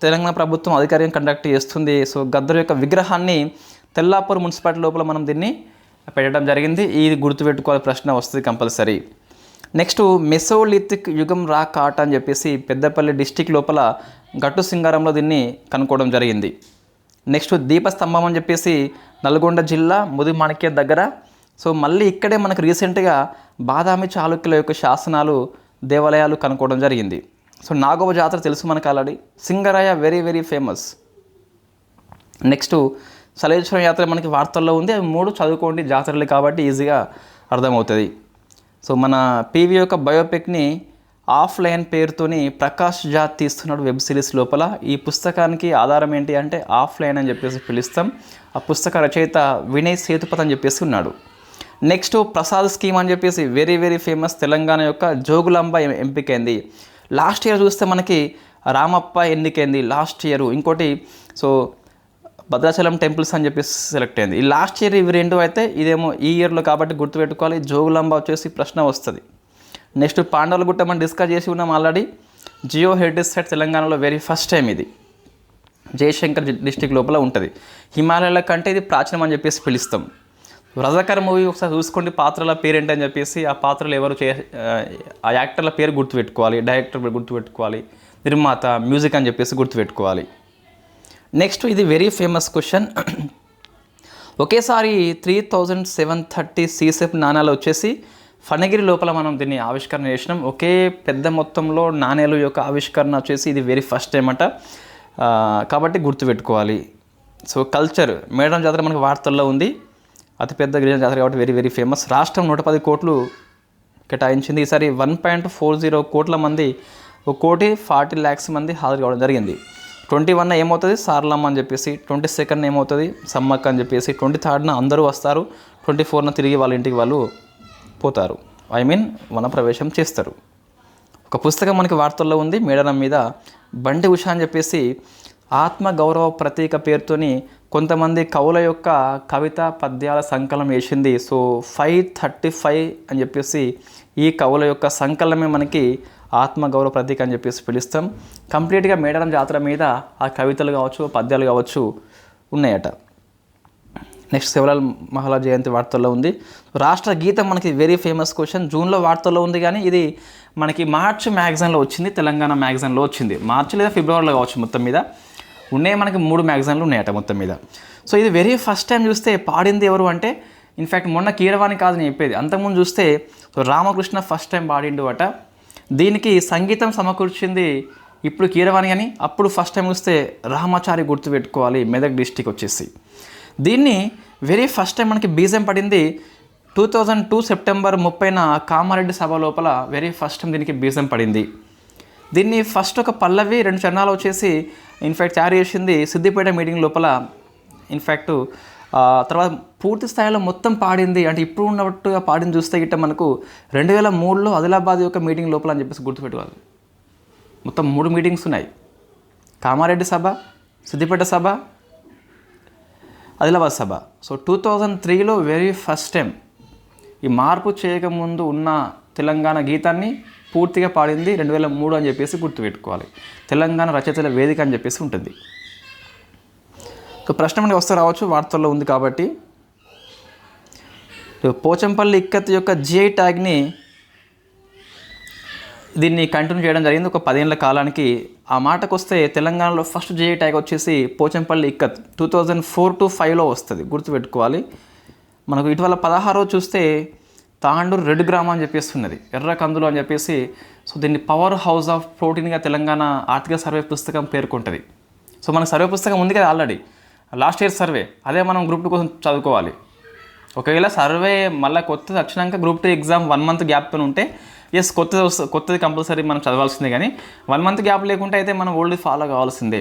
తెలంగాణ ప్రభుత్వం అధికారికంగా కండక్ట్ చేస్తుంది. సో గద్దర్ యొక్క విగ్రహాన్ని తెల్లాపూర్ మున్సిపాలిటీ లోపల మనం దీన్ని పెట్టడం జరిగింది. ఇది గుర్తుపెట్టుకోవాలి, ప్రశ్న వస్తుంది కంపల్సరీ. నెక్స్ట్ మెసోలిథిక్ యుగం రాక్ ఆర్ట్ అని చెప్పేసి పెద్దపల్లి డిస్టిక్ లోపల గట్టు సింగారంలో దీన్ని కనుక్కోవడం జరిగింది. నెక్స్ట్ దీపస్తంభం అని చెప్పేసి నల్గొండ జిల్లా ముదిమాణిక్య దగ్గర. సో మళ్ళీ ఇక్కడే మనకు రీసెంట్గా బాదామి చాళుక్యుల యొక్క శాసనాలు, దేవాలయాలు కనుక్కోవడం జరిగింది. సో నాగోబ జాతర తెలుసు మనకు already. Singaraya very very famous. Next Saleshwaram యాత్ర మనకి వార్తల్లో ఉంది. అవి 3 చదువుకోండి, జాతరలు కాబట్టి ఈజీగా అర్థమవుతుంది. సో మన పీవీ యొక్క బయోపిక్ని ఆఫ్లైన్ పేరుతోని ప్రకాష్ జాత్ తీస్తున్నాడు వెబ్ సిరీస్ లోపల. ఈ పుస్తకానికి ఆధారం ఏంటి అంటే ఆఫ్లైన్ అని చెప్పేసి పిలుస్తాం. ఆ పుస్తక రచయిత వినయ్ సేతుపతి అని చెప్పేసి ఉన్నాడు. నెక్స్ట్ ప్రసాద్ స్కీమ్ అని చెప్పేసి వెరీ వెరీ ఫేమస్, తెలంగాణ యొక్క జోగులాంబ ఎంపికైంది. లాస్ట్ ఇయర్ చూస్తే మనకి రామప్ప ఎన్నికైంది లాస్ట్ ఇయర్. ఇంకోటి సో భద్రాచలం టెంపుల్స్ అని చెప్పేసి సెలెక్ట్ అయింది. ఈ లాస్ట్ ఇయర్ ఇవి 2 అయితే ఇదేమో ఈ ఇయర్లో కాబట్టి గుర్తుపెట్టుకోవాలి. జోగులాంబ వచ్చేసి ప్రశ్న వస్తుంది. నెక్స్ట్ పాండవుల గుట్ట మనం డిస్కస్ చేసి ఉన్నాం ఆల్రెడీ. జియో హెరిటేజ్ సైట్ తెలంగాణలో వెరీ ఫస్ట్ టైం ఇది జయశంకర్ డిస్టిక్ లోపల ఉంటుంది. హిమాలయాల కంటే ఇది ప్రాచీనం అని చెప్పేసి పిలుస్తాం. రజాకర్ మూవీ ఒకసారి చూసుకోండి, పాత్రల పేరేంటి అని చెప్పేసి ఆ పాత్రలు ఎవరు ఆ యాక్టర్ల పేరు గుర్తుపెట్టుకోవాలి, డైరెక్టర్ పేరు గుర్తుపెట్టుకోవాలి, నిర్మాత, మ్యూజిక్ అని చెప్పేసి గుర్తుపెట్టుకోవాలి. నెక్స్ట్ ఇది వెరీ ఫేమస్ క్వశ్చన్. ఒకేసారి 3730 సీసెఫ్ నాణ్యాలు వచ్చేసి ఫణగిరి లోపల మనం దీన్ని ఆవిష్కరణ చేసినాం. ఒకే పెద్ద మొత్తంలో నాణ్యాల యొక్క ఆవిష్కరణ వచ్చేసి ఇది వెరీ ఫస్ట్ టైం అట, కాబట్టి గుర్తుపెట్టుకోవాలి. సో కల్చర్ మేడం జాతర మనకు వార్తల్లో ఉంది, అతిపెద్ద గిరిజన జాతర కాబట్టి వెరీ వెరీ ఫేమస్. రాష్ట్రం 110 కోట్లు కేటాయించింది. ఈసారి 1.40 కోట్ల మంది, 1,40,00,000 మంది హాజరు కావడం జరిగింది. 21 ఏమవుతుంది సారలమ్మ అని చెప్పేసి, 22 ఏమవుతుంది సమ్మక్క అని చెప్పేసి, 23 అందరూ వస్తారు, 24 తిరిగి వాళ్ళ ఇంటికి వాళ్ళు పోతారు, వనప్రవేశం చేస్తారు. ఒక పుస్తకం మనకి వార్తల్లో ఉంది మేడనం మీద, బండి ఉష అని చెప్పేసి ఆత్మగౌరవ ప్రతీక పేరుతోని కొంతమంది కవుల యొక్క కవిత పద్యాల సంకలనం వేసింది. సో 535 అని చెప్పేసి ఈ కవుల యొక్క సంకలనమే మనకి ఆత్మగౌరవ ప్రతీక అని చెప్పేసి పిలుస్తాం. కంప్లీట్గా మేడారం జాతర మీద ఆ కవితలు కావచ్చు, పద్యాలు కావచ్చు ఉన్నాయట. నెక్స్ట్ శివలాల్ మహాలా జయంతి వార్తల్లో ఉంది. రాష్ట్ర గీతం మనకి వెరీ ఫేమస్ క్వశ్చన్, జూన్లో వార్తల్లో ఉంది కానీ ఇది మనకి మార్చ్ మ్యాగజైన్లో వచ్చింది, తెలంగాణ మ్యాగజైన్లో వచ్చింది. మార్చి లేదా ఫిబ్రవరిలో కావచ్చు, మొత్తం మీద ఉన్నాయి మనకి 3 మ్యాగజైన్లు ఉన్నాయట మొత్తం మీద. సో ఇది వెరీ ఫస్ట్ టైం చూస్తే పాడింది ఎవరు అంటే ఇన్ఫ్యాక్ట్ మొన్న కీరవాణి కాదు నేను చెప్పేది, అంతకుముందు చూస్తే రామకృష్ణ ఫస్ట్ టైం పాడిండు అట. దీనికి సంగీతం సమకూర్చింది ఇప్పుడు కీరవాణి అని, అప్పుడు ఫస్ట్ టైం చూస్తే రామాచారి గుర్తుపెట్టుకోవాలి, మెదక్ డిస్టిక్ వచ్చేసి. దీన్ని వెరీ ఫస్ట్ టైం మనకి బీజం పడింది 2002 సెప్టెంబర్ 30న కామారెడ్డి సభ లోపల వెరీ ఫస్ట్ టైం దీనికి బీజం పడింది. దీన్ని ఫస్ట్ ఒక పల్లవి 2 చరణాలు వచ్చేసి ఇన్ఫ్యాక్ట్ తయారు చేసింది సిద్దిపేట మీటింగ్ లోపల. ఇన్ఫ్యాక్ట్ తర్వాత పూర్తి స్థాయిలో మొత్తం పాడింది అంటే ఇప్పుడు ఉన్నట్టుగా పాడింది చూస్తే గిట్ట మనకు 2003లో ఆదిలాబాద్ యొక్క మీటింగ్ లోపల అని చెప్పేసి గుర్తుపెట్టుకోవాలి. మొత్తం 3 మీటింగ్స్ ఉన్నాయి, కామారెడ్డి సభ, సిద్దిపేట సభ, ఆదిలాబాద్ సభ. సో 2003లో వెరీ ఫస్ట్ టైం ఈ మార్పు చేయకముందు ఉన్న తెలంగాణ గీతాన్ని పూర్తిగా పాడింది 2003 అని చెప్పేసి గుర్తుపెట్టుకోవాలి. తెలంగాణ రచయితల వేదిక అని చెప్పేసి ఉంటుంది. సో ప్రశ్న మనకి వస్తే రావచ్చు, వార్తల్లో ఉంది కాబట్టి. పోచంపల్లి ఇక్కత్ యొక్క జిఐ ట్యాగ్ని దీన్ని కంటిన్యూ చేయడం జరిగింది ఒక 10 ఏళ్ల కాలానికి. ఆ మాటకు వస్తే తెలంగాణలో ఫస్ట్ జిఐ ట్యాగ్ వచ్చేసి పోచంపల్లి ఇక్కత్ 2004 to 5లో వస్తుంది, గుర్తుపెట్టుకోవాలి. మనకు ఇటీవల 16 చూస్తే తాండూరు రెడ్ గ్రామం అని చెప్పేసి ఉన్నది, ఎర్ర కందులు అని చెప్పేసి. సో దీన్ని పవర్ హౌస్ ఆఫ్ ప్రోటీన్గా తెలంగాణ ఆర్థిక సర్వే పుస్తకం పేర్కొంటుంది. సో మనకు సర్వే పుస్తకం ఉంది కదా ఆల్రెడీ, లాస్ట్ ఇయర్ సర్వే, అదే మనం గ్రూప్ 2 కోసం చదువుకోవాలి. ఒకవేళ సర్వే మళ్ళీ కొత్తది వచ్చినాక గ్రూప్ 2 ఎగ్జామ్ 1 month గ్యాప్తో ఉంటే ఎస్ కొత్తది కంపల్సరీ మనం చదవాల్సిందే. కానీ 1 month గ్యాప్ లేకుంటే అయితే మనం ఓల్డ్ ఫాలో కావాల్సిందే.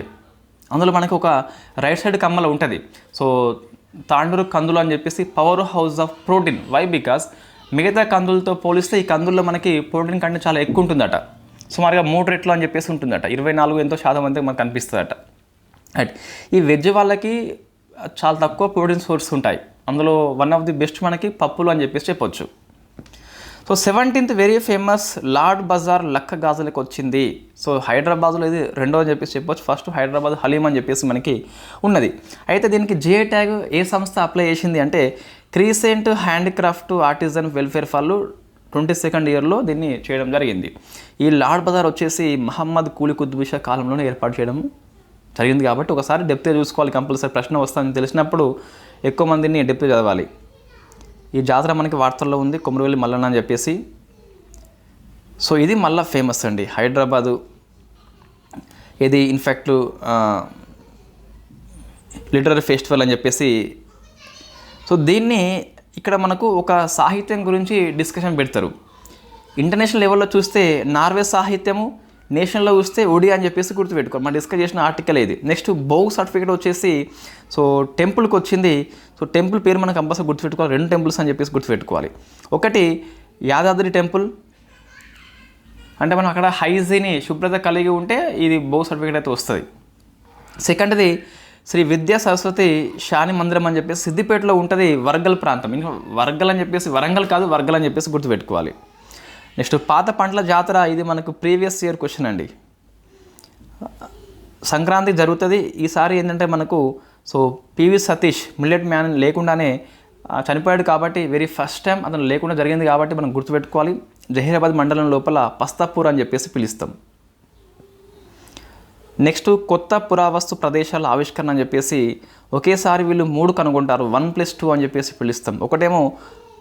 అందులో మనకి ఒక రైట్ సైడ్ కమ్మల ఉంటుంది. సో తాండూరు కందులు అని చెప్పేసి power house of protein. Why? Because మిగతా కందులతో పోలిస్తే ఈ కందుల్లో మనకి ప్రోటీన్ కంటే చాలా ఎక్కువ ఉంటుందట, సుమారుగా 3 రెట్లు అని చెప్పేసి ఉంటుందట, 24 ఎంతో శాతం అంతే మనకు కనిపిస్తుందట. రైట్. ఈ వెజ్ వాళ్ళకి చాలా తక్కువ ప్రోటీన్ సోర్స్ ఉంటాయి. అందులో వన్ ఆఫ్ ది బెస్ట్ మనకి పప్పులు అని చెప్పేసి చెప్పొచ్చు. So 17th very famous Lad Bazaar లక్క గాజులకు వచ్చింది. సో హైదరాబాద్లో ఇది రెండో అని చెప్పేసి చెప్పొచ్చు. ఫస్ట్ హైదరాబాద్ హలీం అని చెప్పేసి మనకి ఉన్నది. అయితే దీనికి జిఐ ట్యాగ్ ఏ సంస్థ అప్లై చేసింది అంటే క్రీసెంట్ హ్యాండిక్రాఫ్ట్ ఆర్టిజన్ వెల్ఫేర్ వాళ్ళు 22nd ఇయర్లో దీన్ని చేయడం జరిగింది. ఈ లార్డ్ బజార్ వచ్చేసి మహమ్మద్ కూలి కుతుబ్ షా కాలంలోనే ఏర్పాటు చేయడం జరిగింది. కాబట్టి ఒకసారి డెప్త్గా చూసుకోవాలి, కంపల్సరీ ప్రశ్న వస్తుందని తెలిసినప్పుడు ఎక్కువ మందిని డెప్త్ చదవాలి. ఈ జాతర మనకి వార్తల్లో ఉంది, కొమరవెల్లి మల్లన్న అని చెప్పేసి. సో ఇది మళ్ళీ ఫేమస్ అండి హైదరాబాదు. ఇది ఇన్ఫ్యాక్ట్ లిటరరీ ఫెస్టివల్ అని చెప్పేసి. సో దీన్ని ఇక్కడ మనకు ఒక సాహిత్యం గురించి డిస్కషన్ పెడతారు. ఇంటర్నేషనల్ లెవెల్లో చూస్తే నార్వే సాహిత్యము, నేషనల్లో చూస్తే ఒడియా అని చెప్పేసి గుర్తుపెట్టుకోవాలి. మనం డిస్కస్ చేసిన ఆర్టికల్ ఇది. నెక్స్ట్ బౌగ్ సర్టిఫికేట్ వచ్చేసి సో టెంపుల్కి వచ్చింది. సో టెంపుల్ పేరు మనం కంపల్సరీ గుర్తుపెట్టుకోవాలి. 2 టెంపుల్స్ అని చెప్పేసి గుర్తుపెట్టుకోవాలి. ఒకటి యాదాద్రి టెంపుల్, అంటే మనం అక్కడ హైజీని శుభ్రత కలిగి ఉంటే ఇది బౌగ్ సర్టిఫికేట్ అయితే వస్తుంది. సెకండ్ది శ్రీ విద్యా సరస్వతి శాని మందిరం అని చెప్పేసి సిద్దిపేటలో ఉంటుంది, వర్గల్ ప్రాంతం. ఇంకా వర్గల్ అని చెప్పేసి వరంగల్ కాదు, వర్గల్ అని చెప్పేసి గుర్తుపెట్టుకోవాలి. నెక్స్ట్ పాత పంటల జాతర, ఇది మనకు ప్రీవియస్ ఇయర్ క్వశ్చన్ అండి. సంక్రాంతి జరుగుతుంది ఈసారి. ఏంటంటే మనకు so PV Satish millet man లేకుండానే చనిపోయాడు కాబట్టి వెరీ ఫస్ట్ టైం అతను లేకుండా జరిగింది కాబట్టి మనం గుర్తుపెట్టుకోవాలి. జహీరాబాద్ మండలం లోపల పస్తాపూర్ అని చెప్పేసి పిలుస్తాం. నెక్స్ట్ కొత్త పురావస్తు ప్రదేశాల ఆవిష్కరణ అని చెప్పేసి ఒకేసారి వీళ్ళు 3 కనుగొంటారు, 1+2 అని చెప్పేసి పిలుస్తాం. ఒకటేమో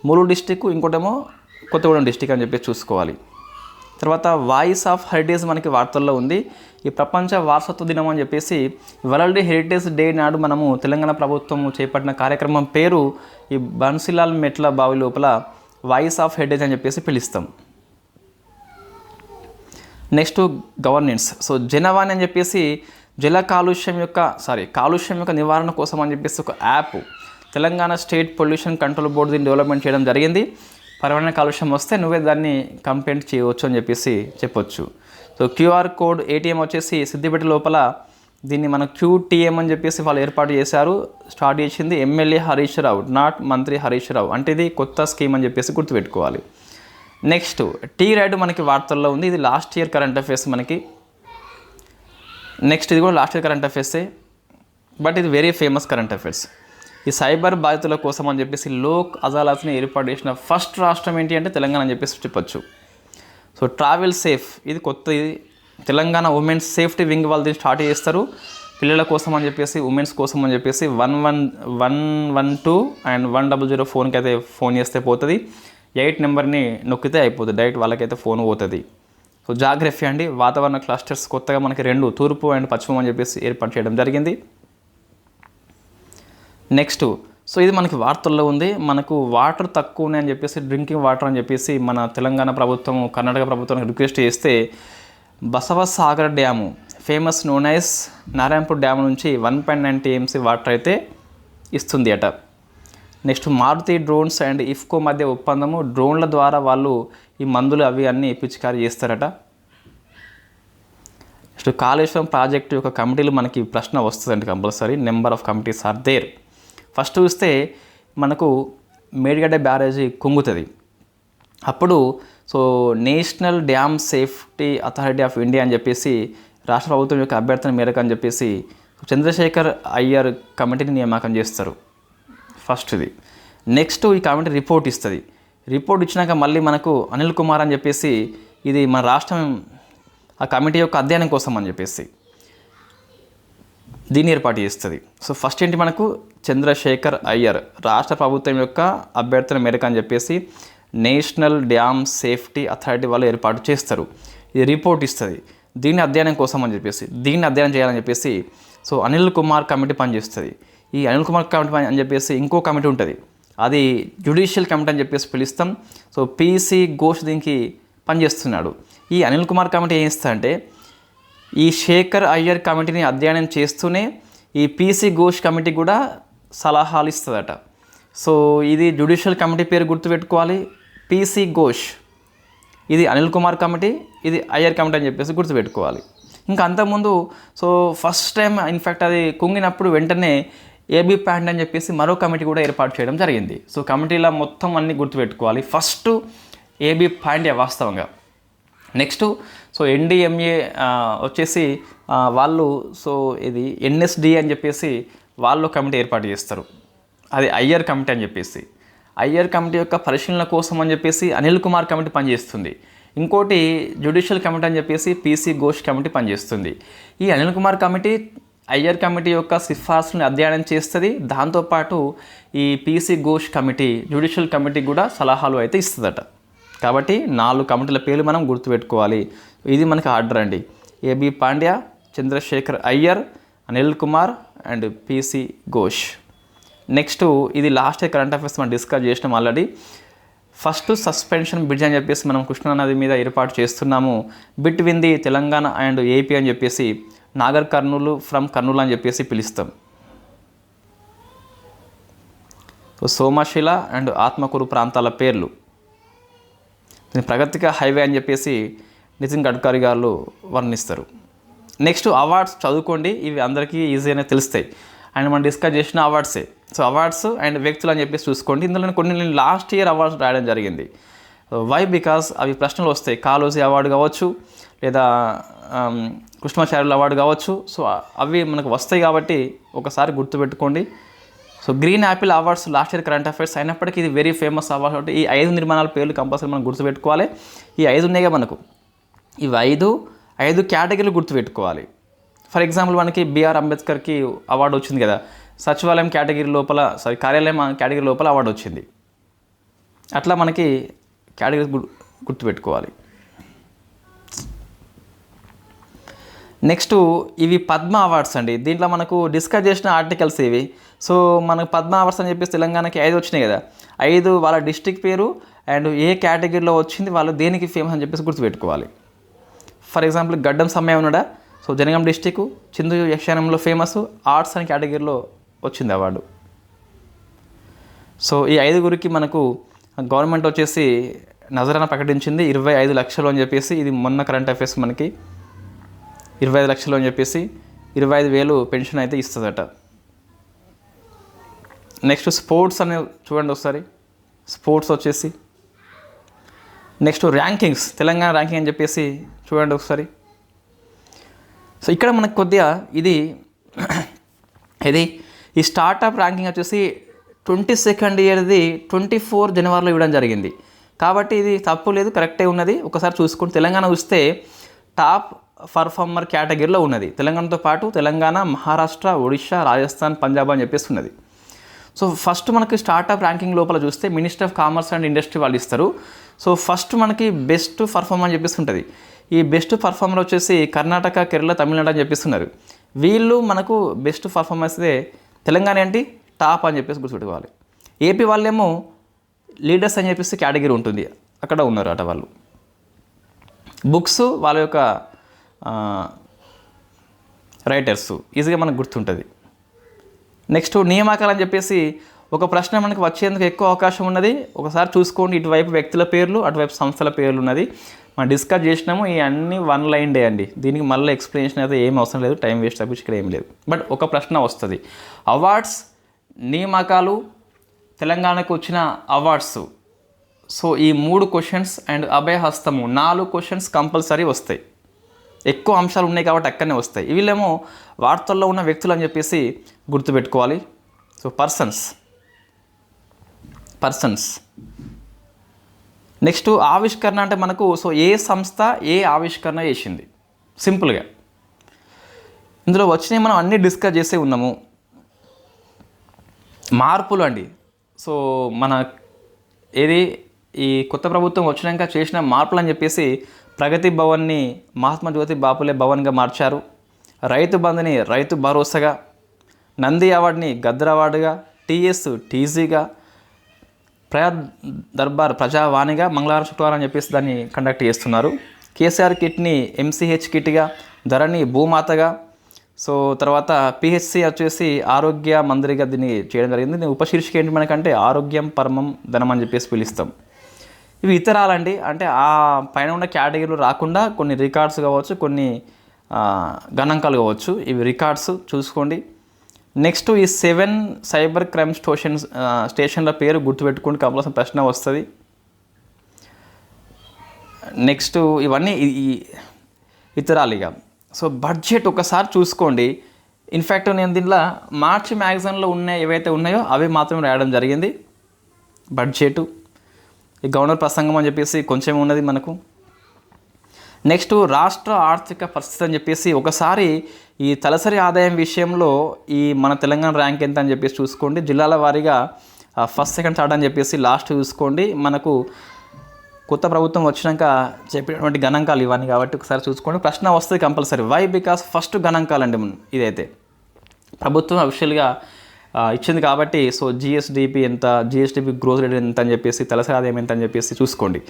ములుగు డిస్టిక్, ఇంకోటేమో కొత్తగూడెం డిస్టిక్ అని చెప్పేసి చూసుకోవాలి. తర్వాత వాయిస్ ఆఫ్ హెరిటేజ్ మనకి వార్తల్లో ఉంది. ఈ ప్రపంచ వారసత్వ దినం అని చెప్పేసి వరల్డ్ హెరిటేజ్ డే నాడు మనము తెలంగాణ ప్రభుత్వం చేపట్టిన కార్యక్రమం పేరు ఈ బన్సీలాల్ మెట్ల బావి లోపల వాయిస్ ఆఫ్ హెరిటేజ్ అని చెప్పేసి పిలుస్తాం. Next governance. సో జనవాణి అని చెప్పేసి కాలుష్యం యొక్క నివారణ కోసం అని చెప్పేసి ఒక app Telangana state pollution control board దీన్ని డెవలప్మెంట్ చేయడం జరిగింది. పర్యావరణ కాలుష్యం వస్తే నువ్వే దాన్ని కంప్లైంట్ చేయవచ్చు అని చెప్పేసి చెప్పొచ్చు. సో క్యూఆర్ కోడ్ ఏటీఎం వచ్చేసి సిద్దిపేట లోపల దీన్ని మన QTM అని చెప్పేసి వాళ్ళు ఏర్పాటు చేశారు. స్టార్ట్ చేసింది ఎమ్మెల్యే హరీష్ రావు, నాట్ మంత్రి హరీష్ రావు. అంటే ఇది కొత్త స్కీమ్ అని చెప్పేసి గుర్తుపెట్టుకోవాలి. నెక్స్ట్ టీ రైడ్ మనకి వార్తల్లో ఉంది. ఇది లాస్ట్ ఇయర్ కరెంట్ అఫేర్స్ మనకి. నెక్స్ట్ ఇది కూడా లాస్ట్ ఇయర్ కరెంట్ అఫేర్సే, బట్ ఇది వెరీ ఫేమస్ కరెంట్ అఫేర్స్. ఈ సైబర్ బాధితుల కోసం అని చెప్పేసి లోక్ అదాలత్ని ఏర్పాటు చేసిన ఫస్ట్ రాష్ట్రం ఏంటి అంటే తెలంగాణ అని చెప్పేసి చెప్పచ్చు. సో ట్రావెల్ సేఫ్, ఇది కొత్త. ఇది తెలంగాణ ఉమెన్స్ సేఫ్టీ వింగ్ వాళ్ళు దీన్ని స్టార్ట్ చేస్తారు. పిల్లల కోసం అని చెప్పేసి, ఉమెన్స్ కోసం అని చెప్పేసి 112 అండ్ 100 ఫోన్కి అయితే ఫోన్ చేస్తే పోతుంది. 8 నెంబర్ని నొక్కితే అయిపోతుంది, డైరెక్ట్ వాళ్ళకైతే ఫోన్ పోతుంది. సో జాగ్రఫీ అండి, వాతావరణ క్లస్టర్స్ కొత్తగా మనకి 2 తూర్పు అండ్ పశ్చిమం అని చెప్పేసి ఏర్పాటు చేయడం జరిగింది. నెక్స్ట్ సో ఇది మనకి వార్తల్లో ఉంది. మనకు వాటర్ తక్కువ ఉన్నాయని చెప్పేసి డ్రింకింగ్ వాటర్ అని చెప్పేసి మన తెలంగాణ ప్రభుత్వం కర్ణాటక ప్రభుత్వానికి రిక్వెస్ట్ చేస్తే Basavasagar dam famous known as Narayanpur dam నుంచి 1.9 TMC వాటర్ అయితే ఇస్తుంది అట. Next Maruti drones and IFFCO మధ్య ఒప్పందము, డ్రోన్ల ద్వారా వాళ్ళు ఈ మందులు అవి అన్నీ పిచికారీ చేస్తారట. నెక్స్ట్ కాళేశ్వరం ప్రాజెక్టు యొక్క కమిటీలు మనకి ప్రశ్న వస్తుందండి compulsory. Number of committees are there. First చూస్తే మనకు మేడిగడ్డ బ్యారేజీ కుంగుతుంది. అప్పుడు so national dam safety authority of India అని చెప్పేసి రాష్ట్ర ప్రభుత్వం యొక్క అభ్యర్థన మేరకు అని చెప్పేసి చంద్రశేఖర్ అయ్యర్ కమిటీని నియామకం చేస్తారు. ఫస్ట్ ఇది. నెక్స్ట్ ఈ కమిటీ రిపోర్ట్ ఇస్తుంది. రిపోర్ట్ ఇచ్చినాక మళ్ళీ మనకు అనిల్ కుమార్ అని చెప్పేసి ఇది మన రాష్ట్రం ఆ కమిటీ యొక్క అధ్యయనం కోసం అని చెప్పేసి దీన్ని ఏర్పాటు చేస్తుంది. సో ఫస్ట్ ఏంటి మనకు చంద్రశేఖర్ అయ్యర్ రాష్ట్ర ప్రభుత్వం యొక్క అభ్యర్థన మేరకు అని చెప్పేసి నేషనల్ డ్యామ్ సేఫ్టీ అథారిటీ వాళ్ళు ఏర్పాటు చేస్తారు. ఇది రిపోర్ట్ ఇస్తుంది దీన్ని అధ్యయనం కోసం అని చెప్పేసి, దీన్ని అధ్యయనం చేయాలని చెప్పేసి సో అనిల్ కుమార్ కమిటీ పనిచేస్తుంది. ఈ అనిల్ కుమార్ కమిటీ అని చెప్పేసి ఇంకో కమిటీ ఉంటుంది, అది జ్యుడిషియల్ కమిటీ అని చెప్పేసి పిలుస్తాం. సో పీసీ ఘోష్ దీనికి పనిచేస్తున్నాడు. ఈ అనిల్ కుమార్ కమిటీ ఏం ఇస్తుందంటే ఈ శేఖర్ అయ్యర్ కమిటీని అధ్యయనం చేస్తూనే ఈ పీసీ ఘోష్ కమిటీ కూడా సలహాలు ఇస్తుందట. సో ఇది జ్యుడిషియల్ కమిటీ పేరు గుర్తుపెట్టుకోవాలి, పీసీ ఘోష్. ఇది అనిల్ కుమార్ కమిటీ, ఇది అయ్యర్ కమిటీ అని చెప్పేసి గుర్తుపెట్టుకోవాలి. ఇంకా అంతకుముందు సో ఫస్ట్ టైం ఇన్ఫ్యాక్ట్ అది కుంగినప్పుడు వెంటనే ఏబీ పాండే అని చెప్పేసి మరో కమిటీ కూడా ఏర్పాటు చేయడం జరిగింది. సో కమిటీలో మొత్తం అన్నీ గుర్తుపెట్టుకోవాలి. ఫస్ట్ ఏబీ పాండే వాస్తవంగా. నెక్స్ట్ సో ఎన్డీఎంఏ వచ్చేసి వాళ్ళు సో ఇది ఎన్ఎస్డి అని చెప్పేసి వాళ్ళు కమిటీ ఏర్పాటు చేస్తారు, అది అయ్యర్ కమిటీ అని చెప్పేసి. అయ్యర్ కమిటీ యొక్క పరిశీలన కోసం అని చెప్పేసి అనిల్ కుమార్ కమిటీ పనిచేస్తుంది. ఇంకోటి జ్యుడిషియల్ కమిటీ అని చెప్పేసి పీసీ ఘోష్ కమిటీ పనిచేస్తుంది. ఈ అనిల్ కుమార్ కమిటీ అయ్యర్ కమిటీ యొక్క సిఫార్సులను అధ్యయనం చేస్తుంది. దాంతోపాటు ఈ PC Ghosh committee judicial committee కూడా సలహాలు అయితే ఇస్తుందట. కాబట్టి 4 కమిటీల పేర్లు మనం గుర్తుపెట్టుకోవాలి. ఇది మనకి ఆర్డర్ అండి. AB Pandya, Chandrashekhar Iyer, Anil Kumar and PC Ghosh. Next ఇది లాస్ట్ ఇయర్ కరెంట్ అఫైర్స్ మనం డిస్కస్ చేసినాం ఆల్రెడీ. ఫస్ట్ సస్పెన్షన్ బ్రిడ్జ్ అని చెప్పేసి మనం కృష్ణానది మీద ఏర్పాటు చేస్తున్నాము between the Telangana and AP అని చెప్పేసి, నాగర్ కర్నూలు ఫ్రమ్ కర్నూలు అని చెప్పేసి పిలుస్తాం. సో సోమశిల అండ్ ఆత్మకూరు ప్రాంతాల పేర్లు. దీని ప్రగతిక హైవే అని చెప్పేసి నితిన్ గడ్కరీ గారు వర్ణిస్తారు. నెక్స్ట్ అవార్డ్స్ చదువుకోండి, ఇవి అందరికీ ఈజీగానే తెలుస్తాయి అండ్ మనం డిస్కస్ చేసిన అవార్డ్సే. సో అవార్డ్స్ అండ్ వ్యక్తులు అని చెప్పేసి చూసుకోండి. ఇందులో కొన్ని నేను లాస్ట్ ఇయర్ అవార్డ్స్ రాయడం జరిగింది. వై బికాస్ అవి ప్రశ్నలు వస్తాయి. కాళోజీ అవార్డు కావచ్చు, లేదా కృష్ణమాచార్యుల అవార్డు కావచ్చు. సో అవి మనకు వస్తాయి కాబట్టి ఒకసారి గుర్తుపెట్టుకోండి. So green Apple awards last year current affairs అయినప్పటికీ ఇది వెరీ ఫేమస్ అవార్డ్స్. కాబట్టి ఈ 5 నిర్మాణాల పేర్లు కంపల్సరీ మనం గుర్తుపెట్టుకోవాలి. ఈ 5 ఉన్నాయిగా మనకు, ఇవి 5 కేటగిరీలు గుర్తుపెట్టుకోవాలి. ఫర్ ఎగ్జాంపుల్ మనకి బిఆర్ అంబేద్కర్కి అవార్డు వచ్చింది కదా, సచివాలయం కేటగిరీ లోపల కార్యాలయం కేటగిరీ లోపల అవార్డు వచ్చింది. అట్లా మనకి కేటగిరీ గుర్తుపెట్టుకోవాలి. నెక్స్ట్ ఇవి పద్మ అవార్డ్స్ అండి. దీంట్లో మనకు డిస్కస్ చేసిన ఆర్టికల్స్ ఇవి. సో మనకు పద్మ అవార్డ్స్ అని చెప్పేసి తెలంగాణకి 5 వచ్చినాయి కదా, 5 వాళ్ళ డిస్ట్రిక్ట్ పేరు అండ్ ఏ కేటగిరీలో వచ్చింది, వాళ్ళు దేనికి ఫేమస్ అని చెప్పేసి గుర్తుపెట్టుకోవాలి. ఫర్ ఎగ్జాంపుల్ గడ్డం సమయం ఉన్నాడా, సో జనగాం డిస్టిక్ చిందు యక్షగానంలో ఫేమస్, ఆర్ట్స్ అనే కేటగిరీలో వచ్చింది అవార్డు. సో ఈ 5గురికి మనకు గవర్నమెంట్ వచ్చేసి నజరానా ప్రకటించింది 25 లక్షలు అని చెప్పేసి. ఇది మొన్న కరెంట్ అఫైర్స్ మనకి 25 లక్షలు అని చెప్పేసి 25,000 పెన్షన్ అయితే ఇస్తుందట. నెక్స్ట్ స్పోర్ట్స్ అని చూడండి ఒకసారి, స్పోర్ట్స్ వచ్చేసి. నెక్స్ట్ ర్యాంకింగ్స్, తెలంగాణ ర్యాంకింగ్ అని చెప్పేసి చూడండి ఒకసారి. సో ఇక్కడ మనకు కొద్దిగా ఇది ఈ స్టార్టప్ ర్యాంకింగ్ వచ్చేసి 22nd ఇయర్ది 24 జనవరిలో ఇవ్వడం జరిగింది. కాబట్టి ఇది తప్పు లేదు, కరెక్టే ఉన్నది. ఒకసారి చూసుకుంటే తెలంగాణ చూస్తే టాప్ పర్ఫార్మర్ కేటగిరీలో ఉన్నది. తెలంగాణతో పాటు తెలంగాణ, మహారాష్ట్ర, ఒడిశా, రాజస్థాన్, పంజాబ్ అని చెప్పేసి ఉన్నది. సో ఫస్ట్ మనకి స్టార్టప్ ర్యాంకింగ్ లోపల చూస్తే minister of commerce and industry వాళ్ళు ఇస్తారు. సో ఫస్ట్ మనకి బెస్ట్ పర్ఫార్మర్ అని చెప్పేసి ఉంటుంది. ఈ బెస్ట్ పర్ఫార్మర్ వచ్చేసి కర్ణాటక, కేరళ, తమిళనాడు అని చెప్పిస్తున్నారు. వీళ్ళు మనకు బెస్ట్ పర్ఫార్మెన్స్దే. తెలంగాణ ఏంటి టాప్ అని చెప్పేసి గుర్తుపెట్టుకోవాలి. ఏపీ వాళ్ళేమో లీడర్స్ అని చెప్పేసి కేటగిరీ ఉంటుంది, అక్కడ ఉన్నారు అట వాళ్ళు. బుక్స్ వాళ్ళ యొక్క రైటర్స్ ఈజీగా మనకు గుర్తుంటుంది. నెక్స్ట్ నియామకాలు అని చెప్పేసి ఒక ప్రశ్న మనకు వచ్చేందుకు ఎక్కువ అవకాశం ఉన్నది. ఒకసారి చూసుకోండి, ఇటువైపు వ్యక్తుల పేర్లు, అటువైపు సంస్థల పేర్లు ఉన్నది. మనం డిస్కస్ చేసినాము. ఈ అన్ని 1 లైన్ డే అండి. దీనికి మళ్ళీ ఎక్స్ప్లెనేషన్ అయితే ఏం అవసరం లేదు, టైం వేస్ట్ తప్పించి ఇక్కడ ఏం లేదు. బట్ ఒక ప్రశ్న వస్తుంది. అవార్డ్స్, నియామకాలు, తెలంగాణకు వచ్చిన అవార్డ్స్. సో ఈ 3 క్వశ్చన్స్ అండ్ అభయహస్తము 4 క్వశ్చన్స్ కంపల్సరీ వస్తాయి. ఎక్కువ అంశాలు ఉన్నాయి కాబట్టి అక్కడనే వస్తాయి. వీళ్ళేమో వార్తల్లో ఉన్న వ్యక్తులు అని చెప్పేసి గుర్తుపెట్టుకోవాలి. So persons. నెక్స్ట్ ఆవిష్కరణ అంటే మనకు సో ఏ సంస్థ ఏ ఆవిష్కరణ చేసింది, సింపుల్గా ఇందులో వచ్చినాయి మనం అన్నీ డిస్కస్ చేసే ఉన్నాము. మార్పులు అండి, సో మన ఏది ఈ కొత్త ప్రభుత్వం వచ్చినాక చేసిన మార్పులు అని చెప్పేసి ప్రగతి భవన్ని మహాత్మా జ్యోతి బాపులే భవన్గా మార్చారు, రైతు బంధుని రైతు భరోసాగా, నంది అవార్డుని గద్దర్ అవార్డుగా, టీఎస్ టీజీగా, ప్రజా దర్బార్ ప్రజావాణిగా మంగళవారం శుక్రవారం అని చెప్పేసి దాన్ని కండక్ట్ చేస్తున్నారు. కేసీఆర్ కిట్ని ఎంసీహెచ్ కిట్గా, ధరణి భూమాతగా, సో తర్వాత పిహెచ్సి వచ్చేసి ఆరోగ్య మంత్రిగా దీన్ని చేయడం జరిగింది. దీని ఉపశీర్షిక ఏంటి మనకంటే ఆరోగ్యం పరమం ధనం అని చెప్పేసి పిలుస్తాం. ఇవి ఇతరాలండి, అంటే ఆ పైన ఉన్న కేటగిరీలు రాకుండా కొన్ని రికార్డ్స్ కావచ్చు, కొన్ని గణాంకాలు కావచ్చు, ఇవి రికార్డ్స్ చూసుకోండి. నెక్స్ట్ ఈ 7 సైబర్ క్రైమ్ స్టేషన్ల పేరు గుర్తుపెట్టుకోండి, కంపల్సరీ ప్రశ్న వస్తుంది. నెక్స్ట్ ఇవన్నీ ఇతరాలుగా. సో బడ్జెట్ ఒకసారి చూసుకోండి. ఇన్ఫ్యాక్ట్ నేను దీంట్లో మార్చి మ్యాగజైన్లో ఏవైతే ఉన్నాయో అవి మాత్రమే రాయడం జరిగింది. బడ్జెట్ ఈ గవర్నర్ ప్రసంగం అని చెప్పేసి కొంచెం ఉన్నది మనకు. నెక్స్ట్ రాష్ట్ర ఆర్థిక పరిస్థితి అని చెప్పేసి ఒకసారి ఈ తలసరి ఆదాయం విషయంలో ఈ మన తెలంగాణ ర్యాంక్ ఎంత అని చెప్పేసి చూసుకోండి. జిల్లాల వారీగా ఫస్ట్ సెకండ్ థర్డ్ అని చెప్పేసి లాస్ట్ చూసుకోండి. మనకు కొత్త ప్రభుత్వం వచ్చినాక చెప్పినటువంటి గణాంకాలు ఇవన్నీ కాబట్టి ఒకసారి చూసుకోండి, ప్రశ్న వస్తుంది కంపల్సరీ. వై? బికాస్ ఫస్ట్ గణాంకాలండి ఇదైతే ప్రభుత్వం అఫిషియల్గా ఇచ్చింది కాబట్టి. సో జిఎస్డిపి ఎంత, జిఎస్డిపి గ్రోత్ రేట్ ఎంత అని చెప్పేసి, తలసరి ఆదాయం ఎంత అని చెప్పేసి చూసుకోండి.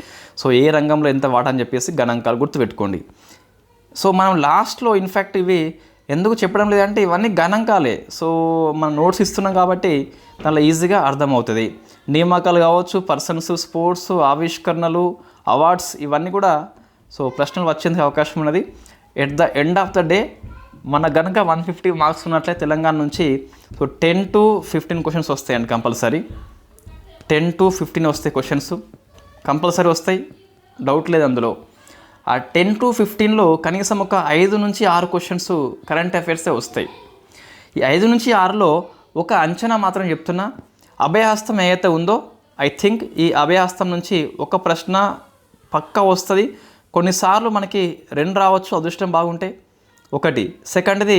సో ఏ రంగంలో ఎంత వాటా అని చెప్పేసి గణాంకాలు గుర్తుపెట్టుకోండి. సో మనం లాస్ట్లో ఇన్ఫ్యాక్ట్ ఇవి ఎందుకు చెప్పడం లేదంటే ఇవన్నీ గణాంకాలే. సో మనం నోట్స్ ఇస్తున్నాం కాబట్టి దానిలో ఈజీగా అర్థమవుతుంది. నియామకాలు కావచ్చు, పర్సన్స్, స్పోర్ట్స్, ఆవిష్కరణలు, అవార్డ్స్ ఇవన్నీ కూడా సో ప్రశ్నలు వచ్చేందుకు అవకాశం ఉన్నది. At the end of the day మన కనుక 150 మార్క్స్ ఉన్నట్లయితే తెలంగాణ నుంచి సో 10 to 15 క్వశ్చన్స్ వస్తాయండి కంపల్సరీ. 10 to 15 వస్తాయి క్వశ్చన్స్, కంపల్సరీ వస్తాయి, డౌట్ లేదు అందులో. ఆ 10 to 15లో కనీసం ఒక 5 నుంచి 6 క్వశ్చన్స్ కరెంట్ అఫైర్సే వస్తాయి. ఈ 5 నుంచి 6లో ఒక అంచనా మాత్రం చెప్తున్నా, అభయహస్తం ఏదైతే ఉందో ఐ థింక్ ఈ అభయహస్తం నుంచి ఒక ప్రశ్న పక్కా వస్తుంది. కొన్నిసార్లు మనకి 2 రావచ్చు అదృష్టం బాగుంటే. ఒకటి. సెకండ్ది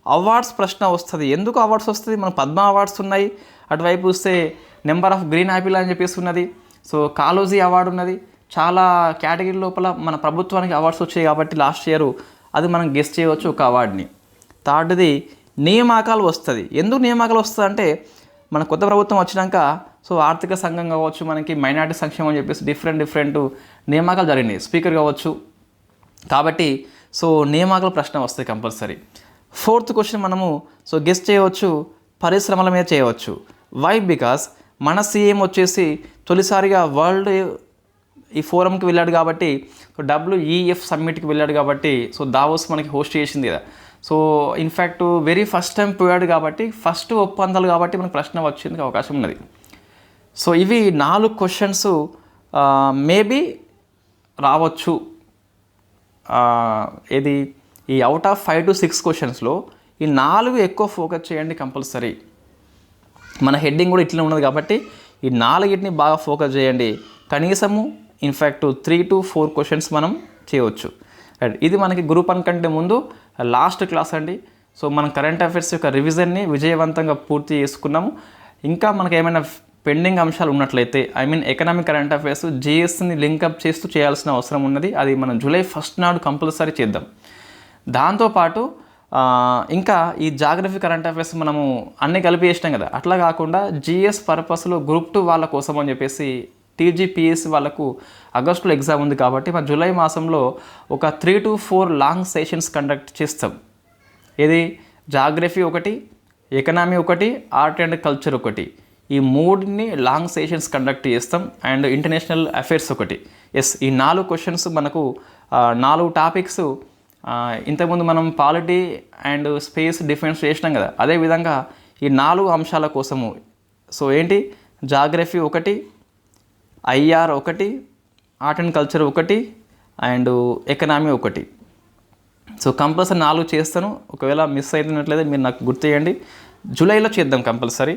అవార్డ్స్ ప్రశ్న వస్తుంది. ఎందుకు అవార్డ్స్ వస్తుంది? మన పద్మ అవార్డ్స్ ఉన్నాయి, అటువైపు చూస్తే నెంబర్ ఆఫ్ గ్రీన్ యాపిల్ అని చెప్పేసి ఉన్నది, సో కాలోజీ అవార్డు ఉన్నది. చాలా కేటగిరీ లోపల మన ప్రభుత్వానికి అవార్డ్స్ వచ్చాయి కాబట్టి లాస్ట్ ఇయర్ అది మనం గెస్ట్ చేయవచ్చు ఒక అవార్డుని. థర్డ్ది నియామకాలు వస్తుంది. ఎందుకు నియామకాలు వస్తుంది అంటే మన కొత్త ప్రభుత్వం వచ్చినాక సో ఆర్థిక సంఘం కావచ్చు, మనకి మైనార్టీ సంక్షేమం అని చెప్పేసి డిఫరెంట్ నియామకాలు జరిగినాయి, స్పీకర్ కావచ్చు. కాబట్టి సో నియామకాల ప్రశ్న వస్తాయి కంపల్సరీ. ఫోర్త్ క్వశ్చన్ మనము సో గెస్ట్ చేయవచ్చు, పరిశ్రమల మీద చేయవచ్చు. వై? బికాస్ మన సీఎం వచ్చేసి తొలిసారిగా వరల్డ్ ఈ ఫోరంకి వెళ్ళాడు కాబట్టి, సో WEF సమ్మిట్కి వెళ్ళాడు కాబట్టి, సో దావోస్ మనకి హోస్ట్ చేసింది కదా. So in fact very first time పోయాడు కాబట్టి, ఫస్ట్ ఒప్పందాలు కాబట్టి మనకు ప్రశ్న వచ్చేందుకు అవకాశం ఉన్నది. సో ఇవి 4 క్వశ్చన్స్ మేబీ రావచ్చు. ఇది ఈ అవుట్ ఆఫ్ 5 to 6 క్వశ్చన్స్లో ఈ 4 ఎక్కువ ఫోకస్ చేయండి కంపల్సరీ. మన హెడ్డింగ్ కూడా ఇట్లా ఉన్నది కాబట్టి ఈ 4ని బాగా ఫోకస్ చేయండి. కనీసము ఇన్ఫ్యాక్ట్ 3 to 4 క్వశ్చన్స్ మనం చేయవచ్చు. రైట్, ఇది మనకి గ్రూప్ 1 కంటే ముందు లాస్ట్ క్లాస్ అండి. సో మనం కరెంట్ అఫైర్స్ యొక్క రివిజన్ని విజయవంతంగా పూర్తి చేసుకున్నాము. ఇంకా మనకు ఏమైనా పెండింగ్ అంశాలు ఉన్నట్లయితే ఎకనామిక్ కరెంట్ అఫైర్స్ జిఎస్ని లింకప్ చేస్తూ చేయాల్సిన అవసరం ఉన్నది. అది మనం July 1st నాడు కంపల్సరీ చేద్దాం. దాంతోపాటు ఇంకా ఈ జాగ్రఫీ కరెంట్ అఫైర్స్ మనము అన్నీ కలిపి చేసినాం కదా, అట్లా కాకుండా జిఎస్ పర్పస్లో గ్రూప్ 2 వాళ్ళ కోసం అని చెప్పేసి TGPS వాళ్ళకు ఆగస్టులో ఎగ్జామ్ ఉంది కాబట్టి మన జూలై మాసంలో ఒక 3 to 4 లాంగ్ సెషన్స్ కండక్ట్ చేస్తాం. ఇది జాగ్రఫీ ఒకటి, ఎకనామీ ఒకటి, ఆర్ట్ అండ్ కల్చర్ ఒకటి, ఈ 3ని లాంగ్ సెషన్స్ కండక్ట్ చేస్తాం. అండ్ ఇంటర్నేషనల్ అఫైర్స్ ఒకటి. ఈ 4 క్వశ్చన్స్ మనకు 4 టాపిక్స్. ఇంతకుముందు మనం పాలిటీ అండ్ స్పేస్ డిఫెన్స్ చేసినాం కదా, అదేవిధంగా ఈ 4 అంశాల కోసము సో ఏంటి, జాగ్రఫీ ఒకటి, IR ఒకటి, ఆర్ట్ అండ్ కల్చర్ ఒకటి, అండ్ ఎకనామీ ఒకటి. సో కంపల్సరీ 4 చేస్తాను. ఒకవేళ మిస్ అవుతున్నట్లయితే మీరు నాకు గుర్తు చేయండి. జూలైలో చేద్దాం కంపల్సరీ.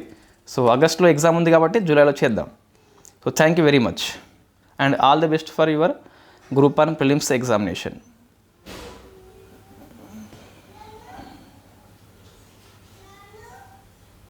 సో ఆగస్టులో ఎగ్జామ్ ఉంది కాబట్టి జూలైలో చేద్దాం. So thank you very much. And all the best for your group 1 prelims examination.